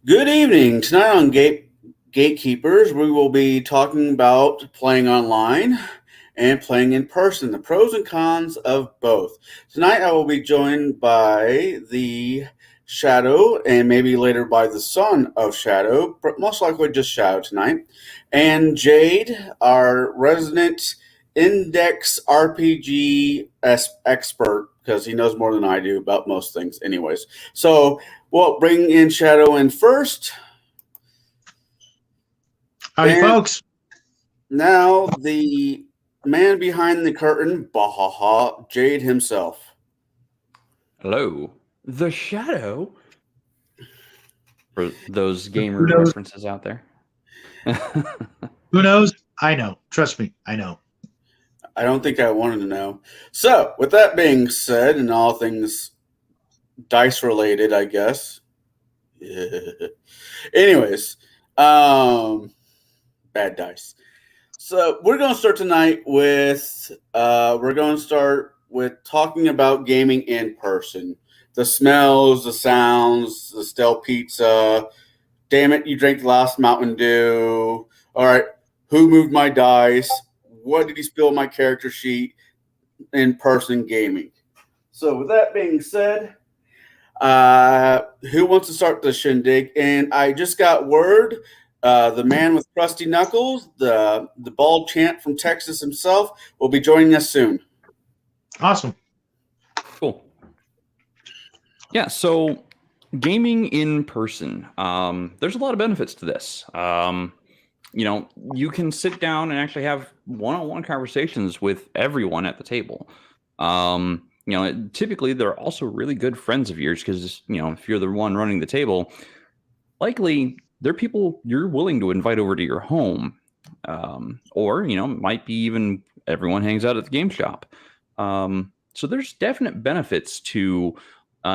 Good evening. Tonight on Gatekeepers, we will be talking about playing online and playing in person, the pros and cons of both. Tonight, I will be joined by the Shadow and maybe later by the son of Shadow, but most likely just Shadow tonight, and Jade, our resident index RPG expert, because he knows more than I do about most things, anyways. So, well, bring in Shadow in first, Howdy, and folks. now the man behind the curtain, Bahaha, Jade himself. Hello. The Shadow? For those Who gamer knows? references out there. Who knows? I know. Trust me, I know. I don't think I wanted to know. So, with that being said, and all things dice related, I guess. Anyways, bad dice. So we're going to start tonight with talking about gaming in person. The smells, the sounds, the stale pizza. Damn it, you drank the last Mountain Dew. All right, who moved my dice? What did he spill on my character sheet? In person gaming. So with that being said, who wants to start the shindig? And I just got word. The man with crusty knuckles, the bald champ from Texas himself, will be joining us soon. Awesome. Cool. Yeah, so gaming in person. There's a lot of benefits to this. You can sit down and actually have one-on-one conversations with everyone at the table. Typically they're also really good friends of yours because, if you're the one running the table, likely they're people you're willing to invite over to your home. Or, might be even everyone hangs out at the game shop. So there's definite benefits to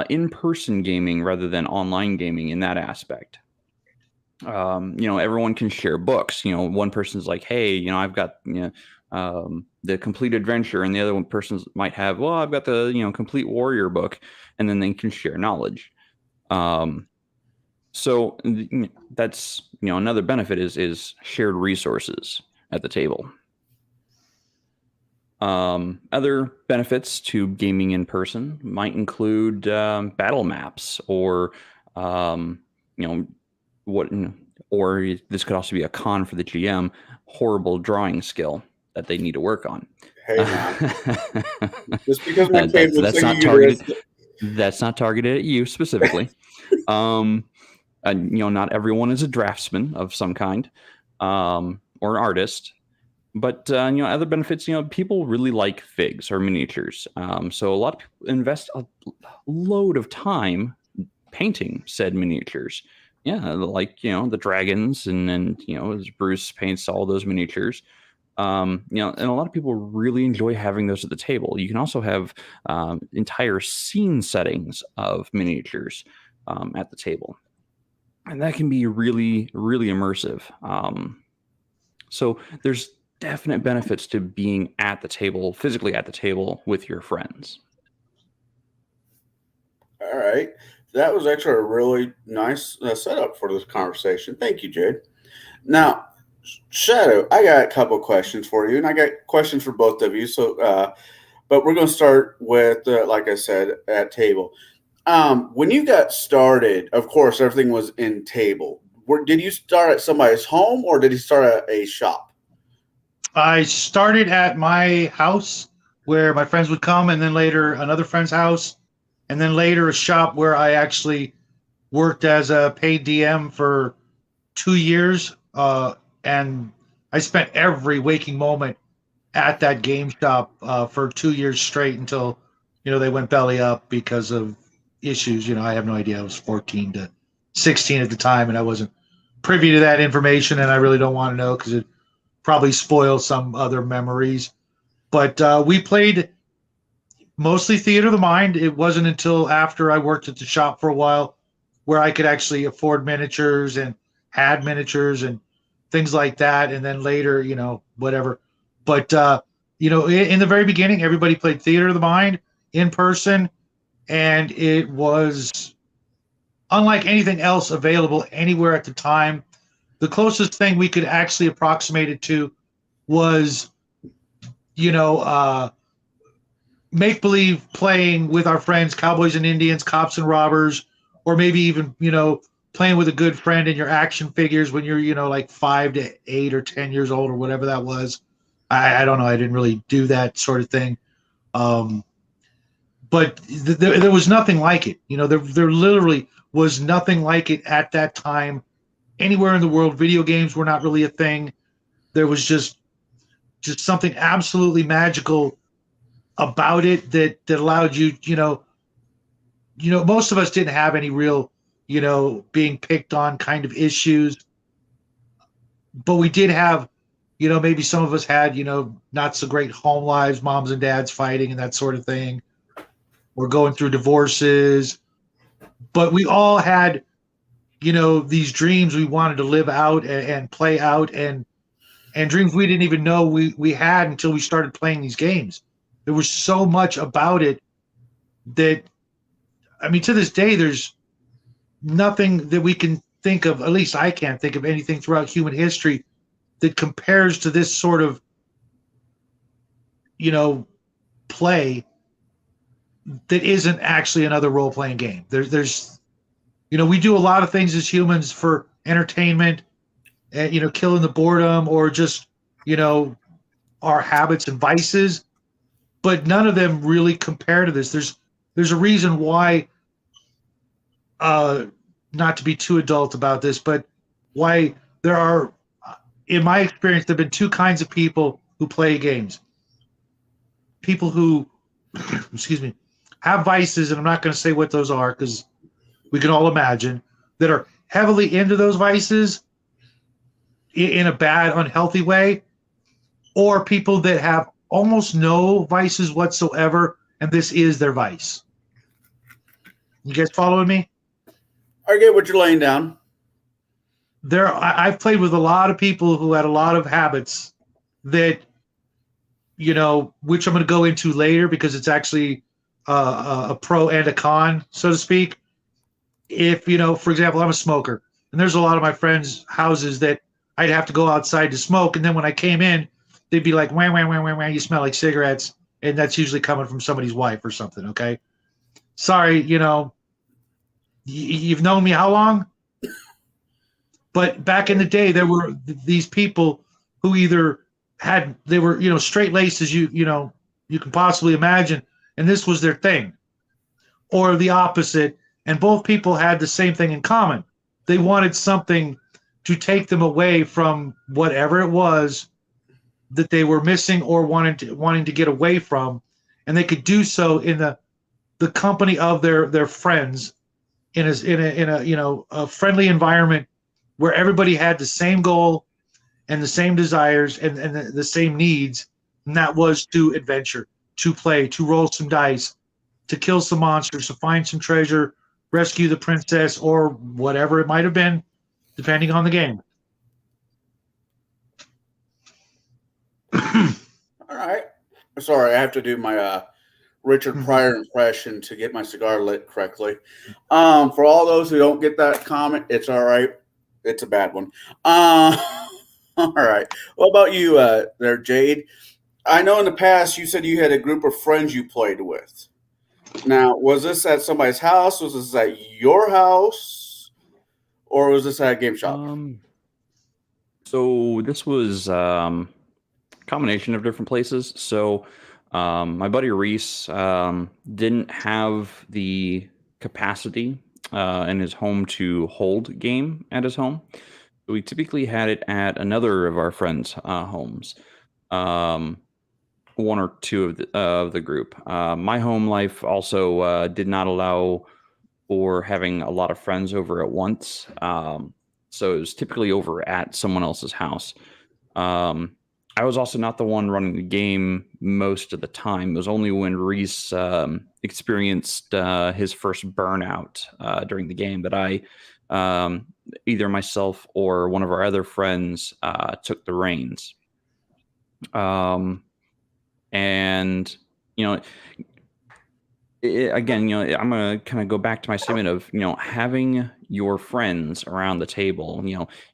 in-person gaming rather than online gaming in that aspect. Everyone can share books. One person's like, hey, I've got the complete adventure, and the other one person might have, well, I've got the complete warrior book, and then they can share knowledge. So that's another benefit is shared resources at the table. Other benefits to gaming in person might include battle maps, or or this could also be a con for the GM, horrible drawing skill that they need to work on. Hey now, just because my kid would that's sing not you targeted. this. That's not targeted at you specifically. Not everyone is a draftsman of some kind, or an artist. But other benefits, people really like figs or miniatures. So a lot of people invest a load of time painting said miniatures. Yeah, like the dragons, and as Bruce paints all those miniatures. And a lot of people really enjoy having those at the table. You can also have entire scene settings of miniatures at the table, and that can be really, really immersive. So there's definite benefits to being at the table, physically at the table with your friends. All right, that was actually a really nice setup for this conversation. Thank you, Jade. Now, Shadow, I got a couple questions for you, and I got questions for both of you. So, but we're going to start with, like I said, at table. When you got started, of course, everything was in table. Did you start at somebody's home, or did you start at a shop? I started at my house where my friends would come, and then later another friend's house, and then later a shop where I actually worked as a paid DM for 2 years. And I spent every waking moment at that game shop for 2 years straight until, they went belly up because of issues. I have no idea. I was 14 to 16 at the time, and I wasn't privy to that information, and I really don't want to know because it probably spoil some other memories. But we played mostly Theater of the Mind. It wasn't until after I worked at the shop for a while where I could actually afford miniatures and had miniatures and things like that. And then later, whatever. But, in the very beginning, everybody played Theater of the Mind in person, and it was unlike anything else available anywhere at the time. The closest thing we could actually approximate it to was, make believe playing with our friends, cowboys and Indians, cops and robbers, or maybe even, playing with a good friend in your action figures when you're, like 5 to 8 or 10 years old or whatever that was. I don't know. I didn't really do that sort of thing. But there was nothing like it. There literally was nothing like it at that time anywhere in the world. Video games were not really a thing. There was just something absolutely magical about it that allowed you, most of us didn't have any real, being picked on kind of issues, but we did have, maybe some of us had, not so great home lives, moms and dads fighting and that sort of thing. We're going through divorces, but we all had, these dreams we wanted to live out and play out, and dreams we didn't even know we had until we started playing these games. There was so much about it that, I mean, to this day, there's nothing that we can think of, at least I can't think of anything throughout human history that compares to this sort of, play that isn't actually another role-playing game. There's we do a lot of things as humans for entertainment and, killing the boredom or just, our habits and vices, but none of them really compare to this. There's a reason why, not to be too adult about this, but why there are, in my experience, there have been two kinds of people who play games. People who, excuse me, have vices, and I'm not going to say what those are because we can all imagine, that are heavily into those vices in a bad, unhealthy way, or people that have almost no vices whatsoever, and this is their vice. You guys following me? I get what you're laying down. I've played with a lot of people who had a lot of habits that, which I'm going to go into later because it's actually a pro and a con, so to speak. If, for example, I'm a smoker, and there's a lot of my friends' houses that I'd have to go outside to smoke, and then when I came in, they'd be like, wah, wah, wah, wah, wah, you smell like cigarettes, and that's usually coming from somebody's wife or something, okay? Sorry, you've known me how long? But back in the day, there were these people who either they were, straight-laced as you can possibly imagine, and this was their thing, or the opposite, and both people had the same thing in common. They wanted something to take them away from whatever it was that they were missing or wanting to get away from, and they could do so in the company of their friends in a friendly environment where everybody had the same goal and the same desires and the same needs, and that was to adventure, to play, to roll some dice, to kill some monsters, to find some treasure, rescue the princess, or whatever it might have been, depending on the game. All right. Sorry, I have to do my Richard Pryor impression to get my cigar lit correctly. For all those who don't get that comment, it's all right. It's a bad one. All right. What about you there, Jade? I know in the past you said you had a group of friends you played with. Now, was this at somebody's house? Was this at your house? Or was this at a game shop? So this was a combination of different places. So my buddy Reese didn't have the capacity in his home to hold game at his home. We typically had it at another of our friends' homes, one or two of the group. My home life also did not allow for having a lot of friends over at once. So it was typically over at someone else's house. I was also not the one running the game most of the time. It was only when Reese experienced his first burnout during the game that I, either myself or one of our other friends, took the reins. And, again, I'm gonna kind of go back to my statement of, having your friends around the table.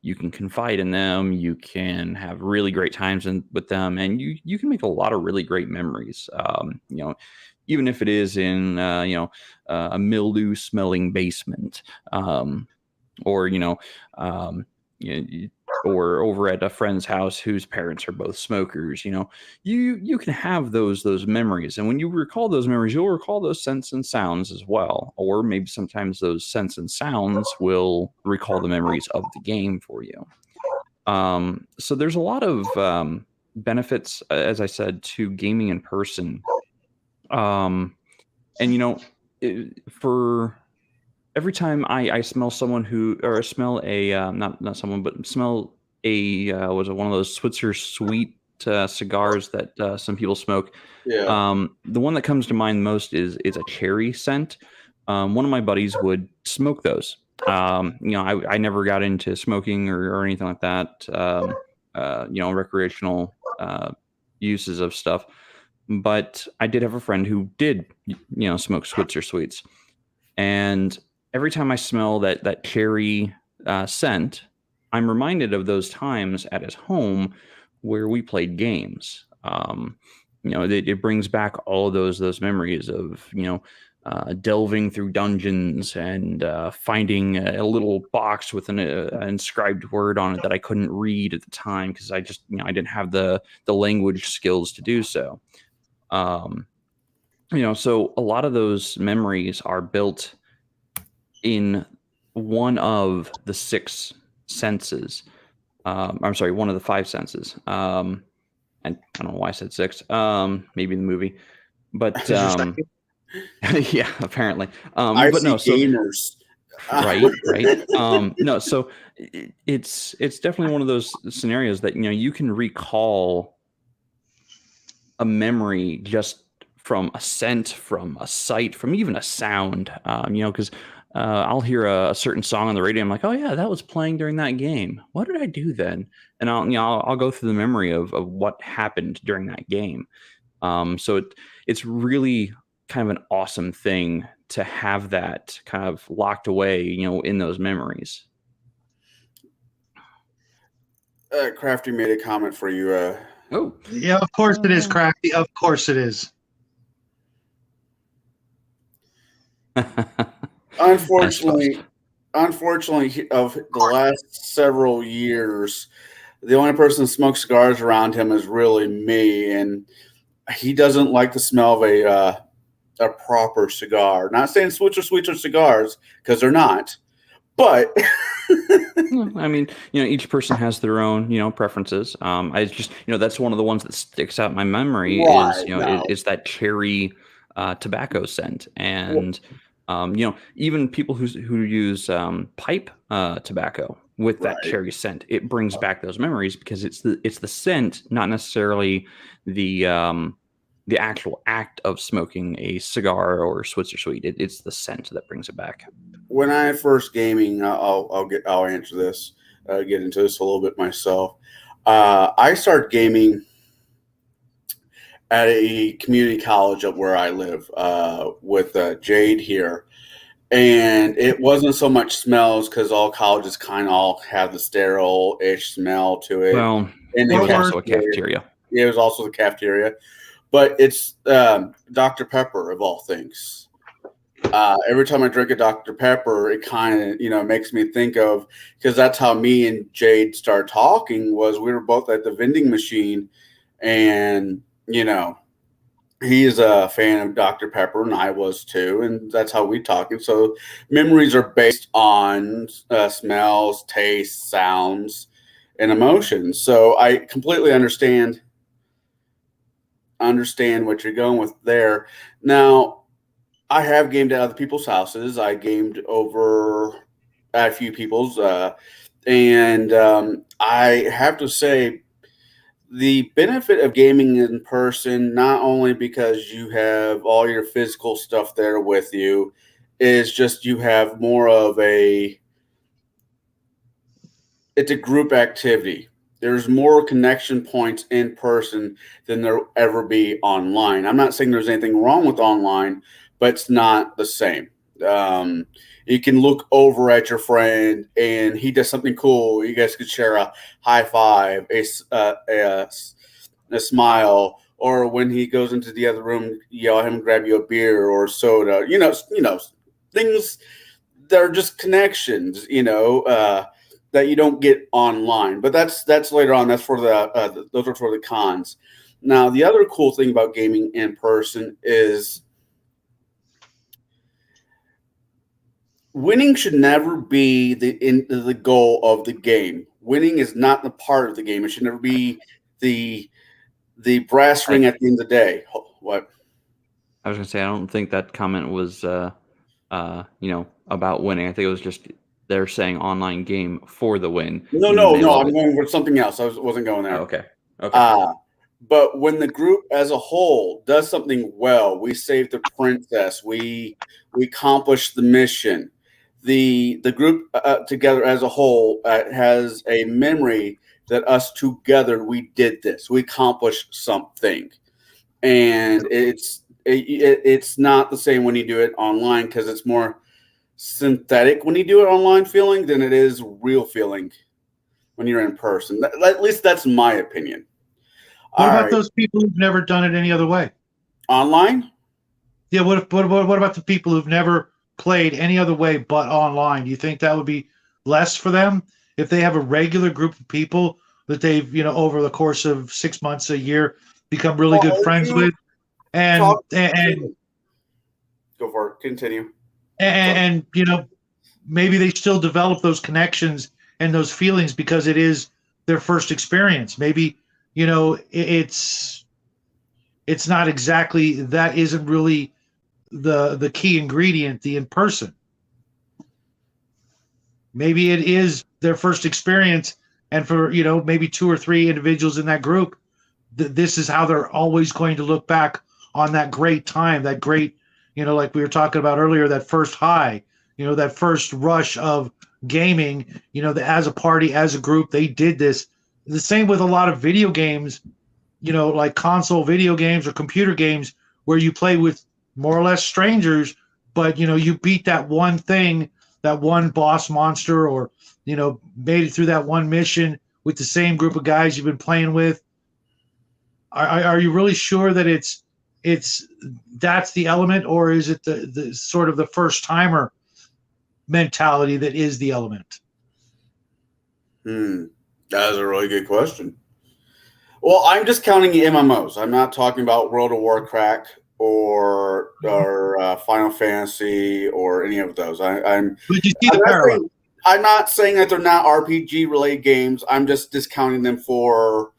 You can confide in them, you can have really great times with them, and you can make a lot of really great memories. Even if it is in a mildew smelling basement, or um, or over at a friend's house whose parents are both smokers. You can have those memories, and when you recall those memories, you'll recall those scents and sounds as well, or maybe sometimes those scents and sounds will recall the memories of the game for you. So there's a lot of benefits, as I said, to gaming in person. And for every time I smell someone who, or smell a not someone, but smell a was it one of those Switzer sweet cigars that some people smoke. Yeah. The one that comes to mind most is a cherry scent. One of my buddies would smoke those. I never got into smoking or anything like that. Recreational uses of stuff, but I did have a friend who did smoke Switzer sweets, and every time I smell that cherry scent, I'm reminded of those times at his home where we played games. It brings back all of those memories of delving through dungeons and finding a little box with an inscribed word on it that I couldn't read at the time because I just I didn't have the language skills to do so. Um, so a lot of those memories are built in one of the six senses. I'm sorry, one of the five senses. And I don't know why I said six. Maybe in the movie, but yeah, apparently. I But see no, so gamers. right. No, so it's definitely one of those scenarios that you can recall a memory just from a scent, from a sight, from even a sound. Because I'll hear a certain song on the radio. I'm like, oh yeah, that was playing during that game. What did I do then? And I'll go through the memory of what happened during that game. So it's really kind of an awesome thing to have that kind of locked away, in those memories. Crafty made a comment for you. Oh, Yeah, of course it is, Crafty. Of course it is. Unfortunately, of the last several years, the only person that smokes cigars around him is really me, and he doesn't like the smell of a proper cigar. Not saying Switcher sweets are cigars because they're not, but I mean, each person has their own, preferences. I just, that's one of the ones that sticks out in my memory is, right now, is that cherry tobacco scent. And, even people who use pipe tobacco with that right. cherry scent, it brings back those memories because it's the scent, not necessarily the actual act of smoking a cigar or Switzer sweet. It's the scent that brings it back. When I first gaming, I'll answer this, get into this a little bit myself. I started gaming at a community college up where I live with Jade here. And it wasn't so much smells because all colleges kind of all have the sterile-ish smell to it. Well, And it the was also a cafeteria, cafeteria. it was also the cafeteria, but it's Dr. Pepper of all things. Every time I drink a Dr. Pepper, it kind of makes me think of, because that's how me and Jade started talking. Was we were both at the vending machine, and he's a fan of Dr. Pepper, and I was too, and that's how we talk. And so memories are based on smells, tastes, sounds, and emotions. So I completely understand what you're going with there. Now, I have gamed at other people's houses. I gamed over at a few people's, and I have to say the benefit of gaming in person, not only because you have all your physical stuff there with you, is just you have more of it's a group activity. There's more connection points in person than there ever be online. I'm not saying there's anything wrong with online, but it's not the same. You can look over at your friend and he does something cool. You guys could share a high five, a smile, or when he goes into the other room, yell at him and grab you a beer or soda. Things that are just connections. That you don't get online. But that's later on. That's for those are for the cons. Now, the other cool thing about gaming in person is winning should never be the goal of the game. Winning is not the part of the game. It should never be the brass ring at the end of the day. What? I was going to say, I don't think that comment was, about winning. I think it was just they're saying online game for the win. No. I'm going with something else. I wasn't going there. Oh, okay. But when the group as a whole does something well, we save the princess, we accomplish the mission. The group together as a whole has a memory that us together we did this, we accomplished something, and it's not the same when you do it online because it's more synthetic when you do it online feeling than it is real feeling when you're in person. At least that's my opinion. What about those people who've never done it any other way? Online? Yeah. What about the people who've never played any other way but online? Do you think that would be less for them if they have a regular group of people that they've over the course of 6 months, a year, become really good friends with, and go for it. Continue. And maybe they still develop those connections and those feelings because it is their first experience. Maybe it's not exactly, that isn't really the key ingredient, the in person. Maybe it is their first experience, and for maybe 2 or 3 individuals in that group, this is how they're always going to look back on that great time, that great, like we were talking about earlier, that first high, that first rush of gaming, as a party, as a group, they did this. The same with a lot of video games, like console video games or computer games, where you play with more or less strangers, but you beat that one thing, that one boss monster, or made it through that one mission with the same group of guys you've been playing with. Are you really sure that that's the element, or is it the sort of the first timer mentality that is the element? That is a really good question. Well, I'm just counting MMOs. I'm not talking about World of Warcraft or Final Fantasy or any of those. I'm not saying that they're not RPG related games. I'm just discounting them for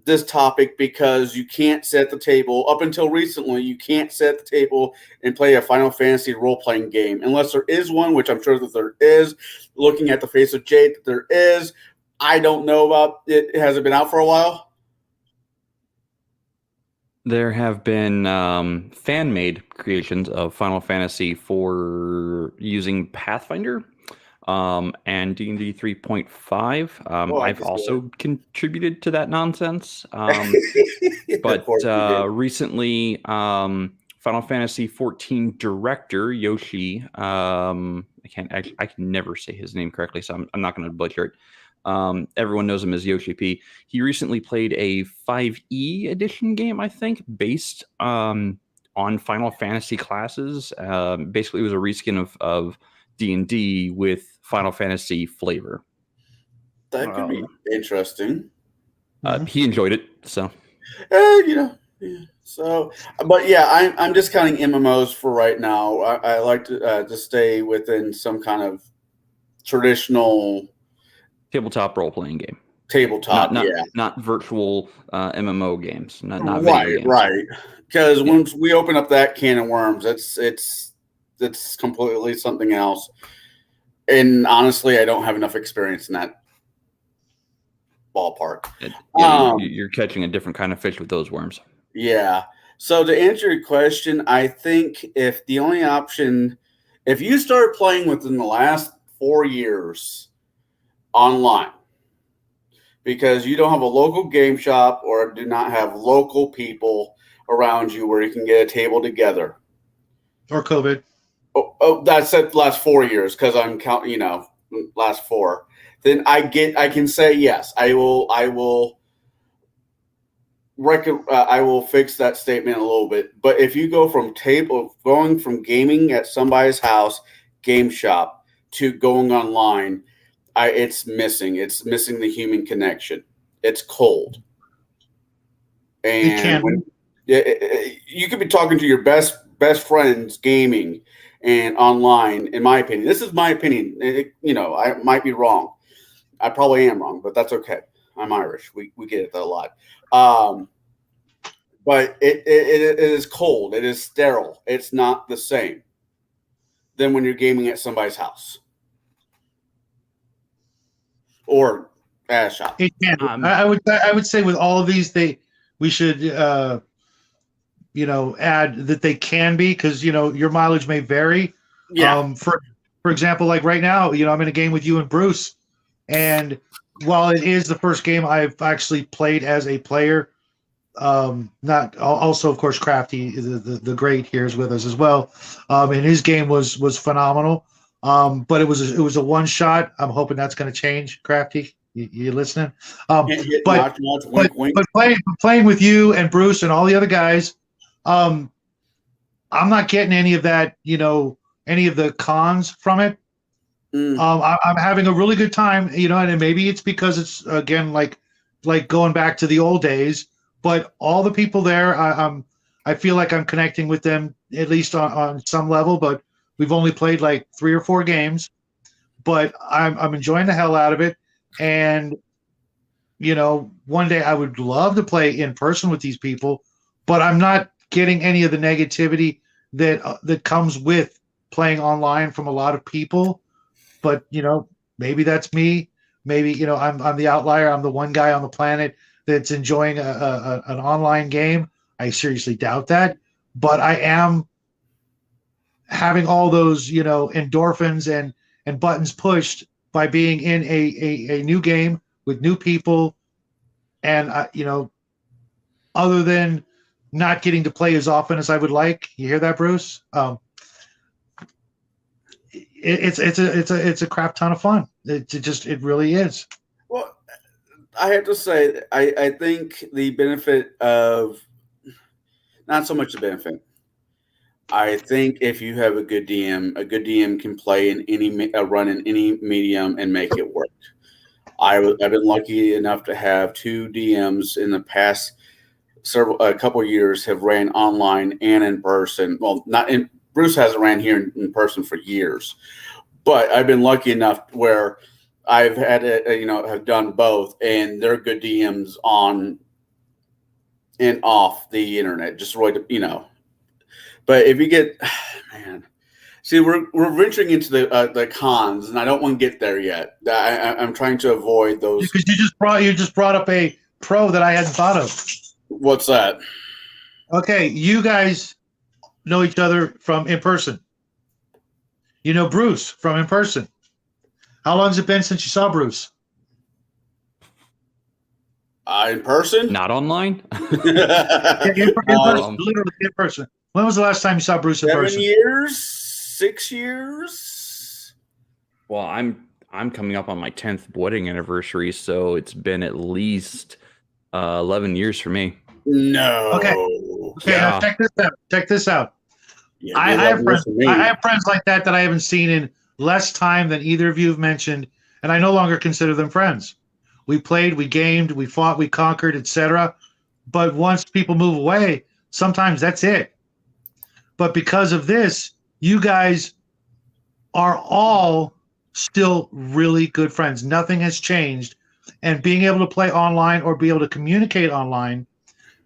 this topic because you can't sit at the table. Up until recently, you can't sit at the table and play a Final Fantasy role-playing game unless there is one, which I'm sure that there is. Looking at the face of Jade, that there is. I don't know about it. Has it been out for a while? There have been fan-made creations of Final Fantasy for using Pathfinder and D&D 3.5. I've also contributed to that nonsense. But recently, Final Fantasy 14 director Yoshi, I can never say his name correctly, so I'm not going to butcher it. Everyone knows him as Yoshi P. He recently played a 5e edition game, I think, based on Final Fantasy classes. Basically, it was a reskin of D&D with Final Fantasy flavor. That could be interesting. He enjoyed it, so. Yeah. So, but yeah, I'm just counting MMOs for right now. I like to stay within some kind of traditional tabletop role-playing game. Not virtual MMO games. Not right, video games. Right. Because once we open up that can of worms, it's completely something else. And honestly, I don't have enough experience in that ballpark. You're catching a different kind of fish with those worms. Yeah. So to answer your question, I think if you started playing within the last 4 years online, because you don't have a local game shop or do not have local people around you where you can get a table together, or COVID. Oh, that's the last 4 years because I'm counting. Last four. Then I can say yes. I will fix that statement a little bit. But if you go from going from gaming at somebody's house, game shop, to going online, it's missing. It's missing the human connection. It's cold, It and can when be. you could be talking to your best friends gaming and online. In my opinion, this is my opinion. I might be wrong. I probably am wrong, but that's okay. I'm Irish. We get it a lot. Um, but it is cold. It is sterile. It's not the same than when you're gaming at somebody's house or at a shop. It can be. Um, I would say with all of these, we should add that they can be, because your mileage may vary. Yeah. For example, like right now, I'm in a game with you and Bruce, and while it is the first game I've actually played as a player, not also of course Crafty, the great here, is with us as well, and his game was phenomenal. But it was a one shot. I'm hoping that's going to change. Crafty, you listening? Can't get But notch, wink, wink. but playing with you and Bruce and all the other guys, um, I'm not getting any of that, any of the cons from it. Mm. I'm having a really good time, and maybe it's because it's again like going back to the old days. But all the people there, I feel like I'm connecting with them at least on some level. But we've only played like 3 or 4 games, but I'm enjoying the hell out of it. And one day I would love to play in person with these people, but I'm not getting any of the negativity that comes with playing online from a lot of people. But maybe that's me. Maybe I'm the outlier. I'm the one guy on the planet that's enjoying an online game. I seriously doubt that, but I am having all those endorphins and buttons pushed by being in a new game with new people, and other than not getting to play as often as I would like. You hear that, Bruce? It's a crap ton of fun. It really is. Well, I have to say, I think the benefit of not so much the benefit. I think if you have a good DM can play in any run in any medium and make it work. I've been lucky enough to have 2 DMs in the past a couple of years have ran online and in person. Well, not in Bruce hasn't ran here in person for years, but I've been lucky enough where I've had have done both, and they're good DMs on and off the internet. Just right. But if you get, man, see, we're venturing into the cons, and I don't want to get there yet. I'm trying to avoid those. Because you just brought up a pro that I hadn't thought of. What's that? Okay, you guys know each other from in person. You know Bruce from in person. How long has it been since you saw Bruce? In person? Not online. In person, literally in person. When was the last time you saw Bruce in person? 7 years, 6 years. Well, I'm coming up on my 10th wedding anniversary, so it's been at least 11 years for me. No. Okay. Yeah. Check this out. Yeah, I have friends like that I haven't seen in less time than either of you have mentioned, and I no longer consider them friends. We played, we gamed, we fought, we conquered, etc. But once people move away, sometimes that's it. But because of this, you guys are all still really good friends. Nothing has changed. And being able to play online or be able to communicate online,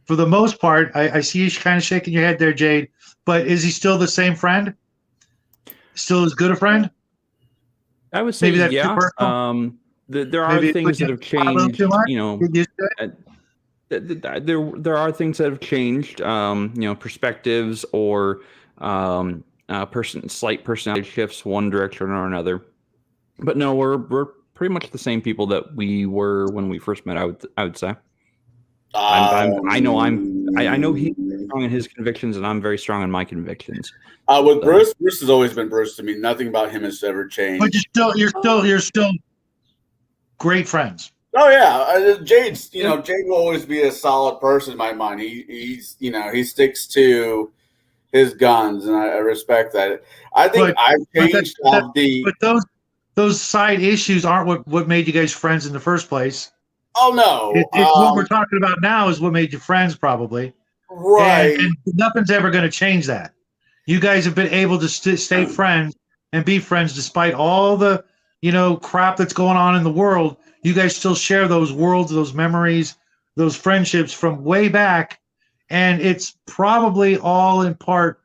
for the most part, I see you kind of shaking your head there, Jade, but is he still the same friend? Still as good a friend? I would say Maybe that's yeah. too personal. There are things that have changed. There are things that have changed. Perspectives or slight personality shifts one direction or another. But no, we're pretty much the same people that we were when we first met. I would say. I know strong in his convictions, and I'm very strong in my convictions. With Bruce, Bruce has always been Bruce to me. Nothing about him has ever changed. But you're still great friends. Oh yeah, Jade's. Jade will always be a solid person in my mind. He's he sticks to his guns, and I respect that. I think I've changed But those side issues aren't what made you guys friends in the first place. Oh no! What we're talking about now is what made you friends, probably. Right. And nothing's ever going to change that. You guys have been able to stay friends and be friends despite all the crap that's going on in the world. You guys still share those worlds, those memories, those friendships from way back, and it's probably all in part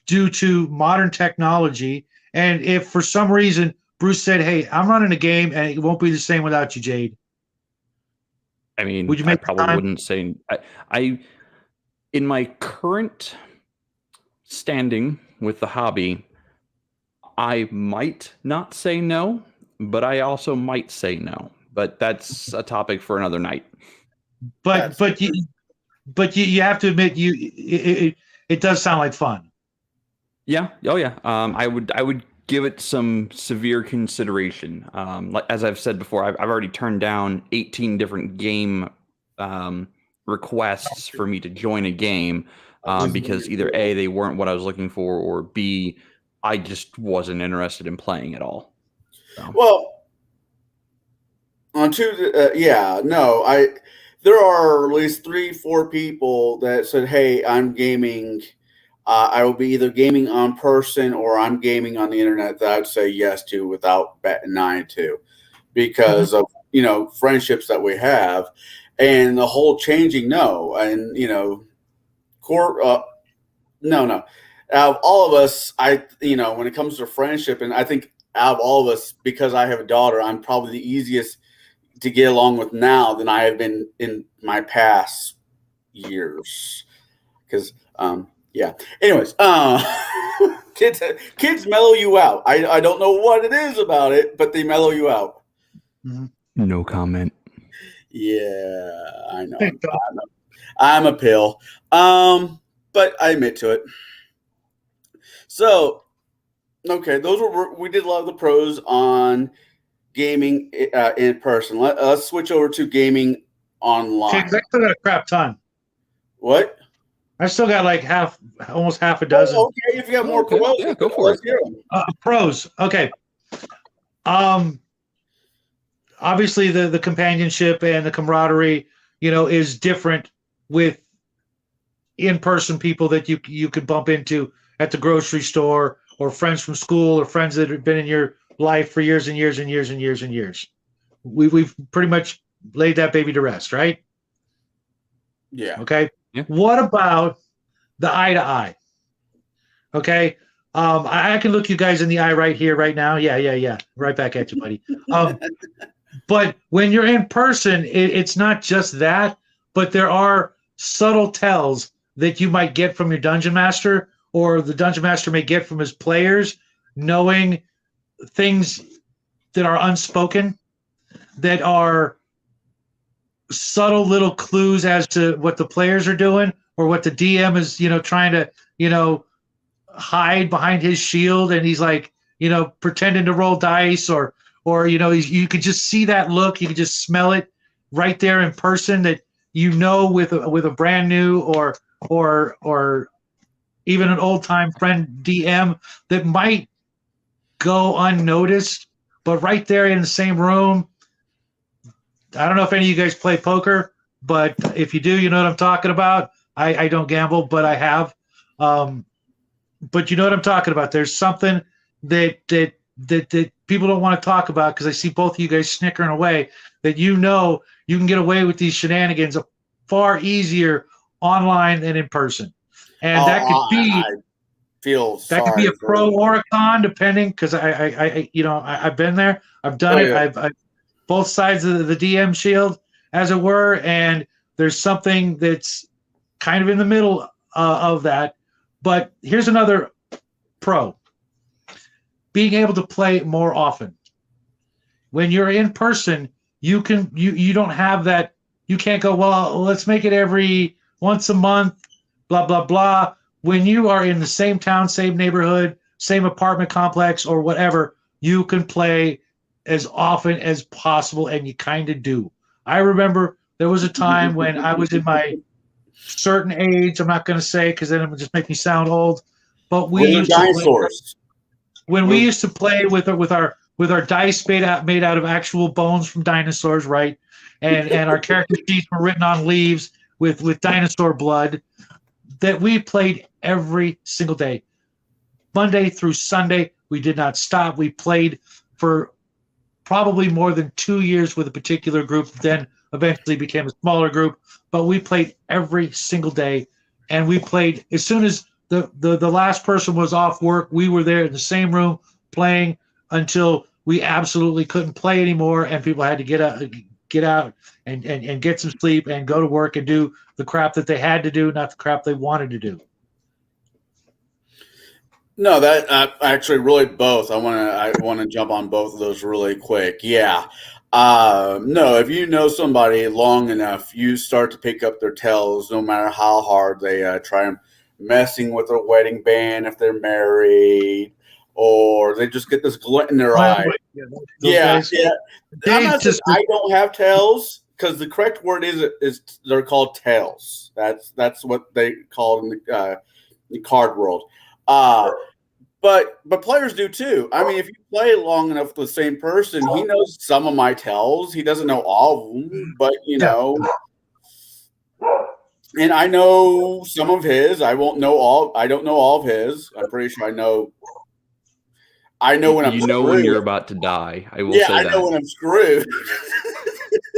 due to modern technology. And if for some reason Bruce said, "Hey, I'm running a game, and it won't be the same without you, Jade," I mean, I probably wouldn't say. I in my current standing with the hobby, I might not say no, but I also might say no. But that's a topic for another night. But you have to admit it does sound like fun. Yeah. Oh yeah. I would give it some severe consideration. As I've said before, I've already turned down 18 different game requests for me to join a game because either A, they weren't what I was looking for, or B, I just wasn't interested in playing at all. So. Well, there are at least 3-4 people that said, "Hey, I'm gaming. I will be either gaming on person or I'm gaming on the internet," that I'd say yes to without batting an eye to, because of friendships that we have, and the whole changing no, and no. Out of all of us, when it comes to friendship, and I think out of all of us, because I have a daughter, I'm probably the easiest to get along with now than I have been in my past years. Because, yeah. Anyways, kids mellow you out. I don't know what it is about it, but they mellow you out. No comment. Yeah, I know. I'm a pill. But I admit to it. So, okay, we did a lot of the pros on gaming in person. Let's switch over to gaming online. Okay, I still got a crap ton. What? I still got like almost half a dozen. Oh, okay, if you got more pros, yeah, go for it. Pros, okay. Obviously the companionship and the camaraderie, is different with in-person people that you could bump into at the grocery store, or friends from school, or friends that have been in your life for years and years and years and years and years. We've pretty much laid that baby to rest, right? Yeah. Okay. Yeah. What about the eye to eye? Okay. I can look you guys in the eye right here, right now. Yeah. Right back at you, buddy. But when you're in person, it's not just that, but there are subtle tells that you might get from your dungeon master, or the dungeon master may get from his players, knowing things that are unspoken, that are subtle little clues as to what the players are doing, or what the DM is, trying to, hide behind his shield, and he's like, pretending to roll dice, or you could just see that look, you could just smell it right there in person, that with a brand new or even an old time friend DM that might go unnoticed, but right there in the same room. I don't know if any of you guys play poker, but if you do, you know what I'm talking about. I don't gamble, but I have. But you know what I'm talking about. There's something that people don't want to talk about, because I see both of you guys snickering away, that you can get away with these shenanigans far easier online than in person. And that could be a pro or a con, depending, because I've been there, I've done it. Yeah. I've both sides of the DM shield, as it were, and there's something that's kind of in the middle of that. But here's another pro: being able to play more often. When you're in person, you don't have that. You can't go, well, let's make it every once a month, blah, blah, blah. When you are in the same town, same neighborhood, same apartment complex or whatever, you can play as often as possible, and you kind of do. I remember there was a time when I was in my certain age. I'm not going to say because then it would just make me sound old. But we When they're used to play dinosaurs. when we used to play with our dice made out of actual bones from dinosaurs, right? And our character sheets were written on leaves with dinosaur blood. That we played every single day, Monday through Sunday. We did not stop. We played for probably more than 2 years with a particular group, then eventually became a smaller group. But we played every single day. And we played as soon as the last person was off work, we were there in the same room playing until we absolutely couldn't play anymore. And people had to get out and get some sleep and go to work and do the crap that they had to do, not the crap they wanted to do. No, that actually really both. I want to jump on both of those really quick. Yeah. No, if you know somebody long enough, you start to pick up their tails, no matter how hard they try messing with their wedding band if they're married, or they just get this glint in their eye. Yeah, yeah. I'm not saying I don't have tails because the correct word is they're called tails. That's what they call in the card world. But players do too. I mean, if you play long enough with the same person, he knows some of my tells. He doesn't know all of them, but and I know some of his. I won't know all. I don't know all of his. I'm pretty sure I know. I know when I'm screwed. When you're about to die. I will say that. Yeah, I know when I'm screwed.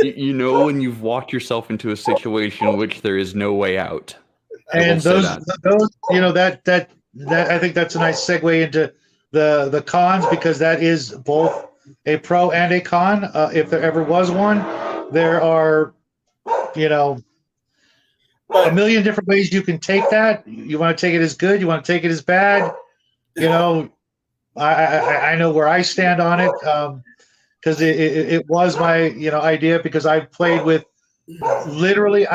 You know when you've walked yourself into a situation in which there is no way out. And those, that I think that's a nice segue into the cons, because that is both a pro and a con. If there ever was one, there are, a million different ways you can take that. You want to take it as good, you want to take it as bad. I know where I stand on it, because it was my idea, because I've literally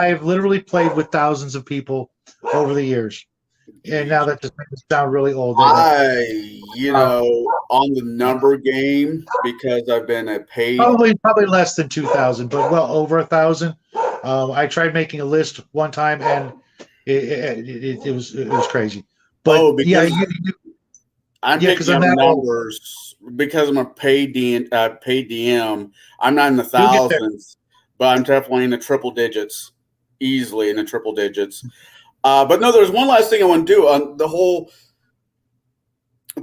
played with thousands of people over the years. And now that just makes me sound really old. On the number game, because I've been a paid probably less than 2,000, but well over 1,000. I tried making a list one time, and it was crazy. But I'm picking up numbers because I'm a paid DM. I'm not in the thousands, but I'm definitely in the triple digits, easily in the triple digits. But no, there's one last thing I want to do on the whole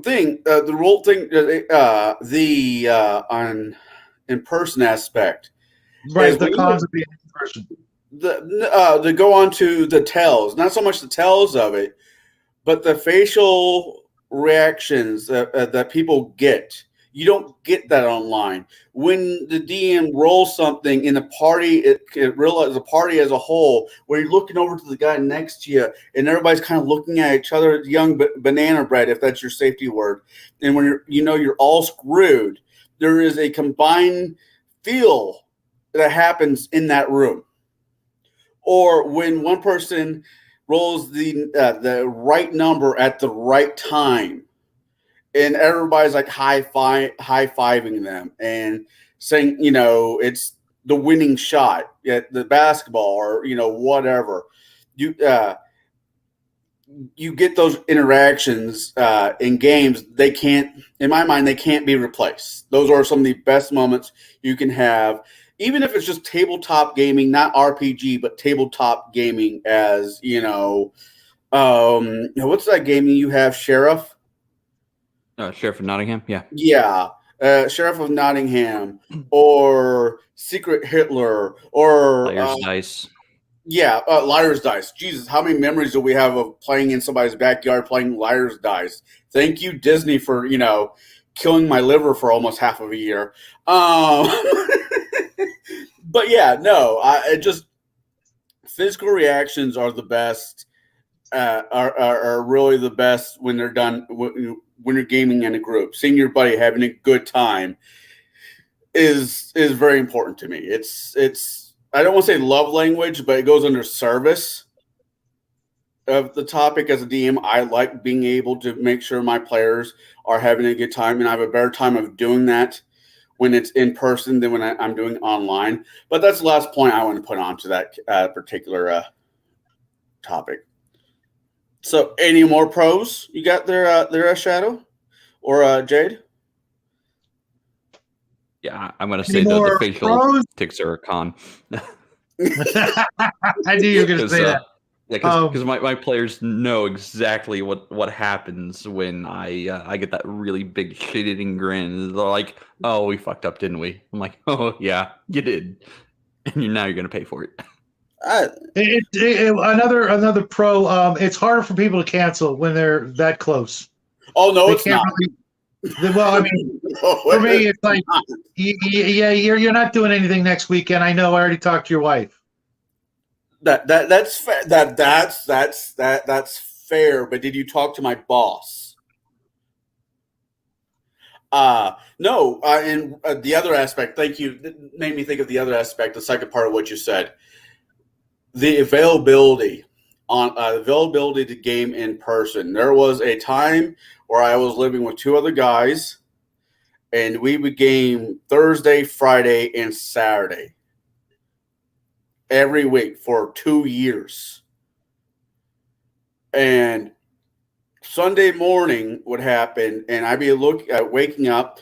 thing, the role thing, on in-person aspect. Right, the cons of being in person. To go on to the tells, not so much the tells of it, but the facial reactions that people get. You don't get that online. When the DM rolls something in the party, it realizes the party as a whole, where you're looking over to the guy next to you, and everybody's kind of looking at each other, young banana bread, if that's your safety word. And when you're all screwed, there is a combined feel that happens in that room. Or when one person rolls the right number at the right time, and everybody's like high-fiving them and saying, it's the winning shot at the basketball, or whatever. You get those interactions in games. They can't, in my mind, they can't be replaced. Those are some of the best moments you can have, even if it's just tabletop gaming, not RPG, but tabletop gaming. As what's that game you have, Sheriff? Sheriff of Nottingham, yeah. Yeah, Sheriff of Nottingham, or Secret Hitler, or Liar's Dice. Yeah, Liar's Dice. Jesus, how many memories do we have of playing in somebody's backyard playing Liar's Dice? Thank you, Disney, for killing my liver for almost half of a year. But yeah, no, physical reactions are the best. Are really the best when they're done when you're gaming in a group. Seeing your buddy having a good time is very important to me. It's I don't want to say love language, but it goes under service. of the topic as a DM, I like being able to make sure my players are having a good time, and I have a better time of doing that when it's in person than when I'm doing online. But that's the last point I want to put on to that particular topic. So, any more pros you got there, Shadow or Jade? Yeah, I'm gonna Any say the more facial pros? tics are a con. I knew you were going to say that. Yeah, because my players know exactly what happens when I get that really big shit-eating grin. They're like, "Oh, we fucked up, didn't we?" I'm like, "Oh yeah, you did, and now you're gonna pay for it." Another pro. It's harder for people to cancel when they're that close. Oh no, They it's can't not. really. Well, I mean, for me, it's like, yeah, you're not doing anything next weekend. I know. I already talked to your wife. That's fair. That's fair. But did you talk to my boss? No. And the other aspect. Thank you. It made me think of the other aspect. The second part of what you said. The availability to game in person. There was a time where I was living with two other guys, and we would game Thursday, Friday, and Saturday every week for 2 years. And Sunday morning would happen, and I'd be waking up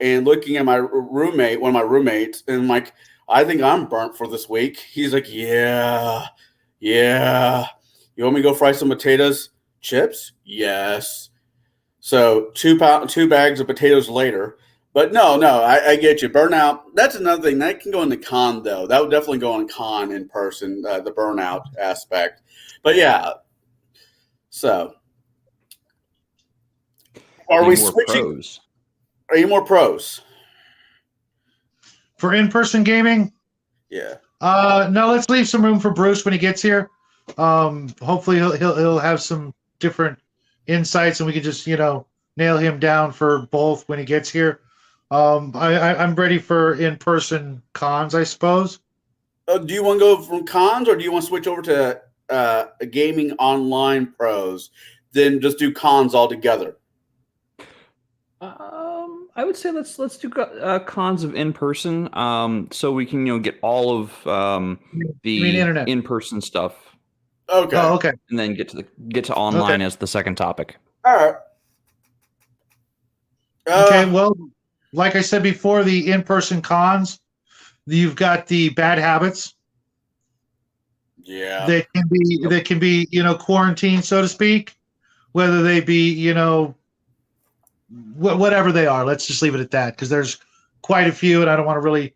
and looking at my roommate, one of my roommates, and I'm like, I think I'm burnt for this week. He's like, yeah. You want me to go fry some potatoes? Chips? Yes. So two bags of potatoes later. But no, I get you. Burnout. That's another thing that can go in the con though. That would definitely go in con in person. The burnout aspect. But yeah. So are we more switching? pros? Are you more pros? For in-person gaming? Yeah. No, let's leave some room for Bruce when he gets here. Hopefully he'll have some different insights, and we can just nail him down for both when he gets here. I'm ready for in-person cons, I suppose. Do you want to go from cons, or do you want to switch over to gaming online pros? Then just do cons altogether. I would say let's do cons of in person, so we can get all of the internet? in person stuff. Okay. Oh, okay. And then get to online as the second topic. All right. Okay. Well, like I said before, the in-person cons, you've got the bad habits. Yeah. That can be quarantined, so to speak, whether they be whatever they are. Let's just leave it at that, because there's quite a few, and I don't want to really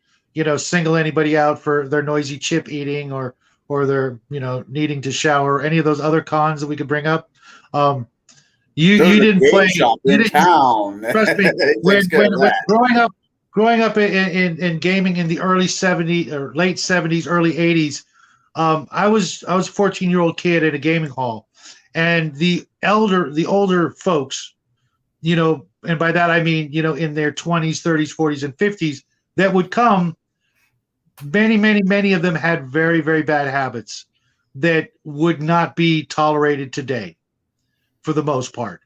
single anybody out for their noisy chip eating or their needing to shower, or any of those other cons that we could bring up. You didn't play shop in town. Trust me. when growing up in gaming in the early 70s or late 70s, early 80s, I was a 14-year-old kid at a gaming hall, and the older folks, and by that I mean in their 20s, 30s, 40s, and 50s, that would come. Many of them had very, very bad habits that would not be tolerated today, for the most part,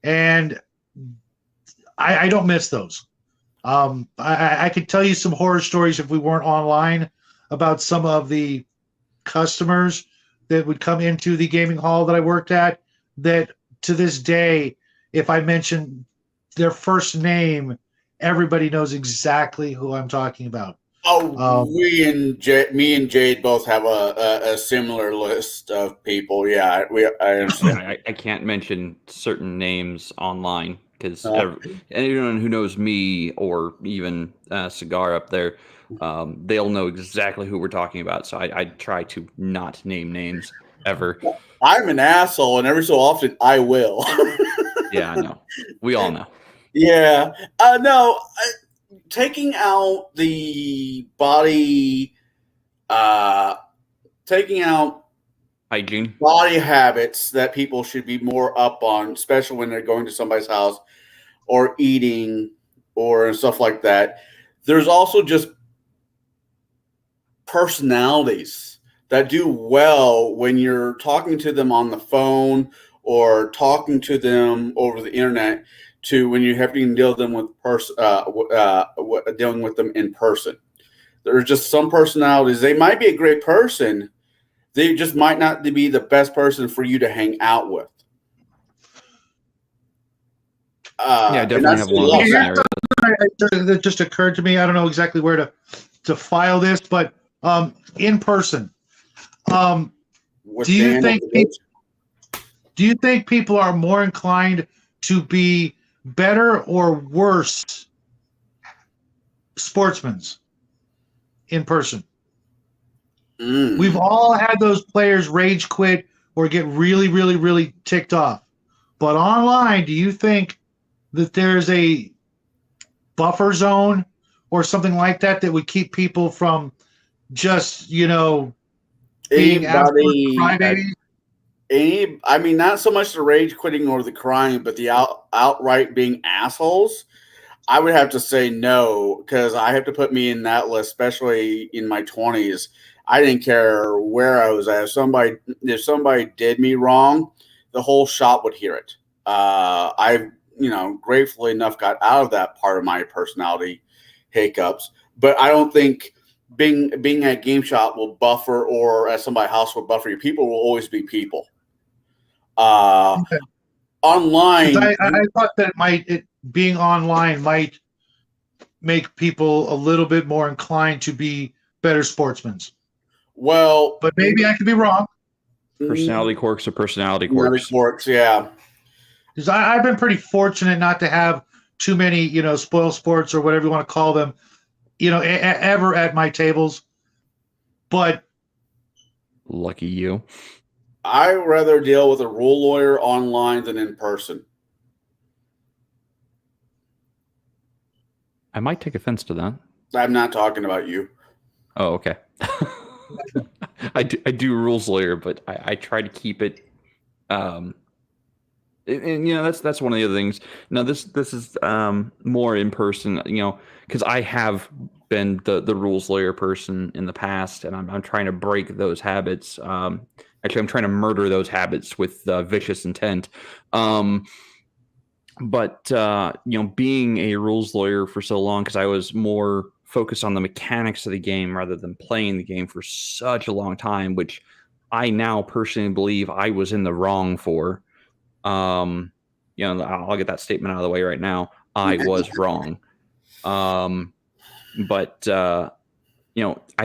and I don't miss those. I could tell you some horror stories if we weren't online about some of the customers that would come into the gaming hall that I worked at, that to this day, if I mention their first name, everybody knows exactly who I'm talking about. Oh, me and Jade both have a similar list of people. Yeah, I understand. I can't mention certain names online because anyone who knows me, or even Cigar up there, they'll know exactly who we're talking about. So I try to not name names ever. I'm an asshole, and every so often I will. Yeah, I know. We all know. Yeah. No. Taking out the body, taking out Hygiene, body habits that people should be more up on, especially when they're going to somebody's house or eating or stuff like that. There's also just personalities that do well when you're talking to them on the phone or talking to them over the internet to when you're having to deal with them dealing with them in person. There's just some personalities. They might be a great person. They just might not be the best person for you to hang out with. Yeah, I And definitely I have see a one of lot those of that. scenarios. That just occurred to me. I don't know exactly where to file this, but in person, With do you Dan think at the do you think people are more inclined to be better or worse sportsmen in person? We've all had those players rage quit or get really, really, really ticked off. But online, do you think that there's a buffer zone or something like that that would keep people from just, being absolute anybody. crybabies? I mean, not so much the rage quitting or the crying, but the outright being assholes. I would have to say no, because I have to put me in that list, especially in my 20s. I didn't care where I was at. If somebody did me wrong, the whole shop would hear it. I, gratefully enough, got out of that part of my personality hiccups. But I don't think being at game shop will buffer, or at somebody's house will buffer you. People will always be people. Uh, Because Online, I thought that being online might make people a little bit more inclined to be better sportsmen. well, But maybe I could be wrong. Personality quirks are personality Another quirks. quirks, yeah. Because I've been pretty fortunate not to have too many, spoil sports or whatever you want to call them, ever at my tables. But Lucky you. I rather deal with a rule lawyer online than in person. I might take offense to that. I'm not talking about you. Oh, okay. I do rules lawyer, but I try to keep it. And that's one of the other things. Now this is more in person. Because I have been the rules lawyer person in the past, and I'm trying to break those habits. Actually, I'm trying to murder those habits with vicious intent. But being a rules lawyer for so long, because I was more focused on the mechanics of the game rather than playing the game for such a long time, which I now personally believe I was in the wrong for. I'll get that statement out of the way right now. I was wrong. But I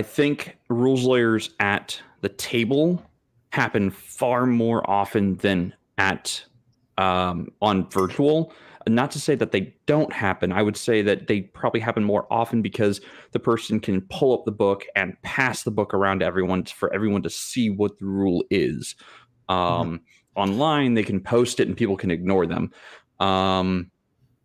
think rules lawyers at the table happen far more often than at on virtual. Not to say that they don't happen. I would say that they probably happen more often because the person can pull up the book and pass the book around to everyone for everyone to see what the rule is. Online, they can post it and people can ignore them.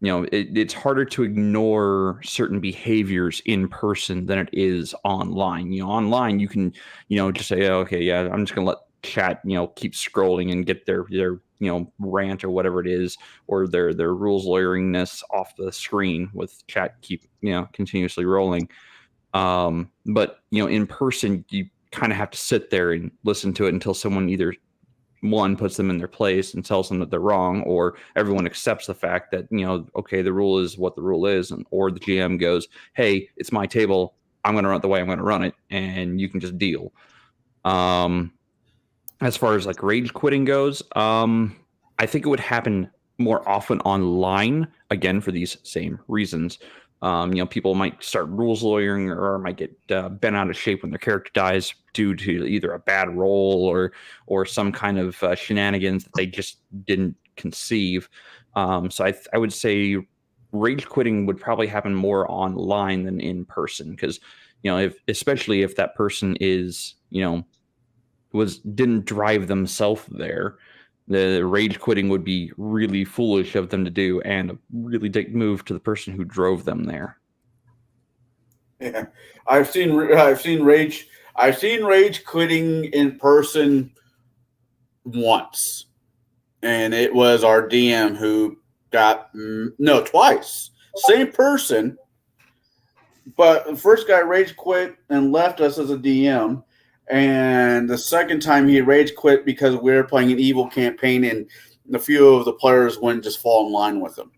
It's harder to ignore certain behaviors in person than it is online. Online you can, just say, oh, okay, yeah, I'm just gonna let chat, keep scrolling and get their rant or whatever it is, or their rules lawyeringness off the screen with chat keep continuously rolling. But in person, you kind of have to sit there and listen to it until someone either one puts them in their place and tells them that they're wrong, or everyone accepts the fact that okay, the rule is what the rule is, or the GM goes, hey, it's my table, I'm going to run it the way I'm going to run it, and you can just deal. As far as like rage quitting goes, I think it would happen more often online, again for these same reasons. People might start rules lawyering or might get bent out of shape when their character dies due to either a bad roll or some kind of shenanigans that they just didn't conceive. So I would say rage quitting would probably happen more online than in person, because especially if that person is didn't drive themselves there, the rage quitting would be really foolish of them to do and a really dick move to the person who drove them there. Yeah, I've seen rage quitting in person once, and it was our DM who got no, twice, same person, but the first guy rage quit and left us as a DM, And the second time he rage quit because we were playing an evil campaign, and a few of the players wouldn't just fall in line with him.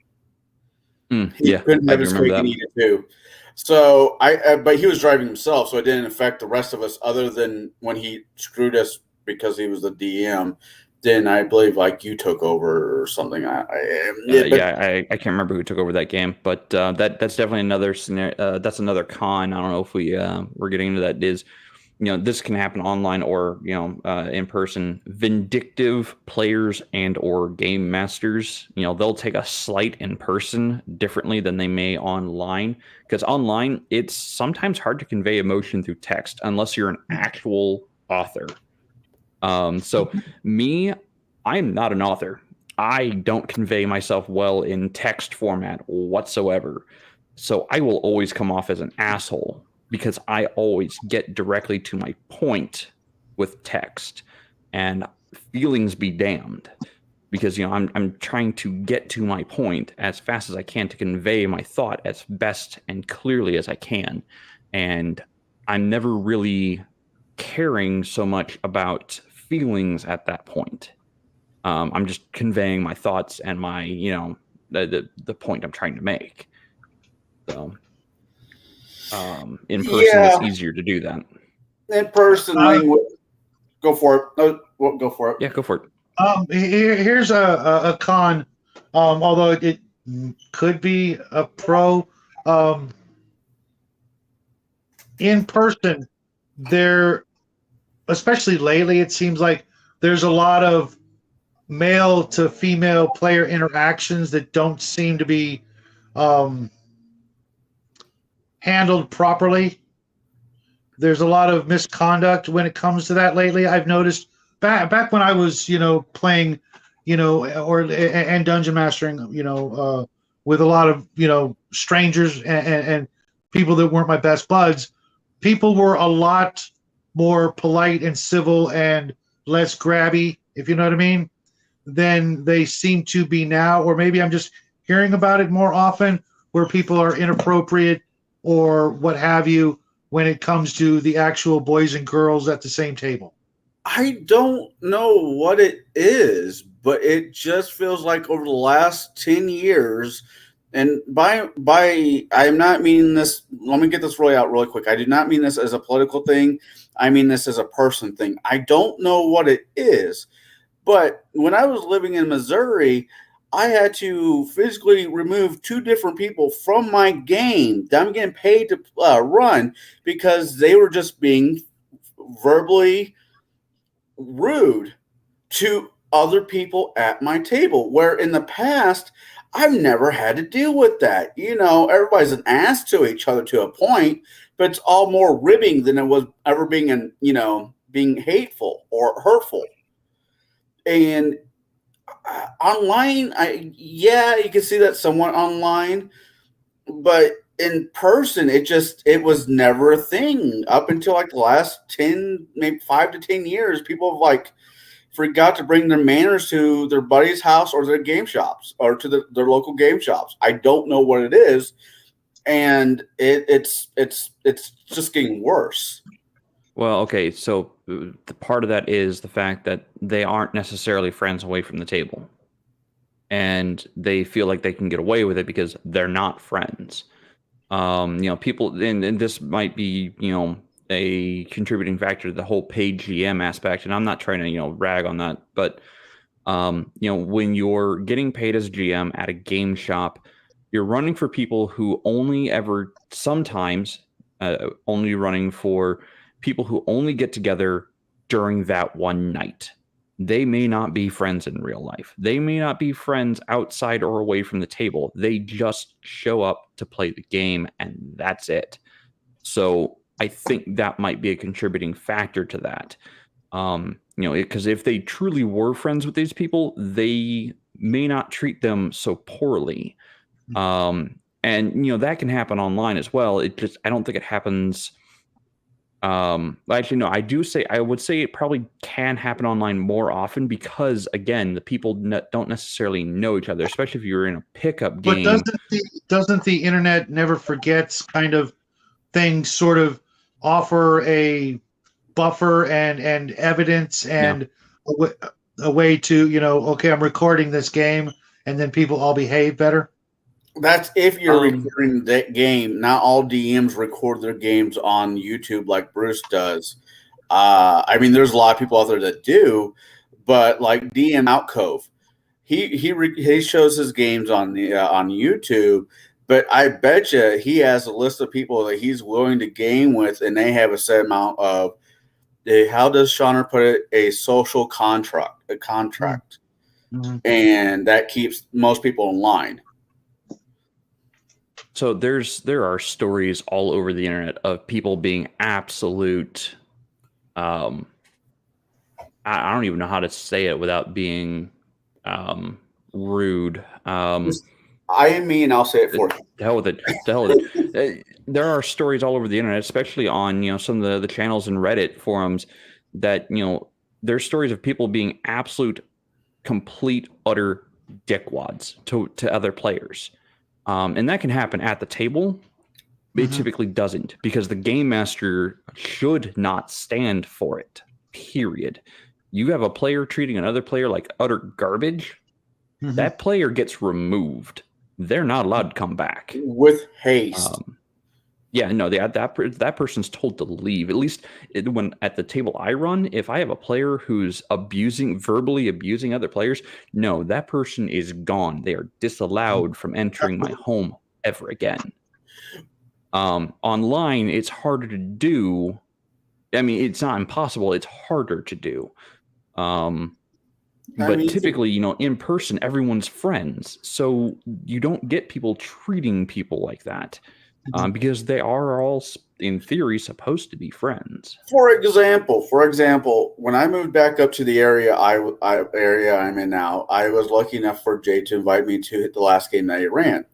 He Yeah, couldn't I have do his remember cake and that. eat it too. So but he was driving himself, so it didn't affect the rest of us, other than when he screwed us because he was the DM. Then I believe like you took over or something. Yeah, but Yeah, I can't remember who took over that game, but that's definitely another scenario. That's another con. I don't know if we're getting into that. Is this can happen online or in person. Vindictive players and or game masters, they'll take a slight in person differently than they may online, because online it's sometimes hard to convey emotion through text unless you're an actual author. So me, I'm not an author. I don't convey myself well in text format whatsoever. So I will always come off as an asshole because I always get directly to my point with text, and feelings be damned, because I'm trying to get to my point as fast as I can to convey my thought as best and clearly as I can. And I'm never really caring so much about feelings at that point. I'm just conveying my thoughts and my, the point I'm trying to make. So, in person, it's yeah, easier to do that. in person Uh, language. Go for it. No, well, go for it. Yeah, go for it. here's a con, although it could be a pro. Um, in person, there, especially lately, it seems like there's a lot of male to female player interactions that don't seem to be um, handled properly. There's a lot of misconduct when it comes to that lately. I've noticed back when I was, playing, or and dungeon mastering, with a lot of strangers and people that weren't my best buds. People were a lot more polite and civil and less grabby, if you know what I mean, than they seem to be now. Or maybe I'm just hearing about it more often, where people are inappropriate or what have you when it comes to the actual boys and girls at the same table. I don't know what it is, but it just feels like over the last 10 years, and by I'm not meaning this, let me get this really out really quick. I do not mean this as a political thing. I mean this as a person thing. I don't know what it is, but when I was living in Missouri, I had to physically remove two different people from my game that I'm getting paid to run because they were just being verbally rude to other people at my table. Where in the past, I've never had to deal with that. Everybody's an ass to each other to a point, but it's all more ribbing than it was ever being hateful or hurtful. And online, you can see that somewhat online, but in person, it was never a thing up until like the last 10, maybe 5 to 10 years. People have like forgot to bring their manners to their buddy's house or their game shops or to their local game shops. I don't know what it is, and it's just getting worse. Well, okay, so the part of that is the fact that they aren't necessarily friends away from the table, and they feel like they can get away with it because they're not friends. People, and this might be, a contributing factor to the whole paid GM aspect. And I'm not trying to, rag on that, but, when you're getting paid as GM at a game shop, you're running for people who only ever sometimes only running for people who only get together during that one night. They may not be friends in real life. They may not be friends outside or away from the table. They just show up to play the game, and that's it. So I think that might be a contributing factor to that. Because if they truly were friends with these people, they may not treat them so poorly. And that can happen online as well. I don't think it happens. Actually, no, I would say it probably can happen online more often because, again, the people don't necessarily know each other, especially if you're in a pickup But game. doesn't the internet never forgets kind of thing sort of offer a buffer and evidence and a way to, okay, I'm recording this game, and then people all behave better? That's if you're recording that game. Not all DMs record their games on YouTube like Bruce does. I mean, there's a lot of people out there that do, but like DM Outcove, he shows his games on YouTube. But I bet you he has a list of people that he's willing to game with, and they have a set amount of, how does Shauner put it, a social contract, Mm-hmm. and that keeps most people in line. So there are stories all over the internet of people being absolute. I don't even know how to say it without being rude. I mean, I'll say it for you. The hell with it. The hell with it. There are stories all over the internet, especially on some of the channels and Reddit forums, that there's stories of people being absolute, complete, utter dickwads to other players, and that can happen at the table. It typically doesn't, because the game master should not stand for it. Period. You have a player treating another player like utter garbage. That player gets removed. They're not allowed to come back with haste. That person's told to leave. At least when at the table I run, if I have a player who's verbally abusing other players, no, that person is gone. They are disallowed from entering my home ever again. Online, it's harder to do. I mean, it's not impossible. It's harder to do. But typically, in person, everyone's friends. So you don't get people treating people like that, because they are all, in theory, supposed to be friends. For example, when I moved back up to the area I'm in now, I was lucky enough for Jay to invite me to hit the last game that he ran.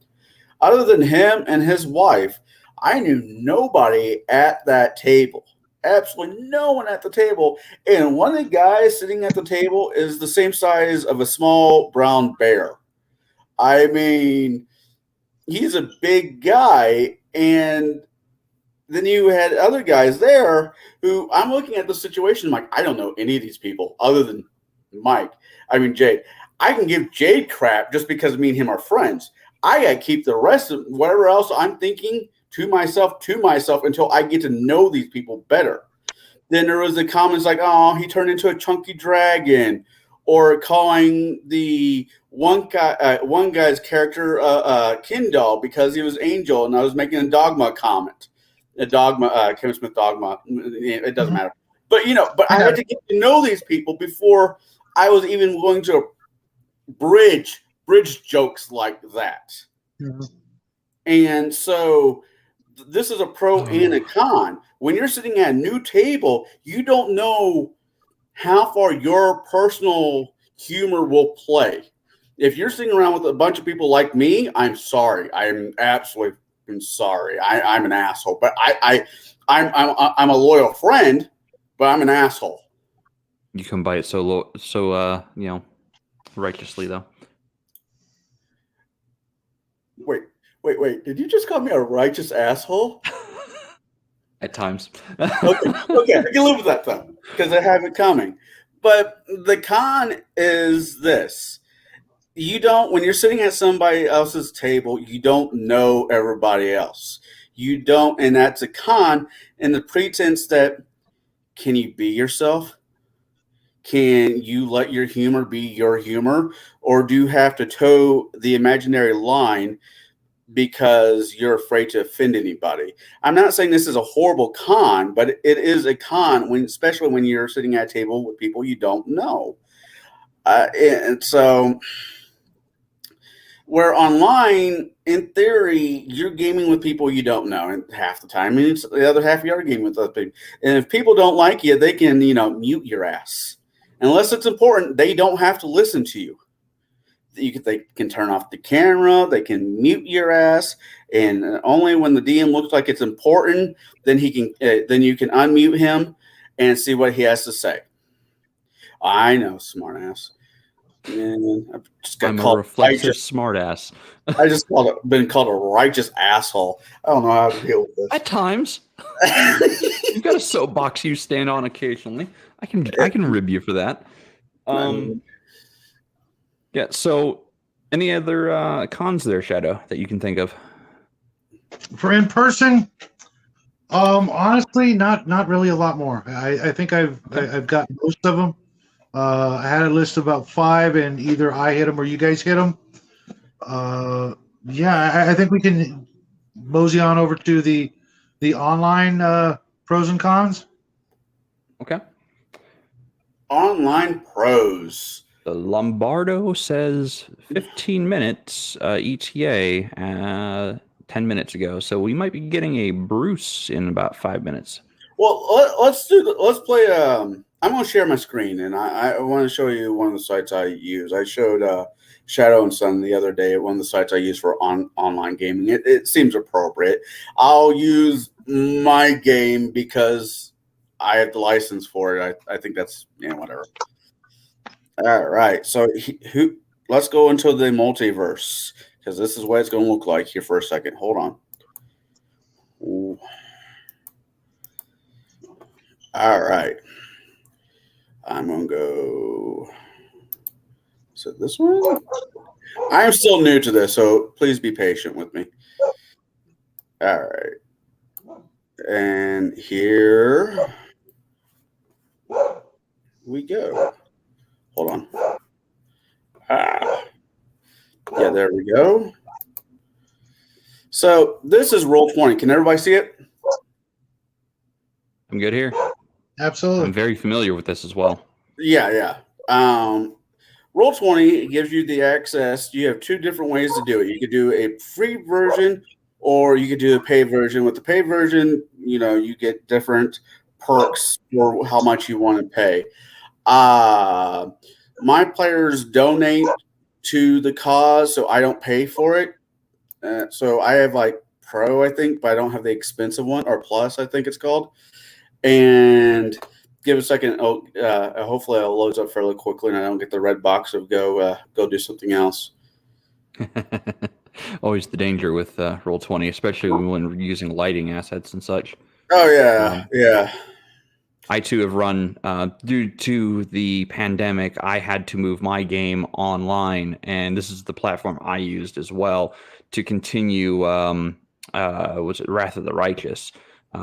Other than him and his wife, I knew nobody at that table. Absolutely no one at the table. And one of the guys sitting at the table is the same size of a small brown bear. I mean, he's a big guy. And then you had other guys there who, I'm looking at the situation, I'm like, I don't know any of these people other than Jade. I can give Jade crap just because me and him are friends. I got to keep the rest of whatever else I'm thinking to myself until I get to know these people better. Then there was the comments like, oh, he turned into a chunky dragon, or calling the one guy's character Kin doll because he was Angel, and I was making a Dogma comment. Kevin Smith Dogma. It doesn't matter. But I had to get to know these people before I was even willing to bridge jokes like that. And so this is a pro and a con. When you're sitting at a new table, you don't know how far your personal humor will play. If you're sitting around with a bunch of people like me, I'm sorry. I'm absolutely sorry. I'm an asshole. But I'm a loyal friend, but I'm an asshole. You come by it so righteously, though. Wait. Did you just call me a righteous asshole? At times. Okay. I can live with that, though, because I have it coming. But the con is this. When you're sitting at somebody else's table, you don't know everybody else. You don't, and that's a con in the pretense that, can you be yourself? Can you let your humor be your humor? Or do you have to toe the imaginary line because you're afraid to offend anybody? I'm not saying this is a horrible con, but it is a con, especially when you're sitting at a table with people you don't know. And so, where online, in theory, you're gaming with people you don't know, and half the time, and it's the other half you are gaming with other people. And if people don't like you, they can, mute your ass. Unless it's important, they don't have to listen to you. They can turn off the camera, they can mute your ass, and only when the DM looks like it's important, then you can unmute him and see what he has to say. I know, smart ass. Man, I've just got I'm a called reflexive righteous. smartass. I just been called a righteous asshole. I don't know how to deal with At times, this. you've got a soapbox you stand on occasionally. I can rib you for that. Yeah. So, any other cons there, Shadow, that you can think of? For in person, honestly, not really a lot more. I think I've got most of them. I had a list of about 5, and either I hit them or you guys hit them. Yeah, I think we can mosey on over to the online pros and cons. Okay. Online pros. The Lombardo says 15 minutes ETA 10 minutes ago. So we might be getting a Bruce in about 5 minutes. Well, let's play. I'm going to share my screen, and I want to show you one of the sites I use. I showed Shadow and Son the other day. One of the sites I use for online gaming. It seems appropriate. I'll use my game because I have the license for it. I think that's whatever. All right, so let's go into the multiverse because this is what it's going to look like here for a second. Hold on. Ooh. All right. I'm going to go. Is it this one? I'm still new to this, so please be patient with me. All right. And here we go. Hold on. Yeah, there we go. So this is Roll20. Can everybody see it? I'm good here. Absolutely. I'm very familiar with this as well. Yeah. Roll20 gives you the access. You have 2 different ways to do it. You could do a free version or you could do a paid version. With the paid version, you get different perks for how much you want to pay. My players donate to the cause, so I don't pay for it. So I have like Pro, I think, but I don't have the expensive one, or Plus, I think it's called. And give a second. Hopefully, it loads up fairly quickly, and I don't get the red box of go do something else. Always the danger with Roll20, especially when we're using lighting assets and such. Oh yeah, yeah. I too have run due to the pandemic. I had to move my game online, and this is the platform I used as well to continue. Was it Wrath of the Righteous?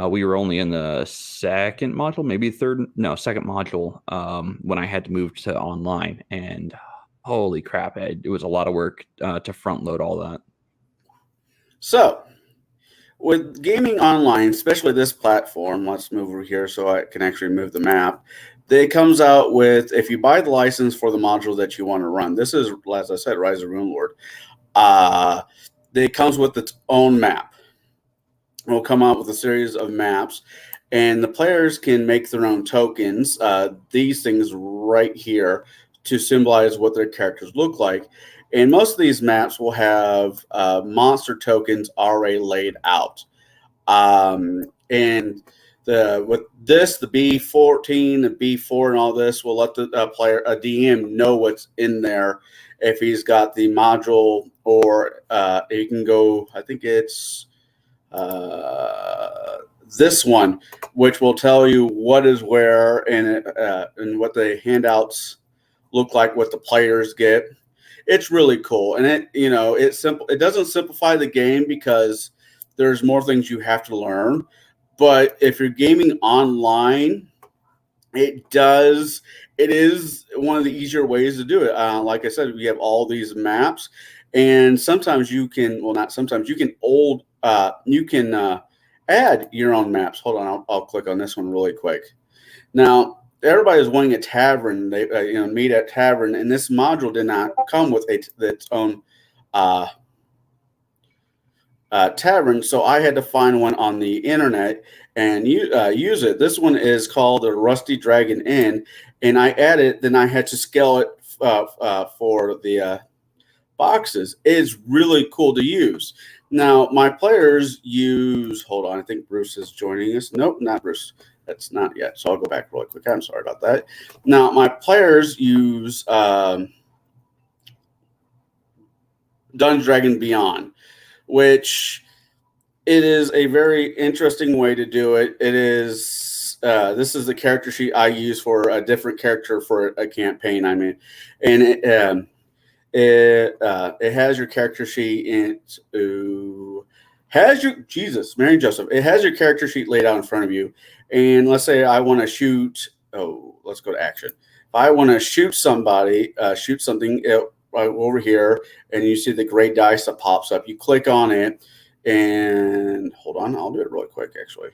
We were only in the second module, maybe second module when I had to move to online, and holy crap, it was a lot of work to front load all that. So, with gaming online, especially this platform, let's move over here so I can actually move the map. It comes out with, if you buy the license for the module that you want to run, this is, as I said, Rise of Runelord. It comes with its own map. It will come out with a series of maps, and the players can make their own tokens, these things right here, to symbolize what their characters look like. And most of these maps will have monster tokens already laid out. And with this, the B14, the B4, and all this will let the a DM know what's in there if he's got the module, or he can go, I think it's this one, which will tell you what is where and what the handouts look like, what the players get. It's really cool, and it's simple. It doesn't simplify the game because there's more things you have to learn. But if you're gaming online, it does. It is one of the easier ways to do it. Like I said, we have all these maps, and sometimes you can. Well, not sometimes you can add your own maps. Hold on, I'll click on this one really quick. Now, everybody is wanting a tavern. They meet at tavern, and this module did not come with its own tavern, so I had to find one on the internet and use it. This one is called the Rusty Dragon Inn, and I added. Then I had to scale it for the boxes. It's really cool to use. Now, my players use. Hold on, I think Bruce is joining us. Nope, not Bruce. That's not yet. So I'll go back really quick. I'm sorry about that. Now, my players use Dungeons Dragon Beyond, which it is a very interesting way to do it. It is this is the character sheet I use for a different character for a campaign I'm in, and it has your character sheet and has your Jesus Mary and Joseph. It has your character sheet laid out in front of you, and let's say I want to shoot. Oh, let's go to action. If I want to shoot somebody, shoot something over here, and you see the gray dice that pops up. You click on it, and hold on, I'll do it really quick actually,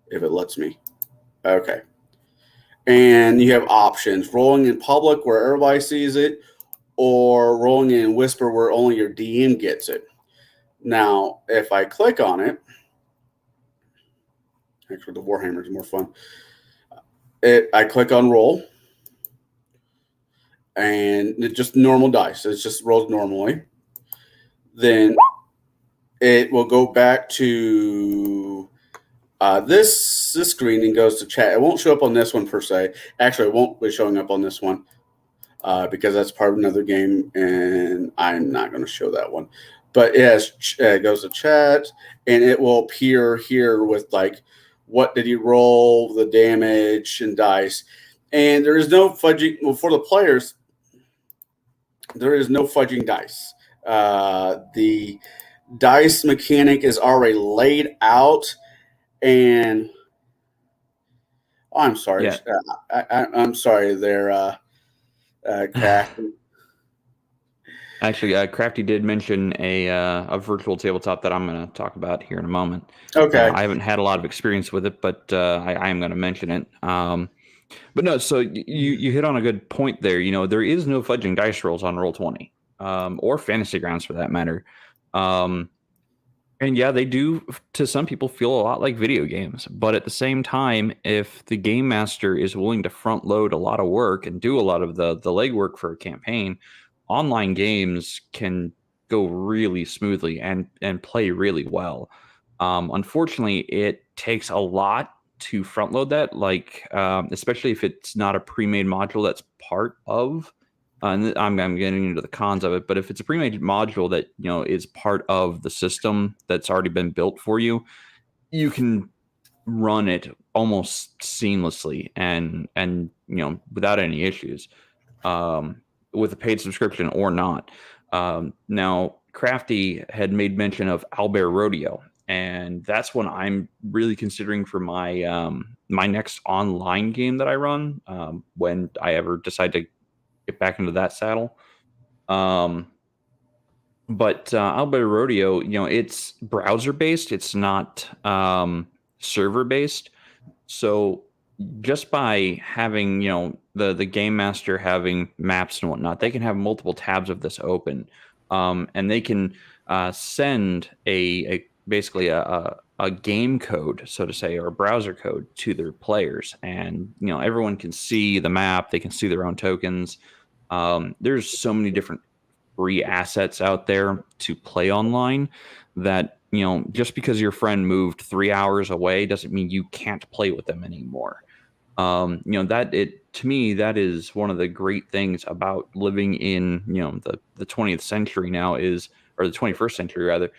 if it lets me. Okay. And you have options: rolling in public where everybody sees it, or rolling in whisper where only your DM gets it. Now, if I click on it, actually the Warhammer is more fun. I click on roll, and it just normal dice. It just rolls normally. Then it will go back to this screen and goes to chat. It won't show up on this one per se. Actually, it won't be showing up on this one because that's part of another game, and I'm not going to show that one. But yes, it goes to chat, and it will appear here with like what did you roll, the damage, and dice. And there is no fudging. Well, for the players, there is no fudging dice. The dice mechanic is already laid out, and I'm sorry. Yeah. I'm sorry there, Crafty. Actually, Crafty did mention a virtual tabletop that I'm going to talk about here in a moment. Okay. I haven't had a lot of experience with it, but I am going to mention it. But no, so you hit on a good point there. You know, there is no fudging dice rolls on Roll20, or Fantasy Grounds for that matter. And yeah, they do to some people feel a lot like video games. But at the same time, if the game master is willing to front load a lot of work and do a lot of the legwork for a campaign, online games can go really smoothly and play really well. Unfortunately, it takes a lot to front load that, like especially if it's not a pre-made module that's part of. And I'm getting into the cons of it, but if it's a pre-made module that is part of the system that's already been built for you, you can run it almost seamlessly and without any issues, with a paid subscription or not. Now, Crafty had made mention of Owlbear Rodeo, and that's what I'm really considering for my my next online game that I run when I ever decide to get back into that saddle. But Owlbear Rodeo, it's browser based. It's not server based. So just by having the game master having maps and whatnot, they can have multiple tabs of this open, and they can send basically a game code, so to say, or a browser code to their players, and everyone can see the map. They can see their own tokens. There's so many different free assets out there to play online that just because your friend moved 3 hours away doesn't mean you can't play with them anymore. That to me, that is one of the great things about living in the 20th century now, is, or the 21st century rather,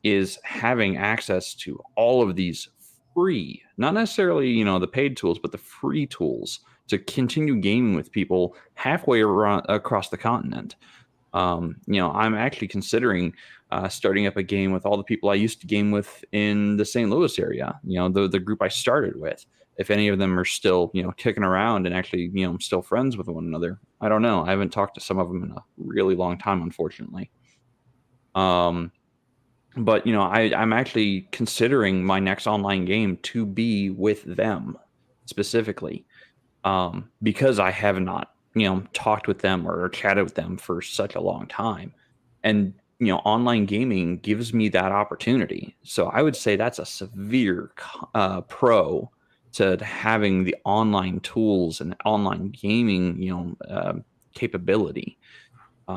is having access to all of these free, not necessarily the paid tools, but the free tools to continue gaming with people halfway around across the continent. I'm actually considering starting up a game with all the people I used to game with in the St. Louis area. The group I started with. If any of them are still kicking around and actually still friends with one another, I don't know. I haven't talked to some of them in a really long time, unfortunately. But I'm actually considering my next online game to be with them specifically, because I have not talked with them or chatted with them for such a long time, and online gaming gives me that opportunity. So I would say that's a severe pro to having the online tools and online gaming capability.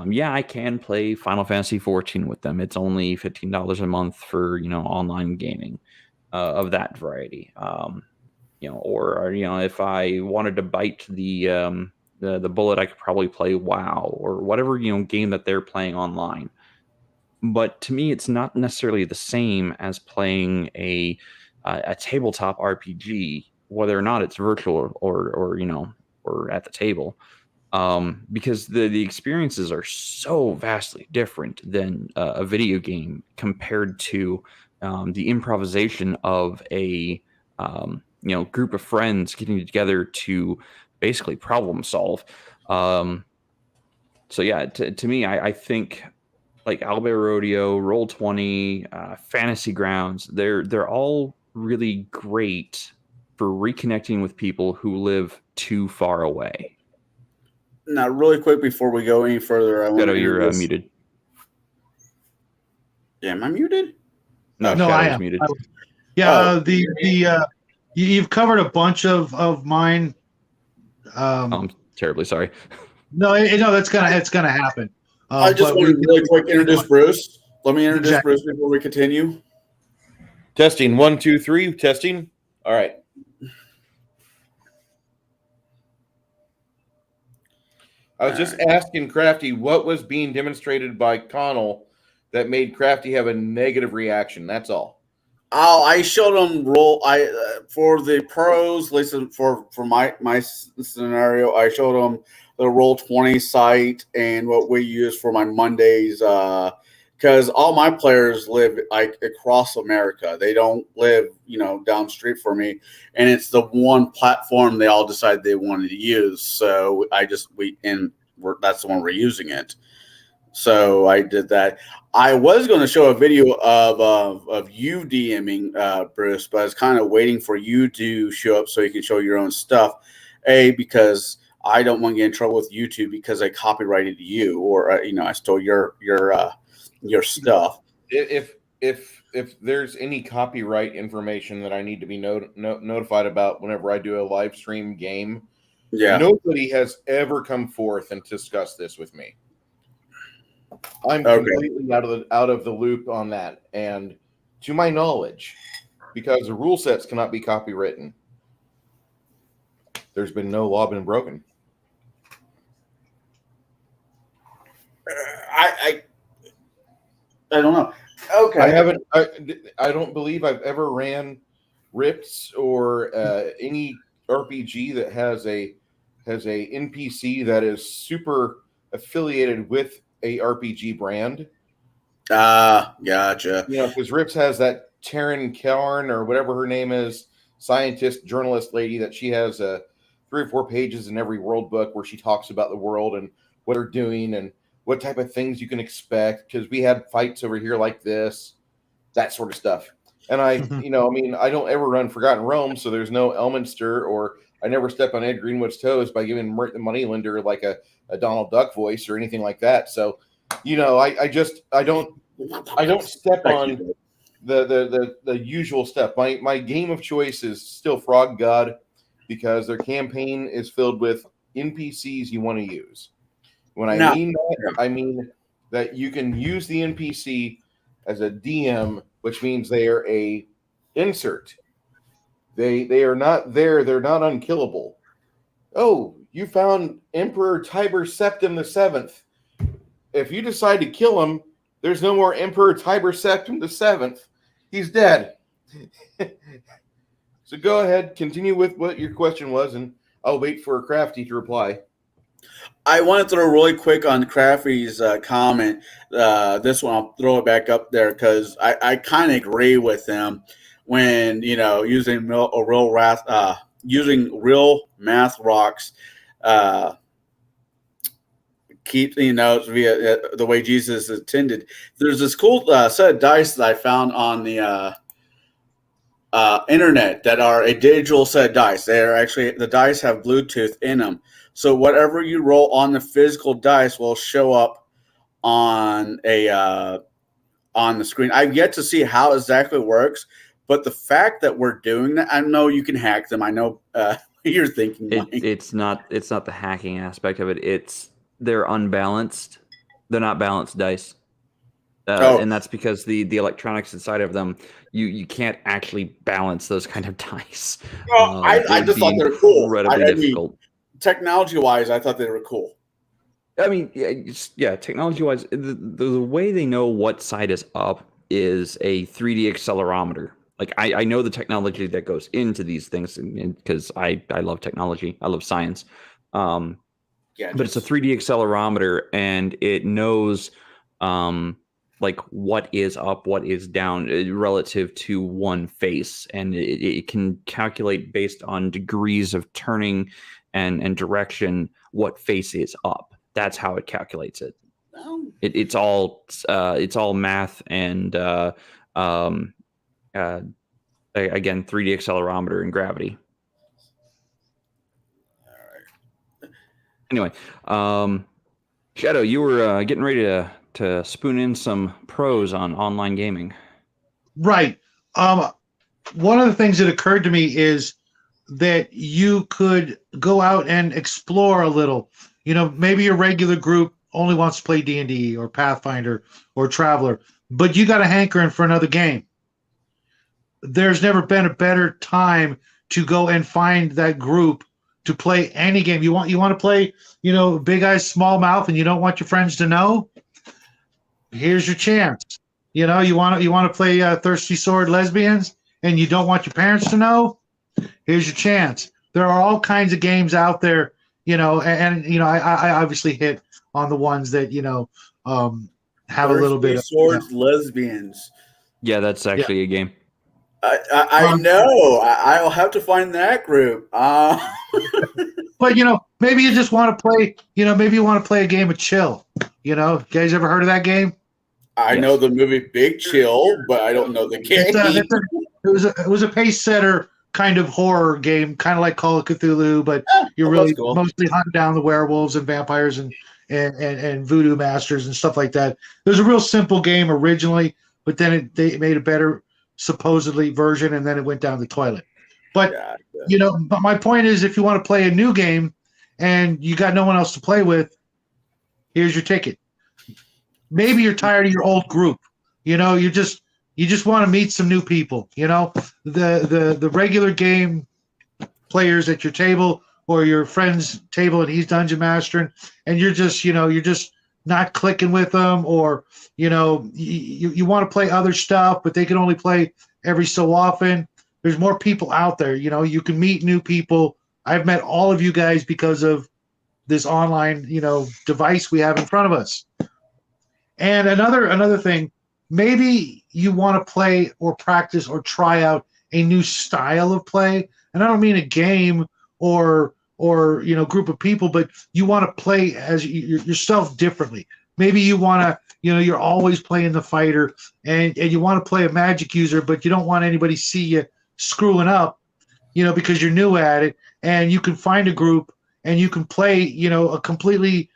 Yeah, I can play Final Fantasy 14 with them. It's only $15 a month for online gaming of that variety. Or if I wanted to bite the bullet, I could probably play WoW or whatever game that they're playing online. But to me, it's not necessarily the same as playing a tabletop RPG, whether or not it's virtual or at the table, because the experiences are so vastly different than a video game compared to the improvisation of a group of friends getting together to basically problem solve. So yeah, to me, I think like Owlbear Rodeo, Roll20, Fantasy Grounds, they're all really great for reconnecting with people who live too far away. Now, really quick before we go any further, I want Shadow, to you're introduce. muted. Yeah, am I muted? No, No, Shadow's I am. muted. Yeah, you've covered a bunch of mine. I'm terribly sorry. No, that's gonna happen. I just but want to really quick introduce Bruce. Let me introduce Exactly. Bruce before we continue. Testing 1, 2, 3. Testing. All right. I was just asking Crafty what was being demonstrated by Connell that made Crafty have a negative reaction. That's all. Oh, I showed him for the pros. Listen, for my scenario, I showed him the Roll20 site and what we use for my Mondays. Because all my players live like across America. They don't live, down the street for me, and it's the one platform they all decided they wanted to use. So that's the one we're using it. So I did that. I was going to show a video of you DMing Bruce, but I was kind of waiting for you to show up so you can show your own stuff. Because I don't want to get in trouble with YouTube because I copyrighted you, or I stole your stuff. If there's any copyright information that I need to be notified about whenever I do a live stream game, nobody has ever come forth and discussed this with me. I'm completely out of the loop on that, and to my knowledge, because the rule sets cannot be copywritten, there's been no law been broken. I don't know. Okay, I don't believe I've ever ran Rips or any RPG that has a NPC that is super affiliated with a RPG brand. Gotcha. Because Rips has that Taryn Karn or whatever her name is, scientist, journalist lady that she has 3 or 4 pages in every world book where she talks about the world and what they're doing and what type of things you can expect. Because we had fights over here like this, that sort of stuff. And I don't ever run Forgotten Realms, so there's no Elminster, or I never step on Ed Greenwood's toes by giving Mert the Moneylender like a Donald Duck voice or anything like that. So, I don't step on the usual stuff. My game of choice is still Frog God, because their campaign is filled with NPCs you want to use. When I mean that you can use the NPC as a DM, which means they are a insert. They are not there. They're not unkillable. Oh, you found Emperor Tiber Septim VII. If you decide to kill him, there's no more Emperor Tiber Septim VII. He's dead. So go ahead, continue with what your question was, and I'll wait for Crafty to reply. I want to throw really quick on Crafty's comment. This one, I'll throw it back up there because I kind of agree with him when using real math rocks keep notes via the way Jesus intended. There's this cool set of dice that I found on the internet that are a digital set of dice. They're actually, the dice have Bluetooth in them. So whatever you roll on the physical dice will show up on the screen. I've yet to see how exactly it works, but the fact that we're doing that, I know you can hack them. I know you're thinking, Mike. It's not the hacking aspect of it. They're unbalanced. They're not balanced dice. And that's because the electronics inside of them, you can't actually balance those kind of dice. I just thought they're cool. Incredibly difficult. technology-wise, I thought they were cool. I mean, yeah, technology-wise, the way they know what side is up is a 3D accelerometer. Like I know the technology that goes into these things because I love technology. I love science. But it's a 3D accelerometer, and it knows like what is up, what is down relative to one face, and it can calculate based on degrees of turning and direction what face is up. That's how it calculates it. It's all math and again 3D accelerometer and gravity. Anyway, Shadow, you were getting ready to spoon in some pros on online gaming. Right. One of the things that occurred to me is that you could go out and explore a little. Maybe your regular group only wants to play D&D or Pathfinder or Traveler, but you got a hankering for another game. There's never been a better time to go and find that group to play any game. You want to play, Big Eyes Small Mouth, and you don't want your friends to know? Here's your chance. You want to play Thirsty Sword Lesbians, and you don't want your parents to know? Here's your chance. There are all kinds of games out there, and I obviously hit on the ones that have a little bit of Swords Lesbians. Yeah, that's actually a game. I know. I'll have to find that group. But maybe you just want to play. Maybe you want to play a game of Chill. You guys ever heard of that game? I know the movie Big Chill, but I don't know the game. It was a pace setter kind of horror game, kind of like Call of Cthulhu, but you're really mostly hunting down the werewolves and vampires and voodoo masters and stuff like that. It was a real simple game originally, but then they made a better supposedly version, and then it went down the toilet. But but my point is, if you want to play a new game and you got no one else to play with, here's your ticket. Maybe you're tired of your old group. You just want to meet some new people. The regular game players at your table or your friend's table, and he's dungeon mastering, and you're just not clicking with them, or you want to play other stuff, but they can only play every so often. There's more people out there. You can meet new people. I've met all of you guys because of this online device we have in front of us. And another thing, maybe you want to play or practice or try out a new style of play, and I don't mean a game or group of people, but you want to play as yourself differently. Maybe you want to, you're always playing the fighter, and you want to play a magic user, but you don't want anybody to see you screwing up, because you're new at it, and you can find a group and you can play, a completely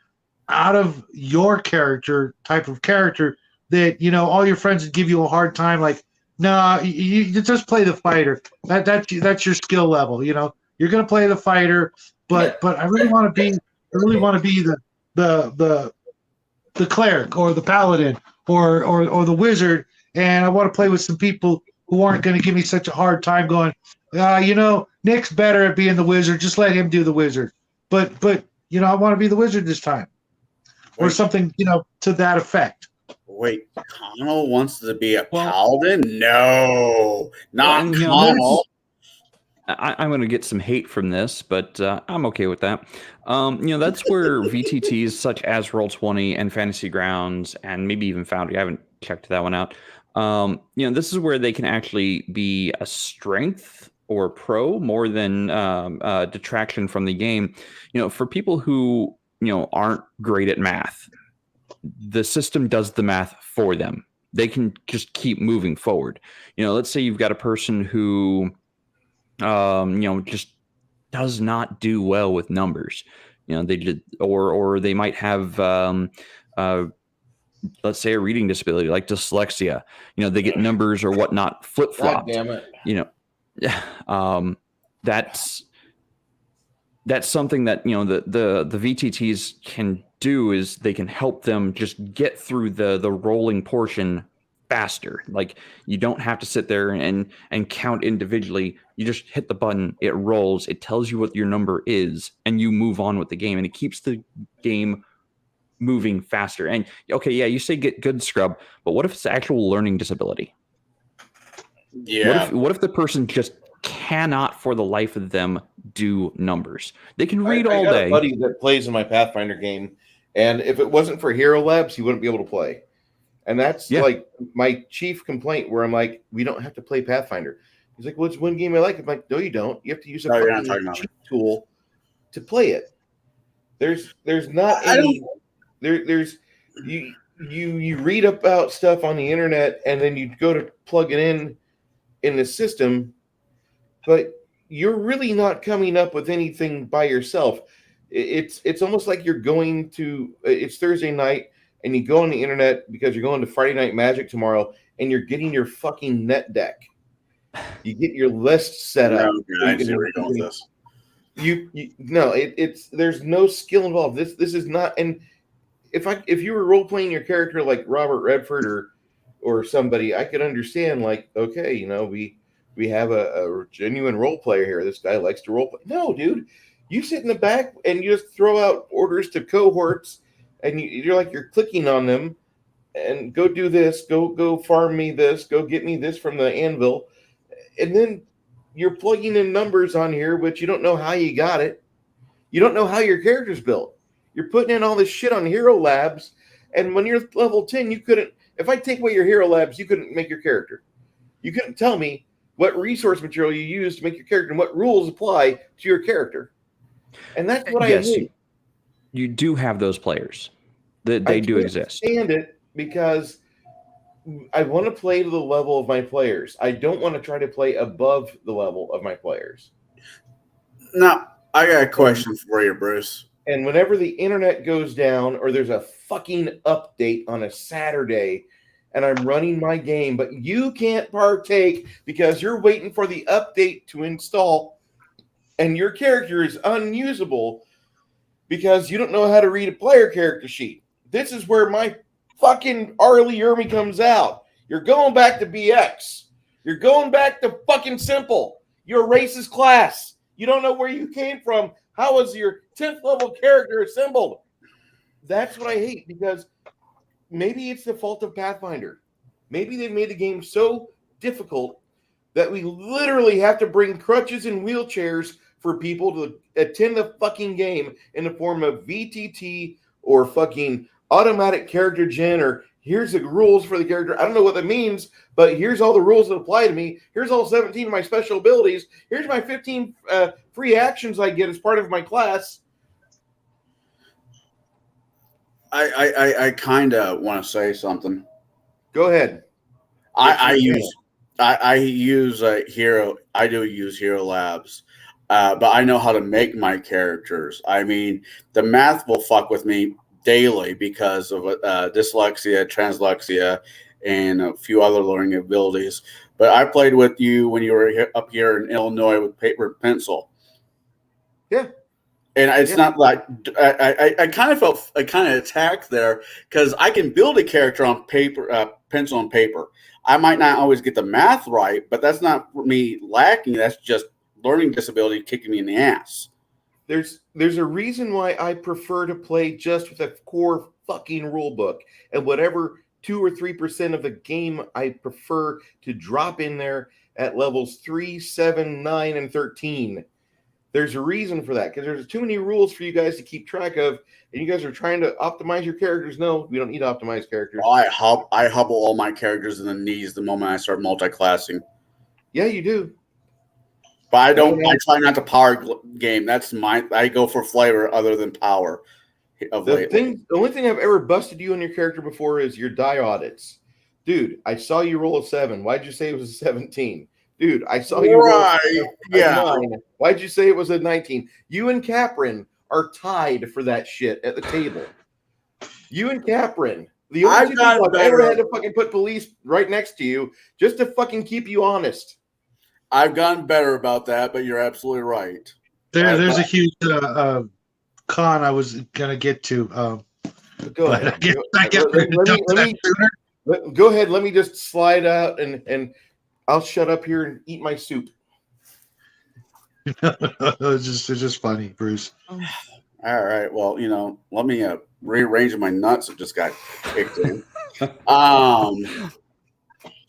out of your character type of character that, all your friends would give you a hard time. Like, no, you just play the fighter. That's your skill level. You're going to play the fighter, but I really want to be the cleric or the paladin or the wizard, and I want to play with some people who aren't going to give me such a hard time going, Nick's better at being the wizard. Just let him do the wizard. But I want to be the wizard this time, or something to that effect. Wait, Connell wants to be a paladin? No, not Connell. I'm going to get some hate from this, but I'm okay with that. That's where VTTs such as Roll20 and Fantasy Grounds and maybe even Foundry, I haven't checked that one out. This is where they can actually be a strength or pro more than detraction from the game. For people who aren't great at math, the system does the math for them. They can just keep moving forward. Let's say you've got a person who just does not do well with numbers. They did, or they might have let's say a reading disability like dyslexia. They get numbers or whatnot flip-flopped. God damn it. That's something that the VTTs can do, is they can help them just get through the rolling portion faster. Like, you don't have to sit there and count individually. You just hit the button, it rolls, it tells you what your number is, and you move on with the game, and it keeps the game moving faster. And okay, yeah, you say get good scrub, but what if it's actual learning disability? Yeah. What if the person just cannot for the life of them do numbers? They can read all I got day. a buddy that plays in my Pathfinder game, and if it wasn't for Hero Labs, he wouldn't be able to play. And that's like my chief complaint, where I'm like, we don't have to play Pathfinder. He's like, well, it's one game I like. I'm like, no, you don't. You have to use a fucking cheat tool to play it. There's not any. There's you read about stuff on the internet, and then you go to plug it in the system, but you're really not coming up with anything by yourself. It's almost like you're going to. It's Thursday night, and you go on the internet because you're going to Friday Night Magic tomorrow, and you're getting your fucking net deck. You get your list set up. I see where you're going with this. It's there's no skill involved. This is not. And if you were role playing your character like Robert Redford or somebody, I could understand. Like, okay, we have a genuine role player here. This guy likes to role play. No, dude, you sit in the back and you just throw out orders to cohorts. And you're clicking on them, and go do this, go farm me this, go get me this from the anvil, and then you're plugging in numbers on here, but you don't know how you got it. You don't know how your character's built. You're putting in all this shit on Hero Labs, and when you're level 10, you couldn't. If I take away your Hero Labs, you couldn't make your character. You couldn't tell me what resource material you use to make your character and what rules apply to your character. And that's what I hate. You do have those players. They do exist. I understand it because I want to play to the level of my players. I don't want to try to play above the level of my players. Now, I got a question for you, Bruce. And whenever the internet goes down or there's a fucking update on a Saturday and I'm running my game, but you can't partake because you're waiting for the update to install and your character is unusable because you don't know how to read a player character sheet. This is where my fucking Arlie Ermy comes out. You're going back to BX. You're going back to fucking simple. You're a racist class. You don't know where you came from. How was your 10th level character assembled? That's what I hate, because maybe it's the fault of Pathfinder. Maybe they've made the game so difficult that we literally have to bring crutches and wheelchairs for people to attend the fucking game in the form of VTT or fucking automatic character gen, or here's the rules for the character. I don't know what that means, but here's all the rules that apply to me. Here's all 17 of my special abilities. Here's my 15 free actions I get as part of my class. I kind of want to say something. Go ahead. I use Hero. I do use Hero Labs, but I know how to make my characters. I mean, the math will fuck with me daily because of dyslexia, translexia, and a few other learning abilities. But I played with you when you were up here in Illinois with paper and pencil. Yeah. And it's not like I kind of felt attacked there because I can build a character on paper, pencil and paper. I might not always get the math right, but that's not me lacking. That's just learning disability kicking me in the ass. There's a reason why I prefer to play just with a core fucking rule book, and whatever 2 or 3% of the game I prefer to drop in there at levels 3, 7, 9, and 13. There's a reason for that, because there's too many rules for you guys to keep track of, and you guys are trying to optimize your characters. No, we don't need to optimize characters. I hubble all my characters in the knees the moment I start multi-classing. Yeah, you do. But I don't. I try not to power game. That's my. I go for flavor other than power. The only thing I've ever busted you on your character before is your die audits. Dude, I saw you roll a 7. Why'd you say it was a 17? Dude, I saw you roll a 9. Why'd you say it was a 19? You and Caprin are tied for that shit at the table. You and Caprin. The only two people I've ever had to fucking put police right next to you just to fucking keep you honest. I've gotten better about that, but you're absolutely right. There's a huge con I was gonna get to. Go ahead. I guess let me Go ahead. Let me just slide out and I'll shut up here and eat my soup. It's just funny, Bruce. All right. Well, let me rearrange my nuts that just got kicked in.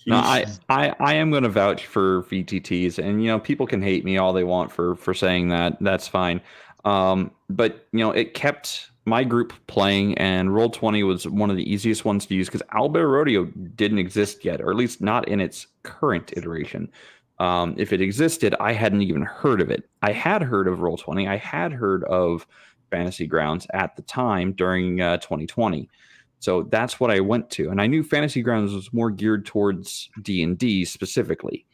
No, I am going to vouch for VTTs, and people can hate me all they want for saying that. That's fine. But it kept my group playing, and Roll20 was one of the easiest ones to use because Owlbear Rodeo didn't exist yet, or at least not in its current iteration. If it existed, I hadn't even heard of it. I had heard of Roll20. I had heard of Fantasy Grounds at the time during 2020. So that's what I went to. And I knew Fantasy Grounds was more geared towards D&D specifically.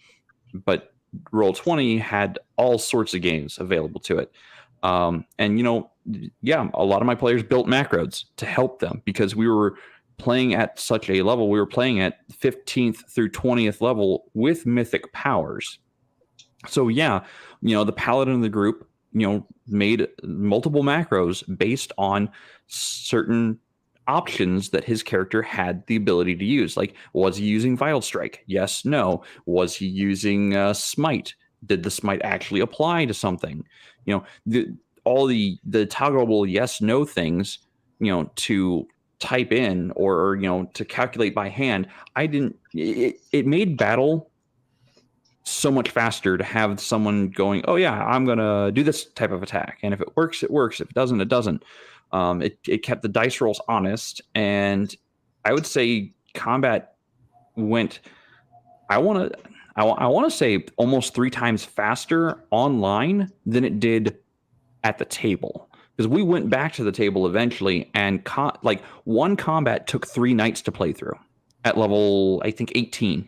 But Roll20 had all sorts of games available to it. And, a lot of my players built macros to help them because we were playing at such a level. We were playing at 15th through 20th level with mythic powers. So, the paladin of the group, made multiple macros based on certain options that his character had the ability to use. Like, was he using Vital Strike? Yes, no. Was he using Smite? Did the Smite actually apply to something? All the toggleable yes, no things, to type in or to calculate by hand. It made battle so much faster to have someone going, oh yeah, I'm gonna do this type of attack, and if it works, it works. If it doesn't, it doesn't. It kept the dice rolls honest, and I would say combat went. I want to say almost 3 times faster online than it did at the table, because we went back to the table eventually, and one combat took 3 nights to play through at level, I think, 18.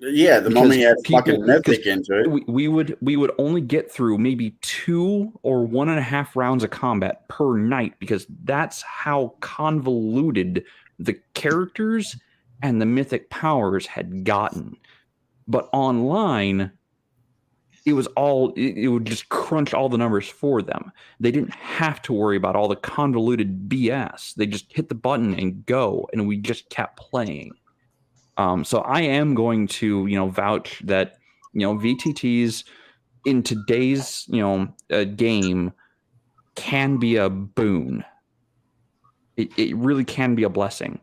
Yeah, the moment you had fucking mythic into it, we would only get through maybe 2 or 1.5 rounds of combat per night, because that's how convoluted the characters and the mythic powers had gotten. But online, it would just crunch all the numbers for them. They didn't have to worry about all the convoluted BS. They just hit the button and go, and we just kept playing. So I am going to, vouch that, VTTs in today's, game can be a boon. It really can be a blessing.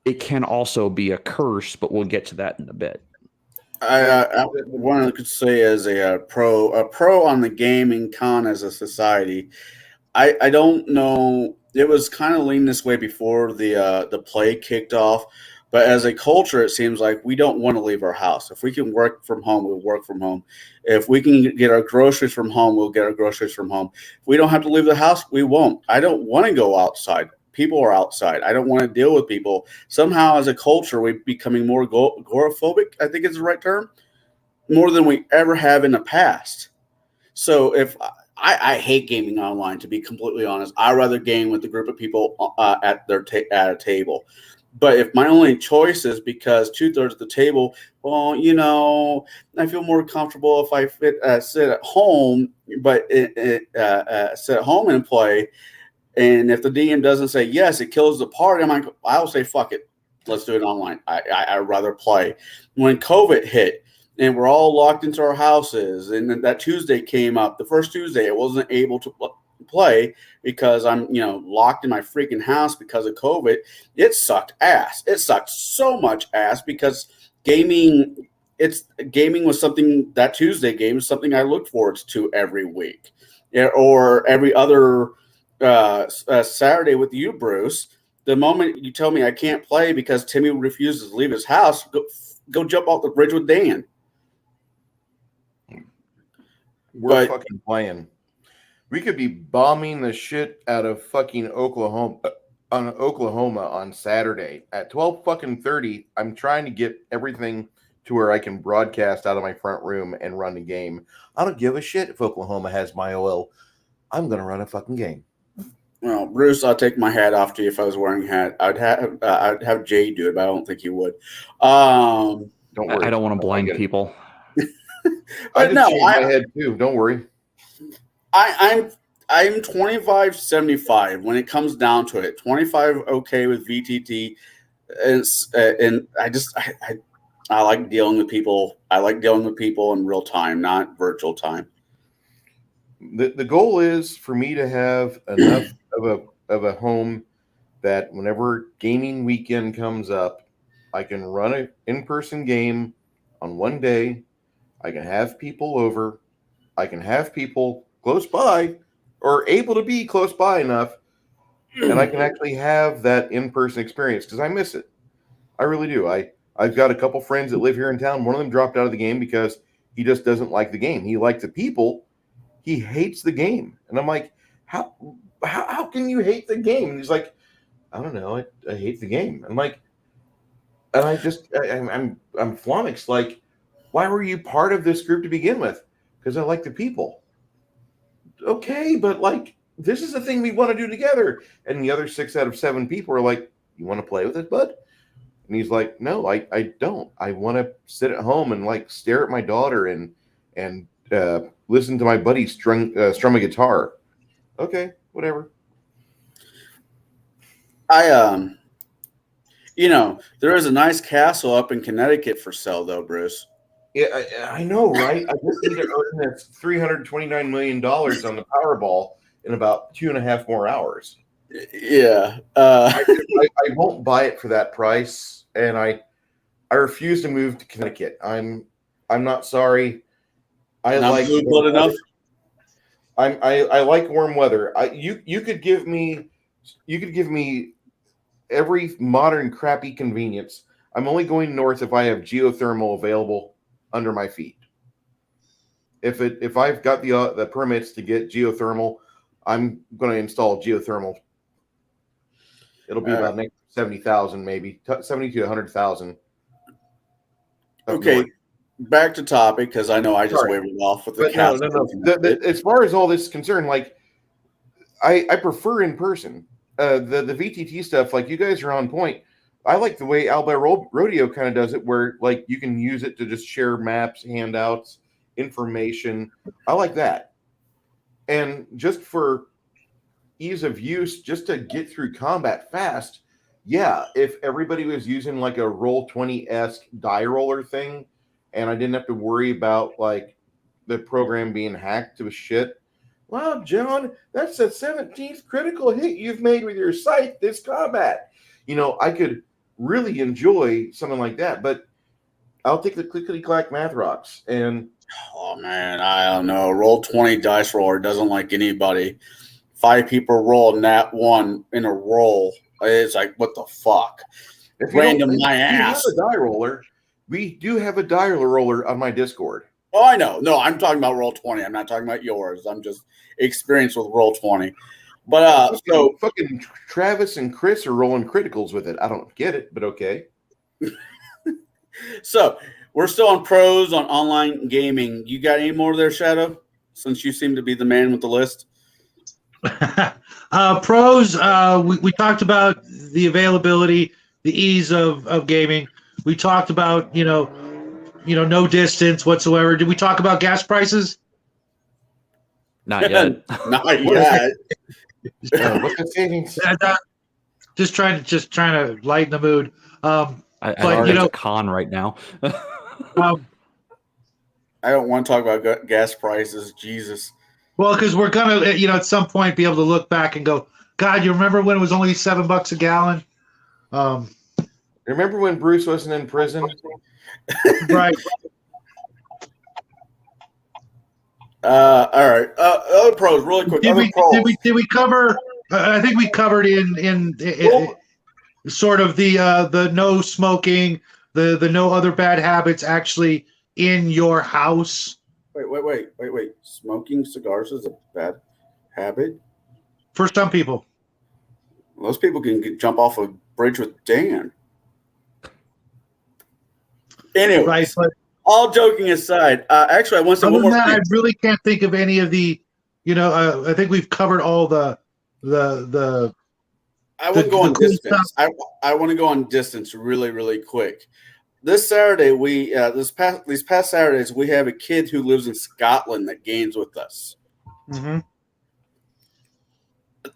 It can also be a curse, but we'll get to that in a bit. I want to say as a pro on the game and con as a society. I don't know. It was kind of leaning this way before the play kicked off. But as a culture, it seems like we don't want to leave our house. If we can work from home, we'll work from home. If we can get our groceries from home, we'll get our groceries from home. If we don't have to leave the house, we won't. I don't want to go outside. People are outside. I don't want to deal with people. Somehow, as a culture, we're becoming more agoraphobic, I think is the right term, more than we ever have in the past. So if I hate gaming online, to be completely honest. I'd rather game with a group of people at a table. But if my only choice is because 2/3 of the table, well, I feel more comfortable if I sit at home, but sit at home and play. And if the DM doesn't say yes, it kills the party. I'll say fuck it, let's do it online. I'd rather play. When COVID hit and we're all locked into our houses, and then that Tuesday came up, the first Tuesday, I wasn't able to play because I'm, locked in my freaking house because of COVID. It sucked ass. It sucked so much ass because gaming was something, that Tuesday game is something I looked forward to every week, or every other Saturday with you, Bruce. The moment you tell me I can't play because Timmy refuses to leave his house, go jump off the bridge with Dan. We're fucking playing. We could be bombing the shit out of fucking Oklahoma on Saturday at 12:30. I'm trying to get everything to where I can broadcast out of my front room and run the game. I don't give a shit if Oklahoma has my OL. I'm gonna run a fucking game. Well, Bruce, I'll take my hat off to you if I was wearing a hat. I'd have Jay do it, but I don't think he would. Don't worry. I don't want to blind people. I just shaved my head too. Don't worry. I'm 25-75 when it comes down to it. 25 okay with VTT, And I like dealing with people. I like dealing with people in real time, not virtual time. The goal is for me to have enough of a home that whenever gaming weekend comes up, I can run an in-person game on one day. I can have people over. I can have people close by or able to be close by enough, and I can actually have that in-person experience because I miss it. I really do. I've got a couple friends that live here in town. One of them dropped out of the game because he just doesn't like the game. He likes the people. He hates the game. And I'm like, how can you hate the game? And he's like, I don't know. I hate the game. I'm like, and I'm flummoxed. Like, why were you part of this group to begin with? Because I like the people. Okay, but like, this is the thing we want to do together. And the other 6 out of 7 people are like, you want to play with it, bud? And he's like, no, I don't. I want to sit at home and like stare at my daughter and listen to my buddy strum a guitar. Okay, whatever. There is a nice castle up in Connecticut for sale, though, Bruce. Yeah, I know, right? I just need to earn that $329 million on the Powerball in about 2.5 more hours. Yeah. I won't buy it for that price, and I refuse to move to Connecticut. I'm not sorry. I Not like blue blood enough. I like warm weather. You could give me every modern crappy convenience. I'm only going north if I have geothermal available under my feet. If I've got the permits to get geothermal, I'm going to install geothermal. It'll be about 70,000, maybe 70 to 100,000. Okay, back to topic because I know I just waved it off with the no. As far as all this is concerned, like I prefer in person. The VTT stuff, like you guys are on point. I like the way Albert Rodeo kind of does it, where like you can use it to just share maps, handouts, information. I like that. And just for ease of use, just to get through combat fast, yeah, if everybody was using like a Roll20-esque die roller thing, and I didn't have to worry about like the program being hacked to shit. Wow, John, that's the 17th critical hit you've made with your scythe this combat. I could really enjoy something like that, but I'll take the clickety-clack math rocks. And oh man, I don't know. Roll20 dice roller doesn't like anybody. 5 people roll nat 1 in a roll. It's like, what the fuck? If Random my ass. We have a die roller. We do have a die roller on my Discord. Oh, I know. No, I'm talking about Roll20. I'm not talking about yours. I'm just experienced with Roll20. But so fucking Travis and Chris are rolling criticals with it. I don't get it, but okay. So we're still on pros on online gaming. You got any more there, Shadow? Since you seem to be the man with the list. Pros, we talked about the availability, the ease of gaming. We talked about, no distance whatsoever. Did we talk about gas prices? Not yet. Not yet. What's the savings? Just trying to lighten the mood. It's a con right now. I don't want to talk about gas prices. Jesus. Well, because we're gonna, at some point, be able to look back and go, God, you remember when it was only $7 a gallon? Remember when Bruce wasn't in prison? Right. All right. Other pros, really quick. Did we cover? I think we covered in sort of the no smoking, the no other bad habits actually in your house. Wait. Smoking cigars is a bad habit? For some people. Most people can jump off a bridge with Dan. Anyways, right, but all joking aside, actually, I want to say one more thing. I really can't think of any of the, I think we've covered all the. I wouldn't go on distance. I want to go on distance really, really quick. This Saturday, these past Saturdays, we have a kid who lives in Scotland that games with us. Mm-hmm.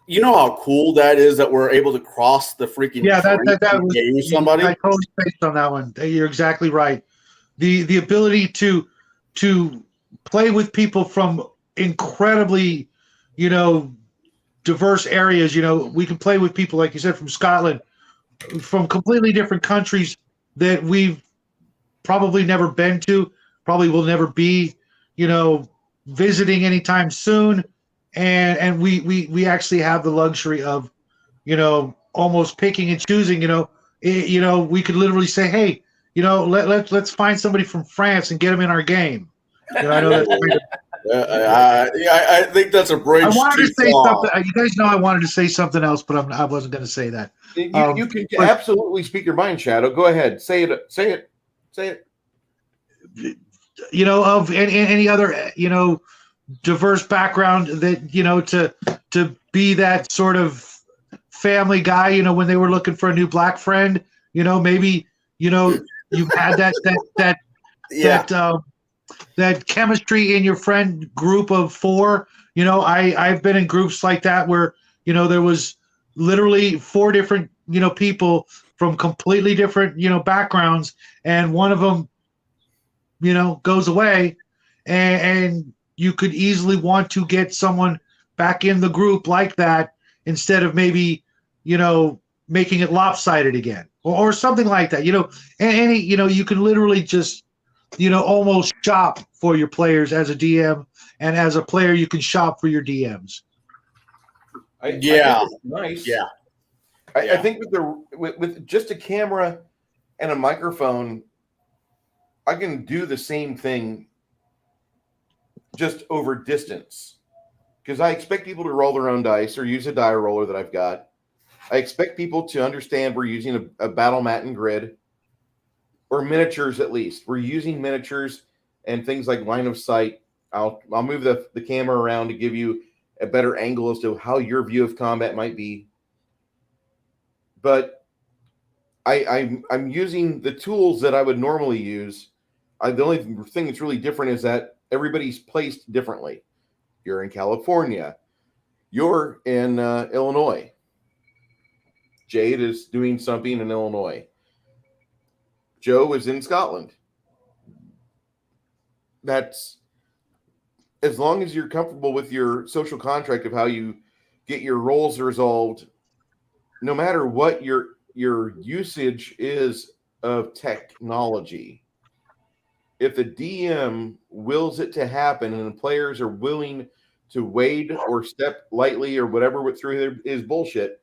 You know how cool that is that we're able to cross the freaking Yeah, that drink that and was. game somebody. I totally spaced on that one. You're exactly right. The ability to play with people from incredibly, you know, diverse areas. You know, we can play with people like you said from Scotland, from completely different countries that we've probably never been to, probably will never be, you know, visiting anytime soon, and we actually have the luxury of, you know, almost picking and choosing. You know, you know, we could literally say, hey, you know, let's find somebody from France and get them in our game. You know, I know that's kind of. I think that's a I bridge wanted too to say far. something. You guys know I wanted to say something else, but I wasn't going to say that. You can But absolutely speak your mind, Shadow. Go ahead. Say it. Say it. Say it. you know, of any other, you know, diverse background that, you know, to be that sort of family guy, you know, when they were looking for a new black friend, you know, maybe, you know, you've had Yeah. that chemistry in your friend group of four. You know, I've been in groups like that where, you know, there was literally four different, you know, people from completely different, you know, backgrounds, and one of them, you know, goes away, and you could easily want to get someone back in the group like that instead of maybe, you know, making it lopsided again, or something like that. You know, any, you know, you can literally just, you know, almost shop for your players as a DM, and as a player, you can shop for your DMs. I think Yeah. it's nice. Yeah. I think with just a camera and a microphone, I can do the same thing just over distance. Because I expect people to roll their own dice or use a die roller that I've got. I expect people to understand we're using a battle mat and grid, or miniatures at least. We're using miniatures and things like line of sight. I'll move the camera around to give you a better angle as to how your view of combat might be. But I'm using the tools that I would normally use. The only thing that's really different is that everybody's placed differently. You're in California. You're in Illinois. Jade is doing something in Illinois. Joe is in Scotland. That's as long as you're comfortable with your social contract of how you get your roles resolved, no matter what your usage is of technology. If the DM wills it to happen and the players are willing to wade or step lightly or whatever through his bullshit,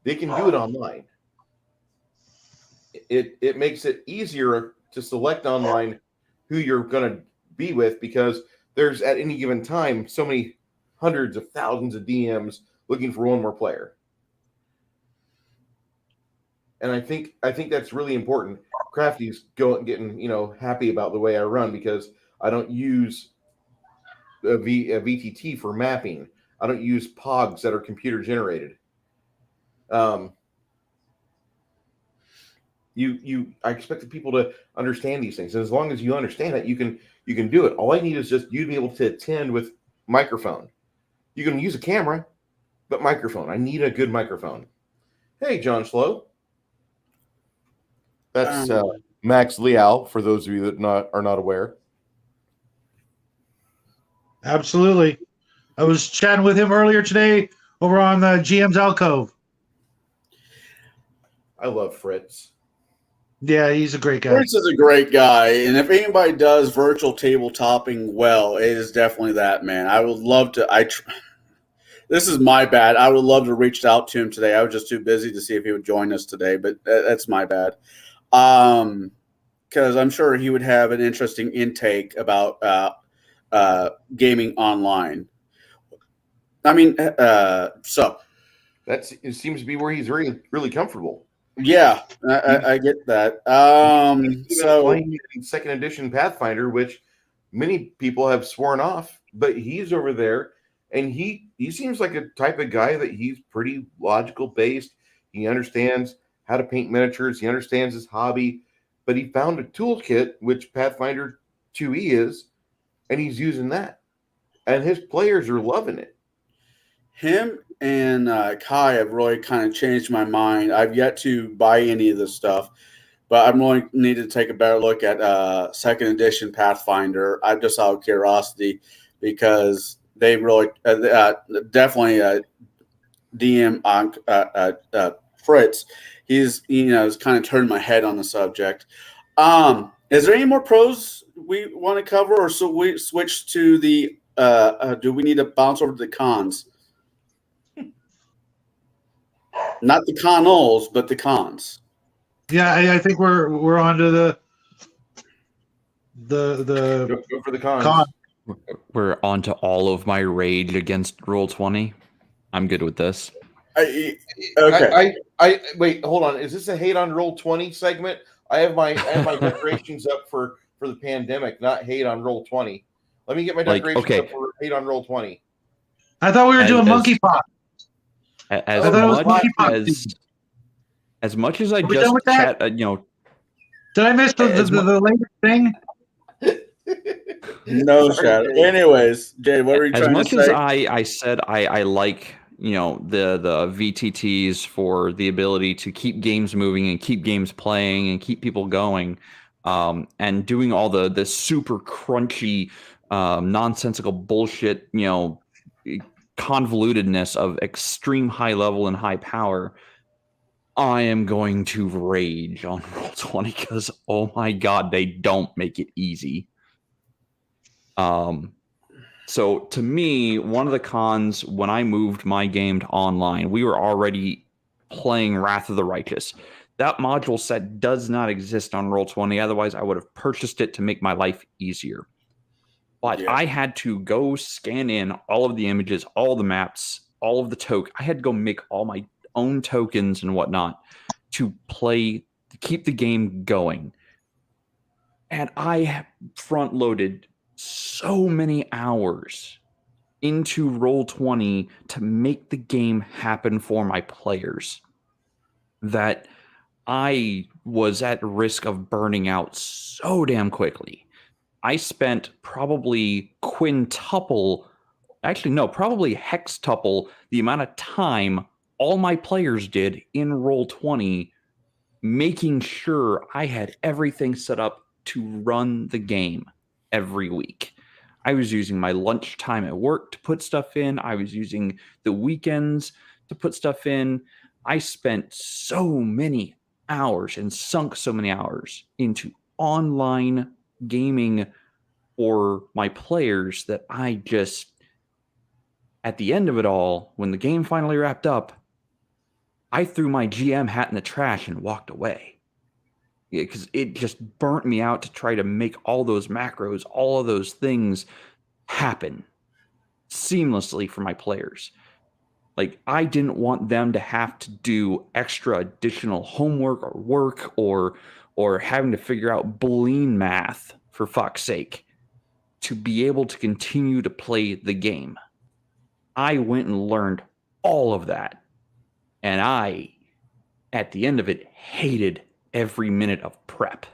they can do it online. It makes it easier to select online who you're going to be with, because there's at any given time so many hundreds of thousands of DMs looking for one more player. And I think that's really important. Crafty's getting happy about the way I run, because I don't use a VTT for mapping. I don't use POGs that are computer generated. I expect the people to understand these things. And as long as you understand that, you can do it. All I need is just you to be able to attend with microphone. You can use a camera, but microphone. I need a good microphone. Hey, John Schlow. That's Max Leal, for those of you that are not aware. Absolutely. I was chatting with him earlier today over on the GM's Alcove. I love Fritz. Yeah, he's a great guy. Fritz is a great guy, and if anybody does virtual tabletopping well, it is definitely that man. I would love to. This is my bad. I would love to reach out to him today. I was just too busy to see if he would join us today, but that's my bad. Because I'm sure he would have an interesting intake about gaming online. I mean, so It seems to be where he's really, really comfortable. yeah, I get that. So playing in second edition Pathfinder, which many people have sworn off, but he's over there, and he seems like a type of guy that he's pretty logical based. He understands how to paint miniatures. He understands his hobby, but he found a toolkit, which Pathfinder 2e is, and he's using that, and his players are loving it. him and Kai have really kind of changed my mind. I've yet to buy any of this stuff, but I'm really need to take a better look at second edition Pathfinder. I just out of curiosity because they really definitely DM on Fritz. He's has kind of turned my head on the subject. Is there any more pros we want to cover, or so we switch to the? Do we need to bounce over to the cons? Not the cons, but the cons. Yeah, I think we're on to the Go for the cons. con. We're on to all of my rage against Roll20. I'm good with this. Okay. I wait. Hold on. Is this a hate on Roll20 segment? I have my decorations up for the pandemic, not hate on Roll20. Let me get my decorations up for hate on Roll20. I thought we were doing monkeypox. As much as I Are we just done with that? chat, Did I miss the latest thing? No, Shadow. Anyways, Jay, what were you as trying much to as say? I said I like the VTTs for the ability to keep games moving and keep games playing and keep people going, and doing all the super crunchy, nonsensical bullshit, convolutedness of extreme high level and high power. I am going to rage on Roll20 because oh my god, they don't make it easy. So to me, one of the cons when I moved my game to online, we were already playing Wrath of the Righteous. That module set does not exist on Roll20. Otherwise, I would have purchased it to make my life easier. But I had to go scan in all of the images, all the maps, all of the tokens. I had to go make all my own tokens and whatnot to keep the game going. And I front loaded so many hours into Roll20 to make the game happen for my players that I was at risk of burning out so damn quickly. I spent probably probably hextuple the amount of time all my players did in Roll20 making sure I had everything set up to run the game every week. I was using my lunchtime at work to put stuff in. I was using the weekends to put stuff in. I spent so many hours and sunk so many hours into online gaming for my players that I just, at the end of it all, when the game finally wrapped up, I threw my GM hat in the trash and walked away. Because it just burnt me out to try to make all those macros, all of those things happen seamlessly for my players. Like, I didn't want them to have to do extra additional homework or work or having to figure out Boolean math, for fuck's sake, to be able to continue to play the game. I went and learned all of that. And I, at the end of it, hated every minute of prep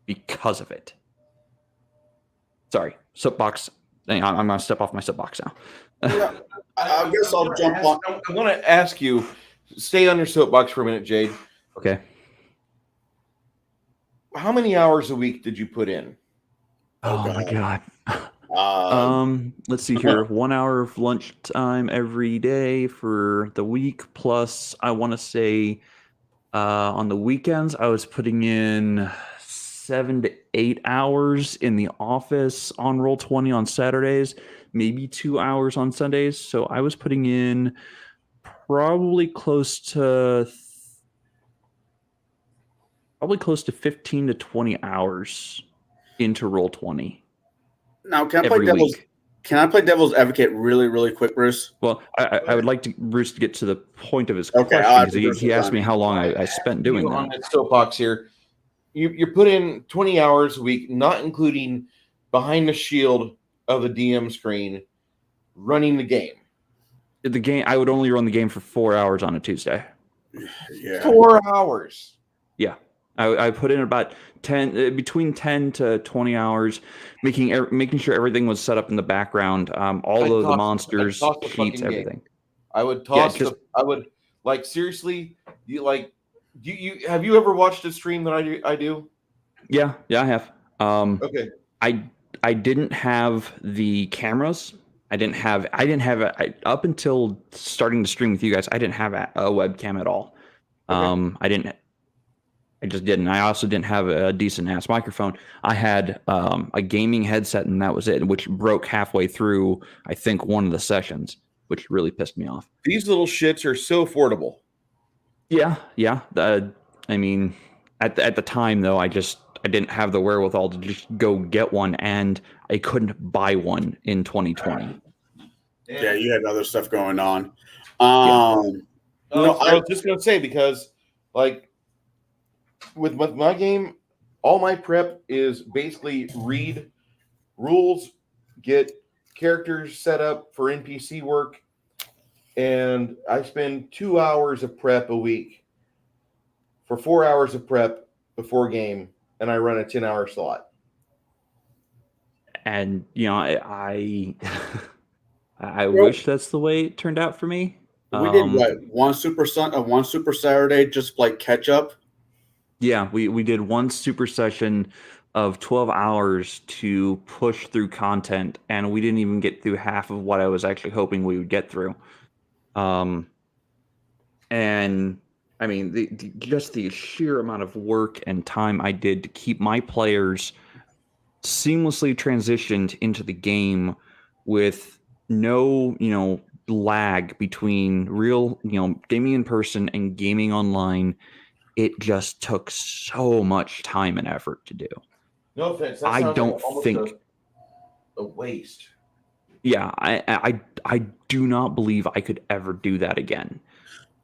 because of it. Sorry, soapbox. I'm going to step off my soapbox now. Yeah, I guess I'll jump on. I want to ask you, stay on your soapbox for a minute, Jade. Okay. How many hours a week did you put in? Oh my god. Let's see here. 1 hour of lunchtime every day for the week, plus I want to say on the weekends I was putting in 7 to 8 hours in the office on Roll20 on Saturdays, maybe 2 hours on Sundays. So I was putting in probably close to 15 to 20 hours into Roll20. Now, can I play devil's advocate really, really quick, Bruce? Well, I would like Bruce to get to the point of his Okay, question because he asked me how long I spent doing that. On that soapbox here, you put in 20 hours a week, not including behind the shield of the DM screen, running the game. The game, I would only run the game for 4 hours on a Tuesday. Yeah. 4 hours. Yeah. I put in about between 10 to 20 hours, making sure everything was set up in the background. All of the monsters, cheats, everything. I would Yeah, toss I would like seriously. You have you ever watched a stream that I do? Yeah, I have. Okay. I didn't have the cameras. I didn't have up until starting to stream with you guys. I didn't have a webcam at all. Okay. I just didn't. I also didn't have a decent ass microphone. I had a gaming headset, and that was it, which broke halfway through, I think, one of the sessions, which really pissed me off. These little shits are so affordable. Yeah. I mean, at the time though, I didn't have the wherewithal to just go get one, and I couldn't buy one in 2020. Yeah, you had other stuff going on. Yeah. No, I was just gonna say because, like, with my game, all my prep is basically read rules, get characters set up for NPC work, and I spend 2 hours of prep a week for 4 hours of prep before game, and I run a 10-hour slot. And I I wish that's the way it turned out for me. We did what, one Super Saturday, just like catch up. Yeah, we did one super session of 12 hours to push through content, and we didn't even get through half of what I was actually hoping we would get through. And I mean, just the sheer amount of work and time I did to keep my players seamlessly transitioned into the game with no, lag between real, gaming in person and gaming online. It just took so much time and effort to do. No offense, that I sounds don't like almost think a waste. Yeah, I do not believe I could ever do that again.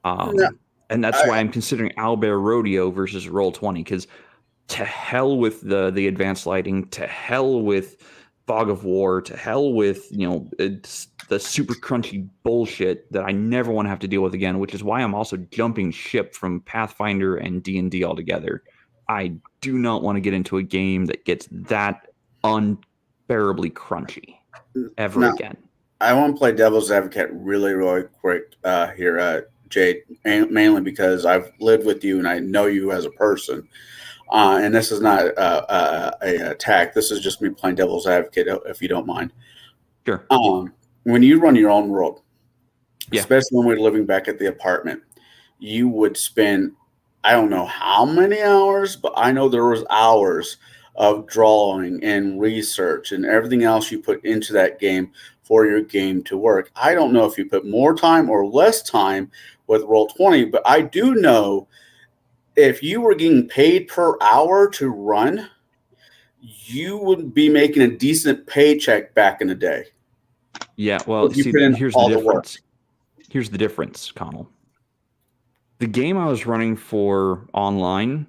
No, And that's why I'm considering Owlbear Rodeo versus Roll20, because to hell with the advanced lighting, to hell with Fog of War, to hell with it's the super crunchy bullshit that I never want to have to deal with again. Which is why I'm also jumping ship from Pathfinder and D&D altogether. I do not want to get into a game that gets that unbearably crunchy ever no. again. I want to play devil's advocate really quick here, Jade, mainly because I've lived with you and I know you as a person. And this is not a attack. This is just me playing devil's advocate, if you don't mind. Sure. When you run your own world, Yeah. especially when we're living back at the apartment, you would spend, I don't know how many hours, but I know there was hours of drawing and research and everything else you put into that game for your game to work. I don't know if you put more time or less time with Roll20, but I do know if you were getting paid per hour to run, you would be making a decent paycheck back in the day. Yeah, well, see, here's the difference. Here's the difference, Connell. The game I was running for online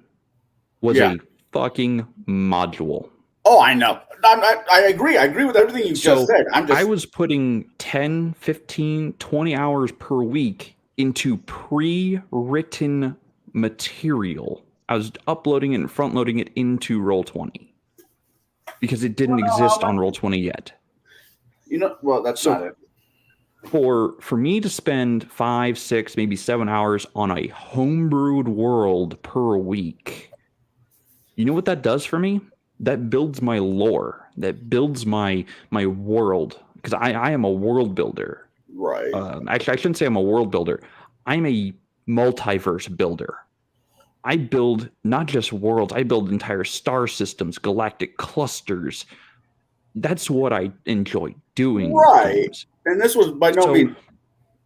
was a fucking module. Oh, I know. I agree. I agree with everything you just said. I was putting 10, 15, 20 hours per week into pre-written material. I was uploading it and front-loading it into Roll20 because it didn't exist on Roll20 yet. Well, that's not it. For me to spend 5, 6, maybe 7 hours on a homebrewed world per week, you know what that does for me? That builds my lore. That builds my world. Because I am a world builder. Right. Actually, I shouldn't say I'm a world builder. I'm a multiverse builder. I build not just worlds. I build entire star systems, galactic clusters. That's what I enjoy doing. Right. And this was by no means.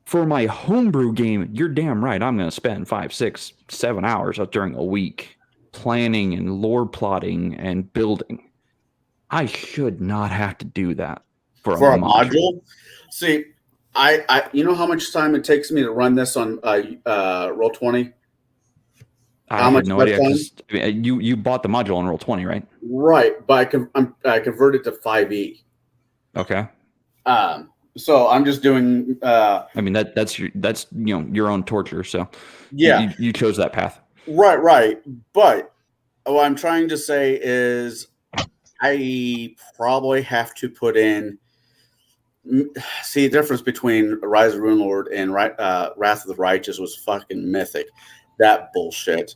For my homebrew game, you're damn right. I'm going to spend 5, 6, 7 hours during a week planning and lore plotting and building. I should not have to do that for a module. See, I you know how much time it takes me to run this on Roll20? I had no idea. You bought the module on Roll20, right? Right, but I converted to 5e. Okay. So I'm just doing. I mean that's your own torture. So yeah, you chose that path. Right. But what I'm trying to say is, I probably have to put in See, the difference between Rise of the Runelord and Wrath of the Righteous was fucking mythic. That bullshit.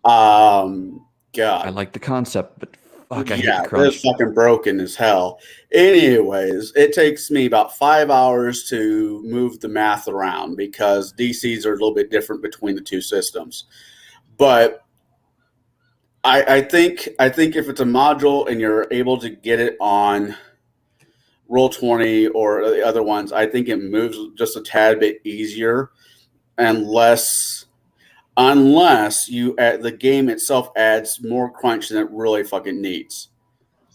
God. I like the concept, but fuck, I hate Yeah, the crunch. it's fucking broken as hell. Anyways, it takes me about 5 hours to move the math around because DCs are a little bit different between the two systems. But I think if it's a module and you're able to get it on Roll20 or the other ones, I think it moves just a tad bit easier, unless you the game itself adds more crunch than it really fucking needs.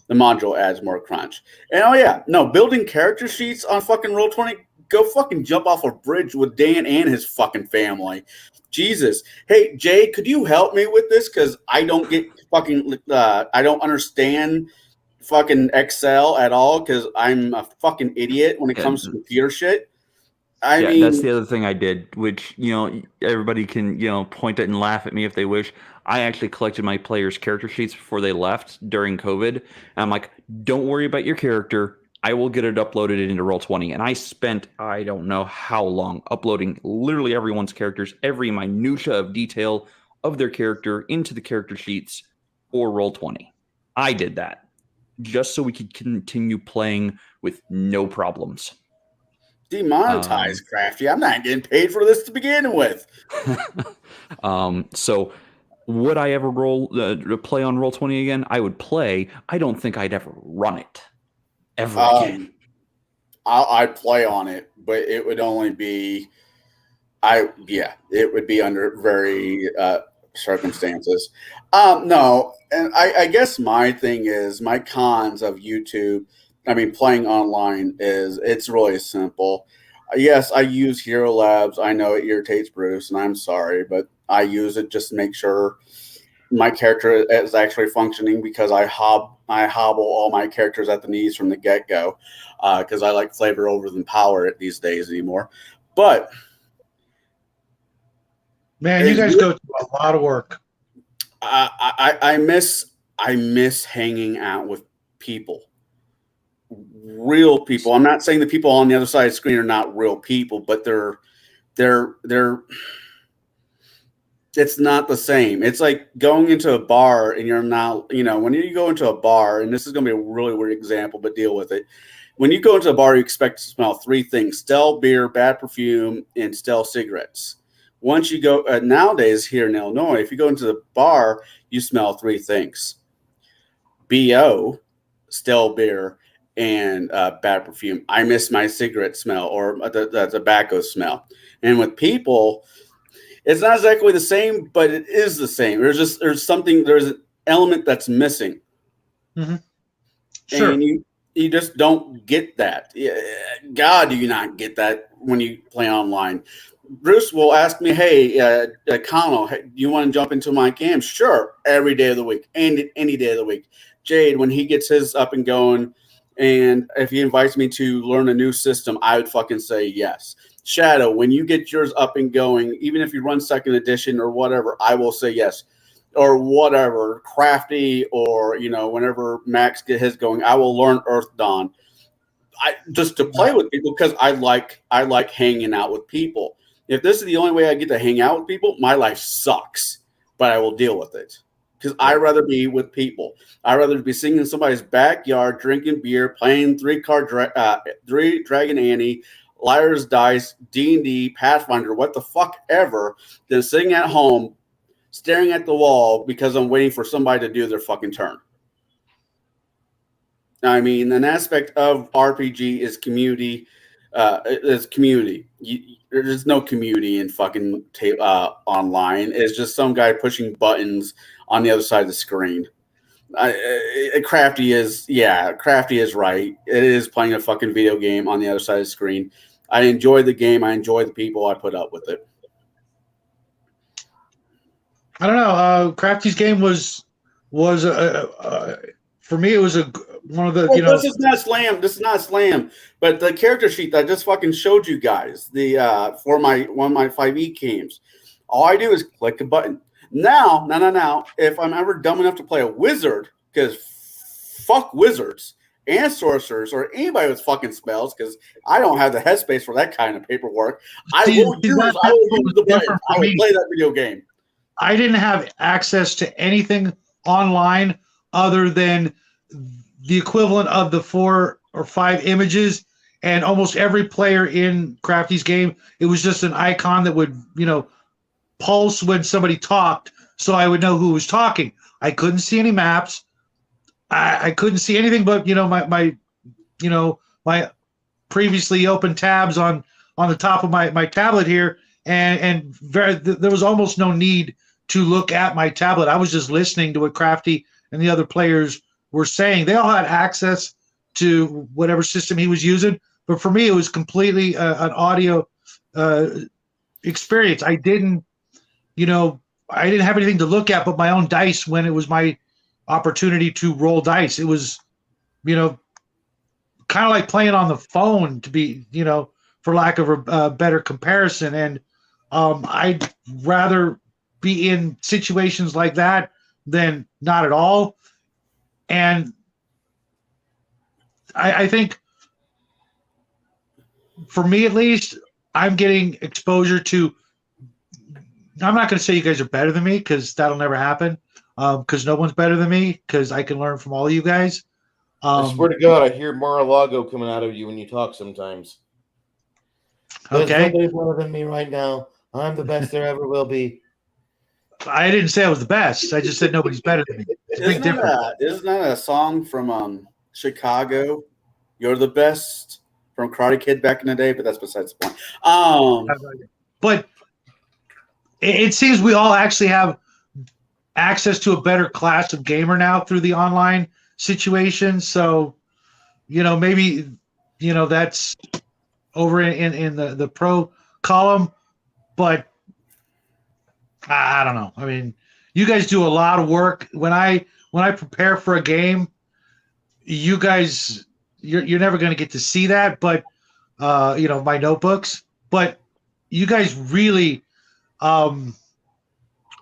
The module adds more crunch. And oh yeah, no, building character sheets on fucking Roll20, go fucking jump off a bridge with Dan and his fucking family. Jesus. Hey, Jay, could you help me with this? Because I don't get fucking, I don't understand fucking Excel at all because I'm a fucking idiot when it comes to computer shit. I mean, that's the other thing I did, which, everybody can, point at and laugh at me if they wish. I actually collected my players' character sheets before they left during COVID. And I'm like, don't worry about your character. I will get it uploaded into Roll20. And I spent, I don't know how long, uploading literally everyone's characters, every minutia of detail of their character into the character sheets for Roll20. I did that just so we could continue playing with no problems. Demonetize, Crafty. I'm not getting paid for this to begin with. So would I ever play on Roll20 again? I would play. I don't think I'd ever run it ever again. I'd play on it, but it would only be it would be under very circumstances. No, and I guess my thing is my cons of YouTube. I mean, playing online it's really simple. Yes, I use Hero Labs. I know it irritates Bruce, and I'm sorry, but I use it just to make sure my character is actually functioning because I hobble all my characters at the knees from the get-go because I like flavor over than power these days anymore. But man, you guys go through a lot of work. I miss hanging out with people. Real people. I'm not saying the people on the other side of the screen are not real people, but they're it's not the same. It's like going into a bar and you're not, when you go into a bar, and this is going to be a really weird example, but deal with it. When you go into a bar, you expect to smell three things: stale beer, bad perfume, and stale cigarettes. Once you go, nowadays here in Illinois, if you go into the bar, you smell three things: BO, stale beer, and bad perfume. I miss my cigarette smell or the tobacco smell. And with people, it's not exactly the same, but it is the same. There's an element that's missing. Mm-hmm. Sure. And you just don't get that. God, do you not get that when you play online? Bruce will ask me, hey, Connell, hey, do you want to jump into my game? Sure, every day of the week, and any day of the week. Jade, when he gets his up and going, and if he invites me to learn a new system, I would fucking say yes. Shadow, when you get yours up and going, even if you run second edition or whatever, I will say yes. Or whatever, Crafty, or whenever Max get his going, I will learn Earth Dawn. Just to play with people because I like hanging out with people. If this is the only way I get to hang out with people, my life sucks. But I will deal with it because I'd rather be with people. I'd rather be sitting in somebody's backyard, drinking beer, playing three Dragon Annie, Liar's Dice, D&D, Pathfinder, what the fuck ever, than sitting at home staring at the wall because I'm waiting for somebody to do their fucking turn. I mean, an aspect of RPG is community. There's no community in fucking online. It's just some guy pushing buttons on the other side of the screen. Crafty is right. It is playing a fucking video game on the other side of the screen. I enjoy the game. I enjoy the people. I put up with it. I don't know. Crafty's game was for me. It was one of the This is not slam. But the character sheet that I just fucking showed you guys for one of my 5e games. All I do is click a button. Now, if I'm ever dumb enough to play a wizard, because fuck wizards, and sorcerers or anybody with fucking spells, because I don't have the headspace for that kind of paperwork. I will use the button. I will play that video game. I didn't have access to anything online other than the equivalent of the 4 or 5 images, and almost every player in Crafty's game, it was just an icon that would, pulse when somebody talked, so I would know who was talking. I couldn't see any maps. I couldn't see anything but my previously open tabs on the top of my tablet here, and there was almost no need to look at my tablet. I was just listening to what Crafty and the other players were saying. They all had access to whatever system he was using, but for me, it was completely an audio experience. I didn't have anything to look at but my own dice when it was my opportunity to roll dice. It was, kind of like playing on the phone, to be, for lack of a better comparison. And I'd rather be in situations like that than not at all. And I think, for me at least, I'm getting exposure to, I'm not going to say you guys are better than me, because that'll never happen, because no one's better than me, because I can learn from all of you guys. I swear to God, I hear Mar-a-Lago coming out of you when you talk sometimes. Okay. There's nobody better than me right now. I'm the best there ever will be. I didn't say I was the best. I just said nobody's better than me. It's a big difference. Isn't that a song from Chicago? You're the best, from Karate Kid back in the day, but that's besides the point. But it seems we all actually have access to a better class of gamer now through the online situation. So, maybe, that's over in the pro column, but I don't know. I mean, you guys do a lot of work. When I prepare for a game, you guys, you're never going to get to see that, but my notebooks, but you guys really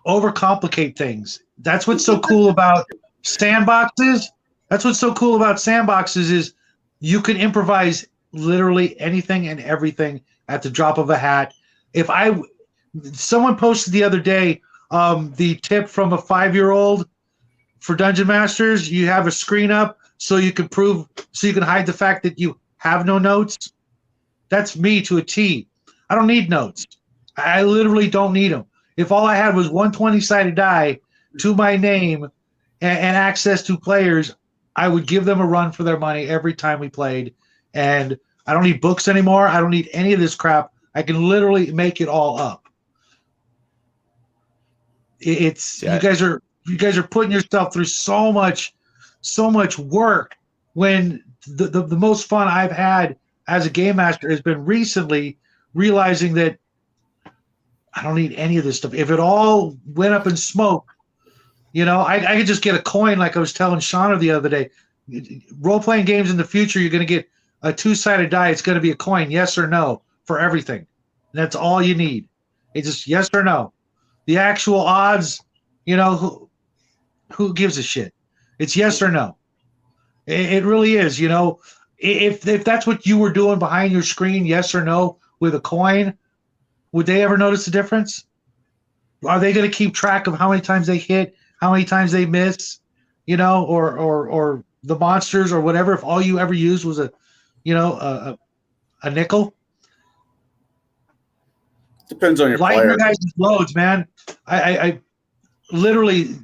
overcomplicate things. That's what's so cool about sandboxes. Is you can improvise literally anything and everything at the drop of a hat. Someone posted the other day the tip from a 5-year-old for Dungeon Masters. You have a screen up so you can hide the fact that you have no notes. That's me to a T. I don't need notes. I literally don't need them. If all I had was one 20-sided die to my name and access to players, I would give them a run for their money every time we played. And I don't need books anymore. I don't need any of this crap. I can literally make it all up. You guys are putting yourself through so much work, when the most fun I've had as a game master has been recently realizing that I don't need any of this stuff. If it all went up in smoke, I could just get a coin, like I was telling Shauna the other day. Role-playing games in the future, you're going to get a 2-sided die. It's going to be a coin, yes or no, for everything. And that's all you need. It's just yes or no. The actual odds, who gives a shit? It's yes or no. It really is. If that's what you were doing behind your screen, yes or no, with a coin, would they ever notice the difference? Are they going to keep track of how many times they hit, how many times they miss, or the monsters or whatever? If all you ever used was a nickel. Depends on your Lighten player. your guys' loads, man. I literally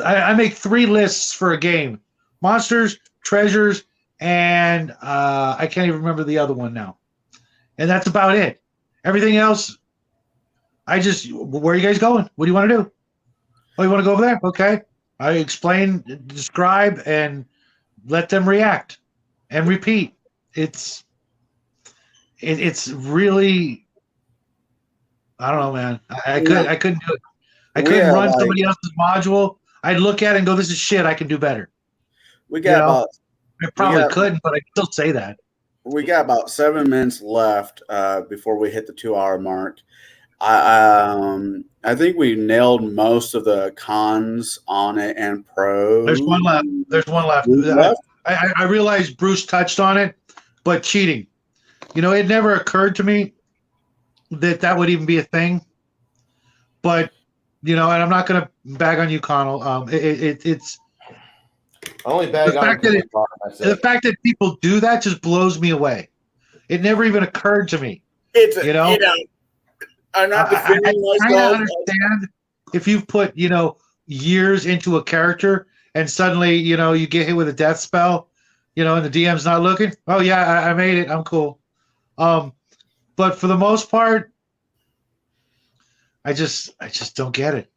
I make 3 lists for a game: monsters, treasures, and I can't even remember the other one now. And that's about it. Everything else, where are you guys going? What do you want to do? Oh, you want to go over there? Okay. I explain, describe, and let them react and repeat. It's really, I don't know, man. I couldn't do it. I couldn't run somebody else's module. I'd look at it and go, "This is shit. I can do better." I probably couldn't, but I'd still say that. We got about 7 minutes left before we hit the 2-hour mark. I think we nailed most of the cons on it and pros. There's one left. I realize Bruce touched on it, but cheating. It never occurred to me that would even be a thing. But and I'm not going to bag on you, Connell. It's I only bag the on fact that the myself. fact that people do that just blows me away. It never even occurred to me. It's I'm not I defending kind of myself. understand if you've put years into a character and suddenly you get hit with a death spell, and the DM's not looking. Oh yeah, I made it. I'm cool. But for the most part, I just don't get it.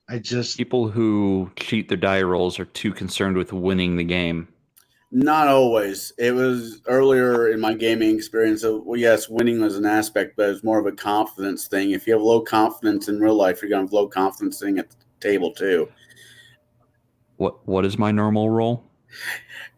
People who cheat their die rolls are too concerned with winning the game. Not always. It was earlier in my gaming experience. Well, yes, winning was an aspect, but it was more of a confidence thing. If you have low confidence in real life, you're going to have low confidence thing at the table too. What is my normal roll?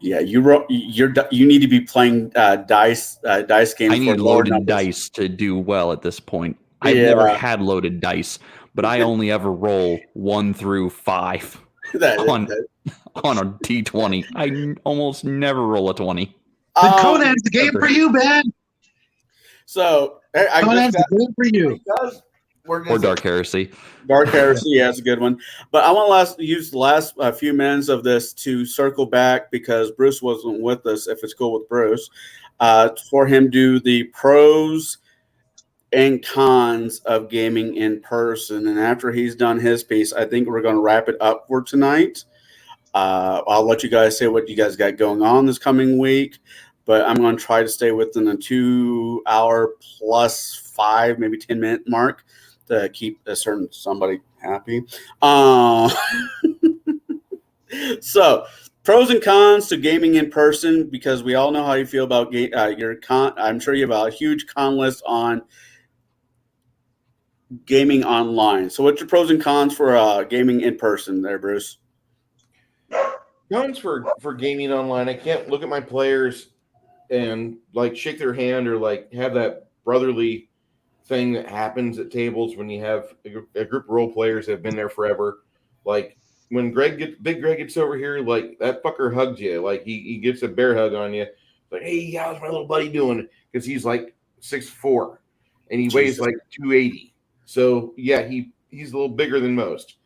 Yeah, you need to be playing dice games. I need for lower loaded numbers. dice to do well at this point. I've Yeah. never had loaded dice, but I only ever roll 1 through 5 on a D20. I almost never roll a 20. Then Conan's the game for you, man. So Conan's the game for you. Or Dark Heresy. Dark Heresy, yeah, that's a good one. But I want to use the last few minutes of this to circle back because Bruce wasn't with us, if it's cool with Bruce, for him to do the pros and cons of gaming in person. And after he's done his piece, I think we're going to wrap it up for tonight. I'll let you guys say what you guys got going on this coming week, but I'm going to try to stay within a 2 hour plus 5, maybe 10-minute mark to keep a certain somebody happy. So, pros and cons to gaming in person, because we all know how you feel about your con. I'm sure you have a huge con list on gaming online. So, what's your pros and cons for gaming in person, there, Bruce? Cons for gaming online. I can't look at my players and shake their hand or have that brotherly thing that happens at tables when you have a group of role players that have been there forever. Like when Big Greg gets over here, that fucker hugs you. He gets a bear hug on you. Like, hey, how's my little buddy doing? Because he's 6'4" and he weighs 280. So yeah, he's a little bigger than most.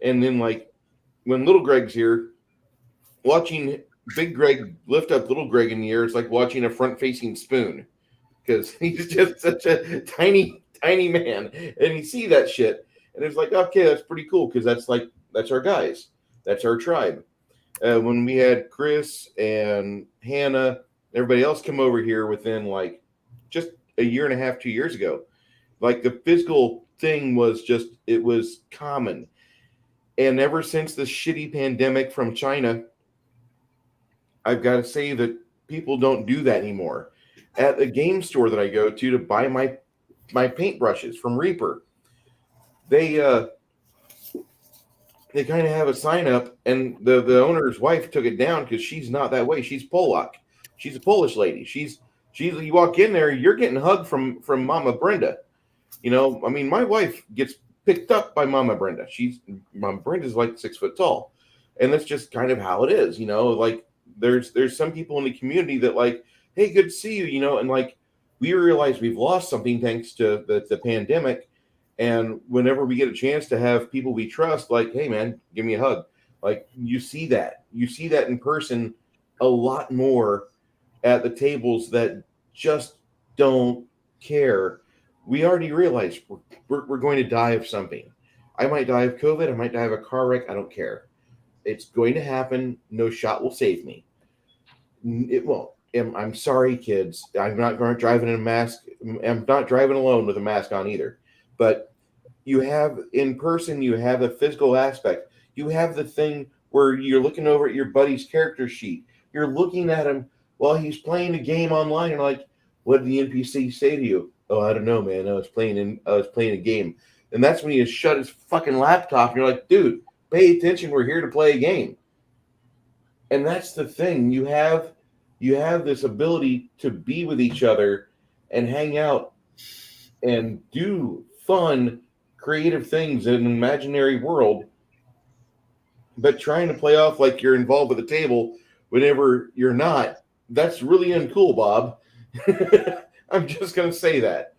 And then when little Greg's here, watching Big Greg lift up little Greg in the air is like watching a front-facing spoon. Because he's just such a tiny man, and you see that shit, and it's okay, that's pretty cool, because that's our guys, that's our tribe. When we had Chris and Hannah, everybody else come over here within just a year and a half, 2 years ago, the physical thing was it was common, and ever since the shitty pandemic from China, I've got to say that people don't do that anymore. At the game store that I go to buy my paintbrushes from Reaper, they kind of have a sign up, and the owner's wife took it down because she's not that way. She's Polak. She's a Polish lady. She's you walk in there, you're getting hugged from Mama Brenda. My wife gets picked up by Mama Brenda. Mama Brenda's 6 foot tall, and that's just kind of how it is. There's some people in the community that hey, good to see you, and we realize we've lost something thanks to the pandemic. And whenever we get a chance to have people we trust, hey man, give me a hug. You see that in person a lot more at the tables that just don't care. We already realize we're going to die of something. I might die of COVID. I might die of a car wreck. I don't care. It's going to happen. No shot will save me. It won't. I'm sorry, kids. I'm not going to drive in a mask. I'm not driving alone with a mask on either. But you have in person, you have a physical aspect. You have the thing where you're looking over at your buddy's character sheet. You're looking at him while he's playing a game online, and what did the NPC say to you? Oh, I don't know, man. I was playing a game. And that's when he has shut his fucking laptop, and you're like, dude, pay attention. We're here to play a game. And that's the thing. You have this ability to be with each other and hang out and do fun, creative things in an imaginary world, but trying to play off like you're involved with the table whenever you're not, that's really uncool, Bob. I'm just going to say that.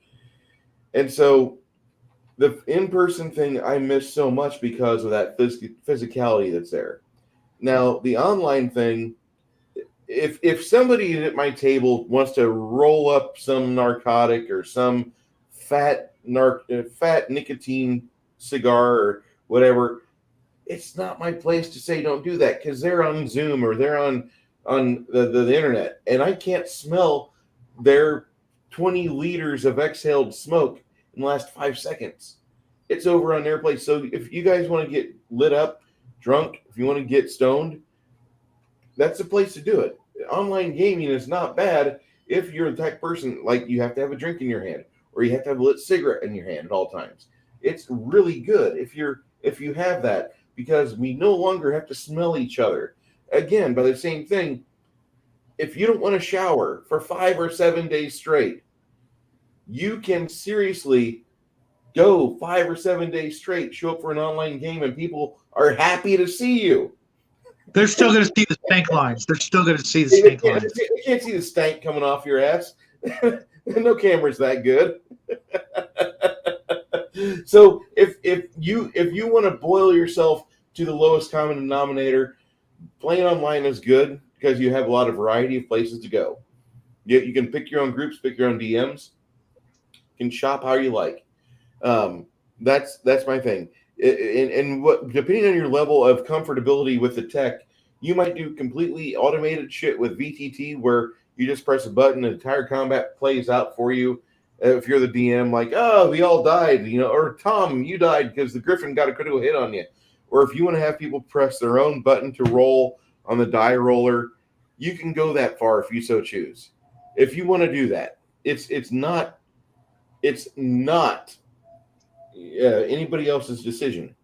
And so the in-person thing I miss so much because of that physicality that's there. Now, the online thing, if somebody at my table wants to roll up some narcotic or some fat nicotine cigar or whatever, it's not my place to say don't do that, because they're on Zoom or they're on the internet, and I can't smell their 20 liters of exhaled smoke in the last 5 seconds. It's over on their place. So if you guys want to get lit up, drunk, if you want to get stoned, that's the place to do it. Online gaming is not bad if you're the type of person, like, you have to have a drink in your hand or you have to have a lit cigarette in your hand at all times. It's really good if you have that, because we no longer have to smell each other. Again, by the same thing, if you don't want to shower for 5 or 7 days straight, you can seriously go 5 or 7 days straight, show up for an online game, and people are happy to see you. They're still going to see the stank lines. They're still going to see the stank lines. You can't see the stank coming off your ass. No camera's that good. So if you want to boil yourself to the lowest common denominator, playing online is good because you have a lot of variety of places to go. You can pick your own groups, pick your own DMs. You can shop how you like. That's my thing. And what, depending on your level of comfortability with the tech, you might do completely automated shit with VTT where you just press a button and the entire combat plays out for you. If you're the DM, like, oh, we all died, or Tom, you died because the Griffin got a critical hit on you. Or if you want to have people press their own button to roll on the die roller, you can go that far if you so choose. If you want to do that, it's not anybody else's decision.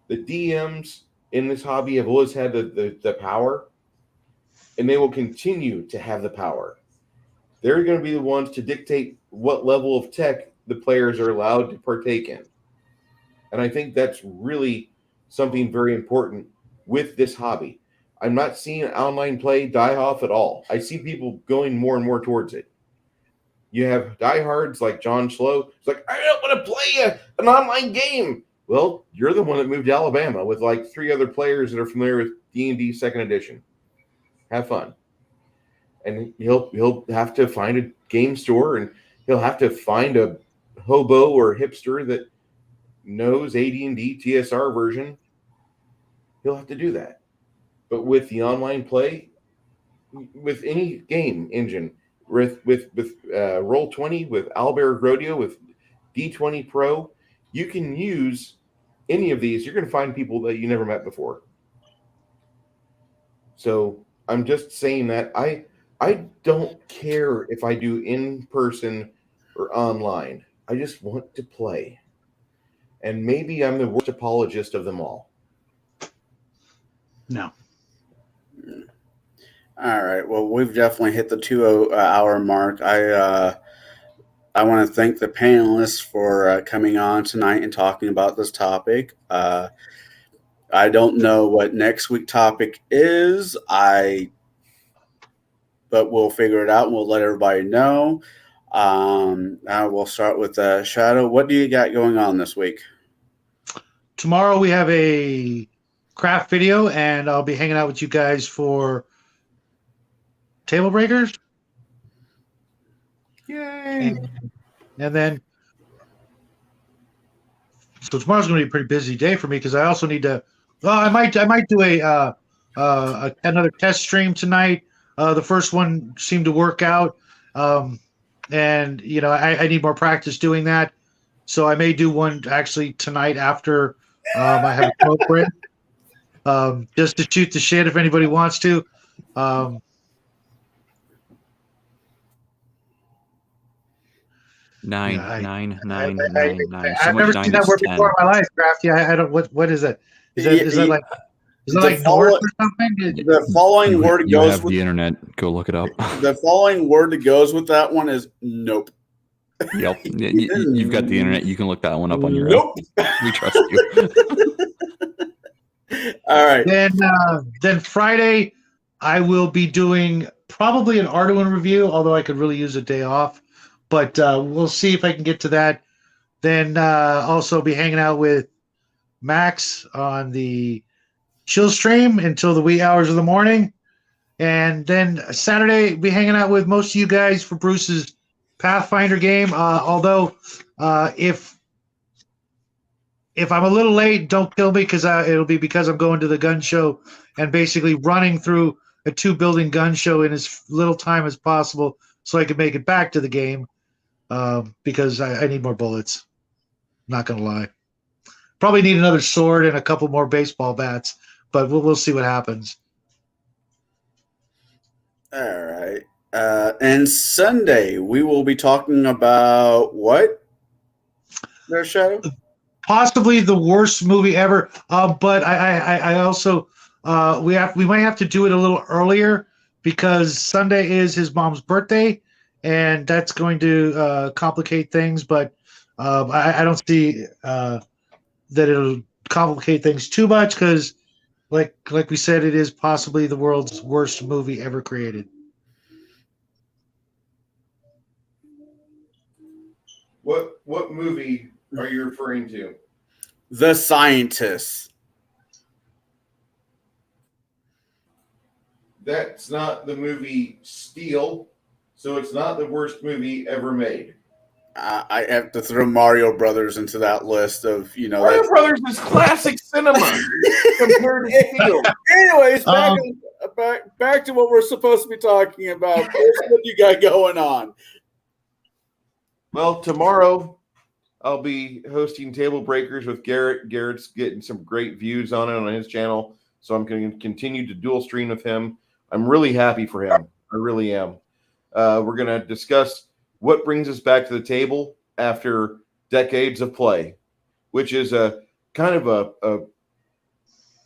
The DMs in this hobby have always had the power, and they will continue to have the power. They're going to be the ones to dictate what level of tech the players are allowed to partake in. And I think that's really something very important with this hobby. I'm not seeing online play die off at all. I see people going more and more towards it. You have diehards like John Schlow. It's like, I don't want to play an online game. Well, you're the one that moved to Alabama with like 3 other players that are familiar with D&D 2nd edition. Have fun. And he'll have to find a game store, and he'll have to find a hobo or hipster that knows AD&D TSR version. He'll have to do that. But with the online play, with any game engine, with Roll20, with Owlbear Rodeo, with D20 Pro, you can use any of these. You're going to find people that you never met before. So I'm just saying that I don't care if I do in person or online. I just want to play. And maybe I'm the worst apologist of them all. No. All right. Well, we've definitely hit the 2-hour mark. I want to thank the panelists for coming on tonight and talking about this topic. I don't know what next week's topic is. But we'll figure it out and we'll let everybody know. We'll start with Shadow. What do you got going on this week? Tomorrow we have a craft video, and I'll be hanging out with you guys for Table Breakers. Yay! And then, so tomorrow's going to be a pretty busy day for me because I also need to. Well, I might do another test stream tonight. The first one seemed to work out, and I need more practice doing that. So I may do one actually tonight after I have a smoke break, just to shoot the shit if anybody wants to. Nine. I've So never much seen 9 that is word 10. before in my life, Crafty. I don't. What is it? Is that like? Is it The like North or something? The following word You goes have with the internet. Go look it up. the following word that goes with that one is nope. Yep. You've got the internet. You can look that one up on your Nope. own. We trust you. All right. Then Friday, I will be doing probably an Arduino review, although I could really use a day off. But we'll see if I can get to that. Then also be hanging out with Max on the chill stream until the wee hours of the morning. And then Saturday, be hanging out with most of you guys for Bruce's Pathfinder game. Although, if I'm a little late, don't kill me because it'll be because I'm going to the gun show and basically running through a 2-building gun show in as little time as possible so I can make it back to the game because I need more bullets. Not going to lie. Probably need another sword and a couple more baseball bats, but we'll see what happens. All right. And Sunday, we will be talking about what? Their Shadow? Possibly the worst movie ever. But I also we might have to do it a little earlier because Sunday is his mom's birthday, and that's going to complicate things. But I don't see that it'll complicate things too much because, like we said, it is possibly the world's worst movie ever created. What movie are you referring to? The Scientist. That's not the movie Steel, so it's not the worst movie ever made. I have to throw Mario Brothers into that list of, Mario Brothers is classic cinema compared to Steel. Anyways, back to what we're supposed to be talking about. What you got going on? Well, tomorrow I'll be hosting Table Breakers with Garrett. Garrett's getting some great views on it on his channel, so I'm going to continue to dual stream with him. I'm really happy for him. I really am. We're going to discuss what brings us back to the table after decades of play, which is a kind of a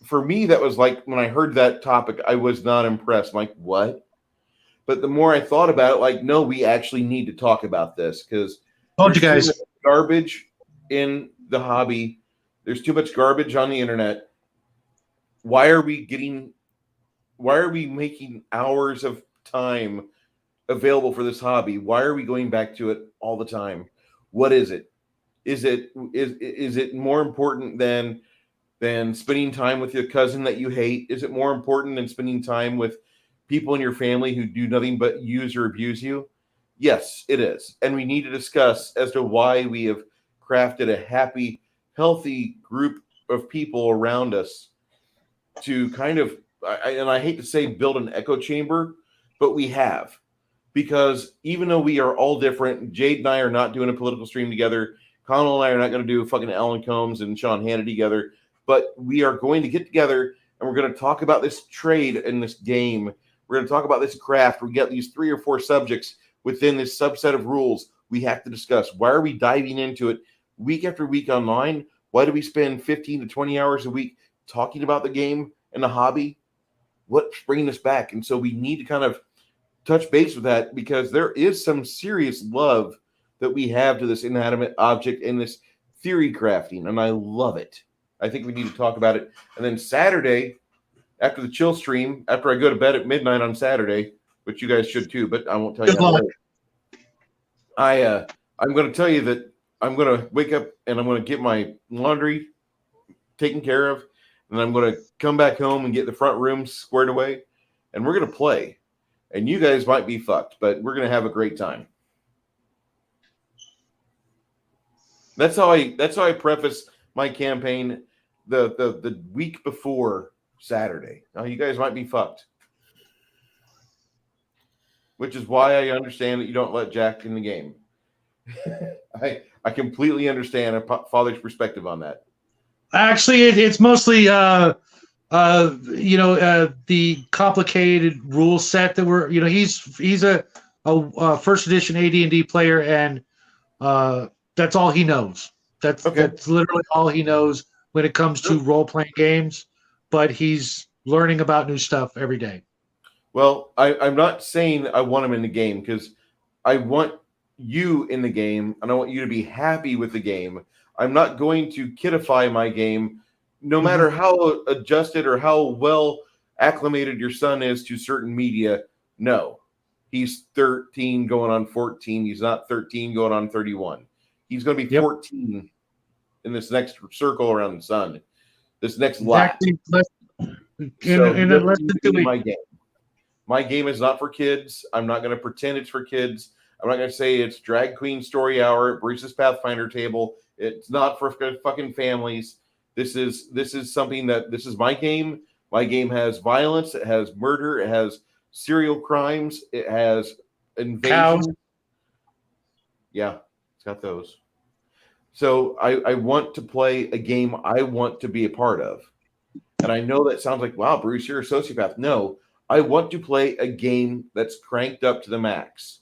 for me, that was like when I heard that topic, I was not impressed. I'm like, what? But the more I thought about it, like, no, we actually need to talk about this because Told you guys. Garbage in the hobby. There's too much garbage on the internet. Why are we making hours of time available for this hobby? Why are we going back to it all the time? What is it? Is it more important than spending time with your cousin that you hate? Is it more important than spending time with people in your family who do nothing but use or abuse you? Yes, it is. And we need to discuss as to why we have crafted a happy, healthy group of people around us to kind of, and I hate to say build an echo chamber, but we have. Because even though we are all different, Jade and I are not doing a political stream together. Connell and I are not going to do fucking Alan Combs and Sean Hannity together. But we are going to get together and we're going to talk about this trade in this game. We're going to talk about this craft. We get these 3 or 4 subjects within this subset of rules we have to discuss. Why are we diving into it week after week online? Why do we spend 15 to 20 hours a week talking about the game and the hobby? What's bringing us back? And so we need to kind of touch base with that because there is some serious love that we have to this inanimate object and this theory crafting, and I love it. I think we need to talk about it. And then Saturday, after the chill stream, after I go to bed at midnight on Saturday, which you guys should too, but I won't tell you how late. I'm going to tell you that I'm going to wake up and I'm going to get my laundry taken care of, and I'm going to come back home and get the front room squared away, and we're going to play. And you guys might be fucked, but we're going to have a great time. That's how I preface my campaign the week before Saturday. Now, you guys might be fucked. Which is why I understand that you don't let Jack in the game. I completely understand a father's perspective on that. Actually, it's mostly the complicated rule set that we're he's a first edition AD&D player, and that's all he knows. That's literally all he knows when it comes to role playing games. But he's learning about new stuff every day. Well, I'm not saying I want him in the game because I want you in the game and I want you to be happy with the game. I'm not going to kidify my game, no matter how adjusted or how well acclimated your son is to certain media. No, he's 13 going on 14. He's not 13 going on 31. He's going to be 14 in this next circle around the sun, this next lap. So in less than 2 weeks. my game. My game is not for kids. I'm not going to pretend it's for kids. I'm not going to say it's drag queen story hour at Bruce's Pathfinder table. It's not for fucking families. This is something this is my game. My game has violence. It has murder. It has serial crimes. It has invasion. Cows. Yeah, it's got those. So I want to play a game I want to be a part of. And I know that sounds like, wow, Bruce, you're a sociopath. No, I want to play a game that's cranked up to the max.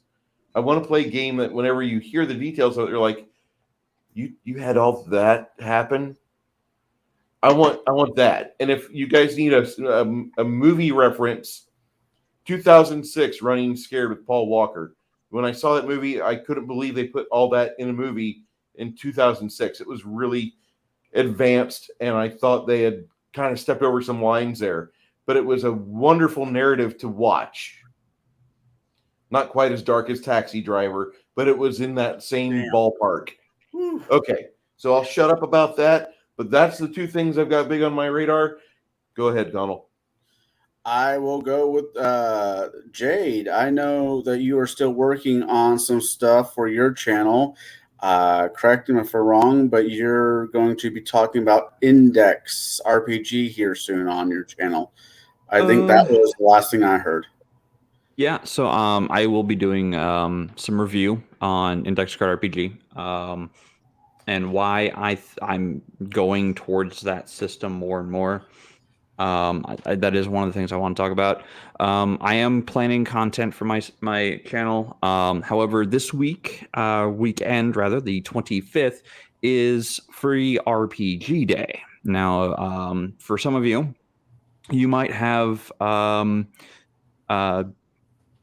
I want to play a game that whenever you hear the details of it, you're like, you had all that happen? I want that. And if you guys need a movie reference, 2006, Running Scared with Paul Walker. When I saw that movie, I couldn't believe they put all that in a movie in 2006. It was really advanced, and I thought they had kind of stepped over some lines there. But it was a wonderful narrative to watch. Not quite as dark as Taxi Driver, but it was in that same ballpark. Okay, so I'll shut up about that. But that's the two things I've got big on my radar. Go ahead, Donald. I will go with Jade. I know that you are still working on some stuff for your channel. Correct me if I'm wrong, but you're going to be talking about Index RPG here soon on your channel. I think that was the last thing I heard. Yeah, so I will be doing some review on Index Card RPG and why I'm going towards that system more and more. That is one of the things I want to talk about. I am planning content for my channel. However, this weekend rather, the 25th, is Free RPG Day. Now, for some of you, you might have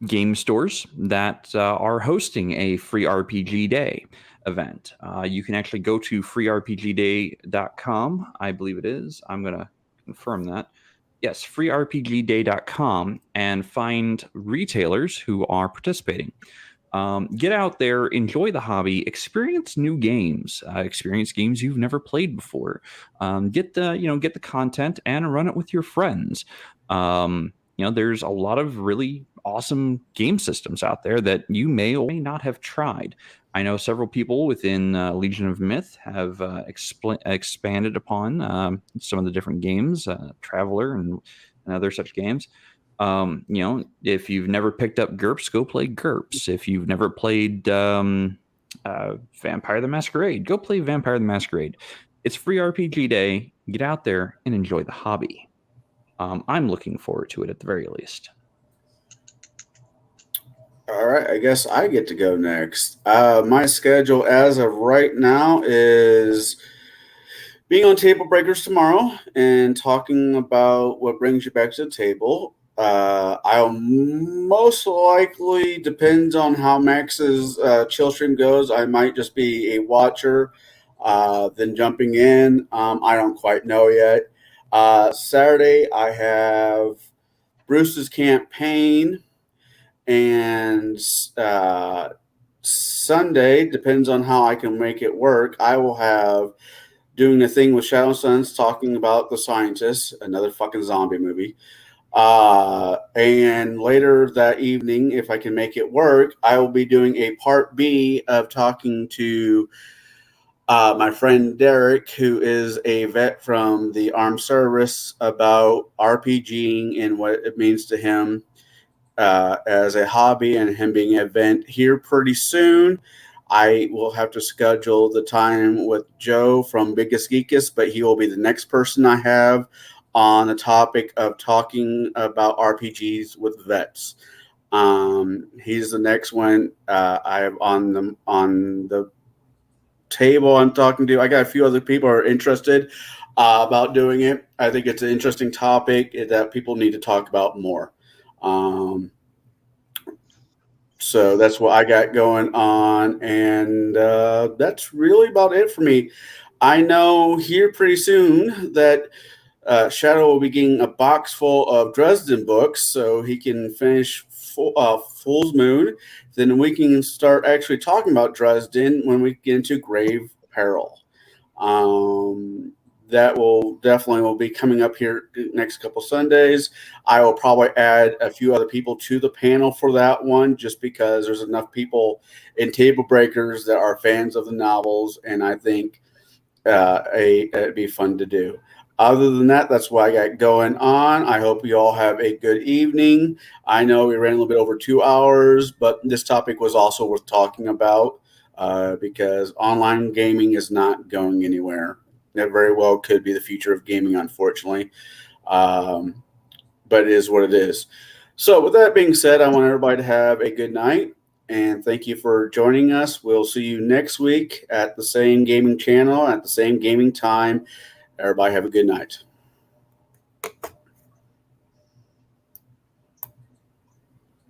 game stores that are hosting a Free RPG Day event. You can actually go to freerpgday.com, I believe it is. I'm going to confirm that. Yes, freerpgday.com, and find retailers who are participating. Get out there, enjoy the hobby, experience new games, experience games you've never played before. Get the content and run it with your friends. There's a lot of really awesome game systems out there that you may or may not have tried. I know several people within Legion of Myth have expanded upon some of the different games, Traveler and other such games. If you've never picked up GURPS, go play GURPS. If you've never played Vampire the Masquerade, go play Vampire the Masquerade. It's Free RPG Day. Get out there and enjoy the hobby. I'm looking forward to it at the very least. All right, I guess I get to go next. My schedule as of right now is being on Table Breakers tomorrow and talking about what brings you back to the table. I'll most likely, depends on how Max's chill stream goes, I might just be a watcher, then jumping in. I don't quite know yet. Saturday, I have Bruce's campaign. And Sunday, depends on how I can make it work, I will have doing a thing with Shadow Sons talking about The Scientist, another fucking zombie movie. And later that evening, if I can make it work, I will be doing a part B of talking to my friend Derek, who is a vet from the armed service, about RPGing and what it means to him as a hobby, and him being an event here pretty soon. I will have to schedule the time with Joe from Biggest Geekest, but he will be the next person I have on the topic of talking about RPGs with vets. He's the next one I have on the table I'm talking to. I got a few other people who are interested about doing it. I think it's an interesting topic that people need to talk about more. So that's what I got going on, and that's really about it for me. I know here pretty soon that Shadow will be getting a box full of Dresden books so he can finish Fool's Moon. Then we can start actually talking about Dresden when we get into Grave Peril. That will definitely be coming up here next couple Sundays. I will probably add a few other people to the panel for that one, just because there's enough people in Table Breakers that are fans of the novels, and I think it'd be fun to do. Other than that, that's what I got going on. I hope you all have a good evening. I know we ran a little bit over 2 hours, but this topic was also worth talking about because online gaming is not going anywhere. That very well could be the future of gaming, unfortunately. But it is what it is. So with that being said, I want everybody to have a good night. And thank you for joining us. We'll see you next week at the same gaming channel at the same gaming time. Everybody have a good night.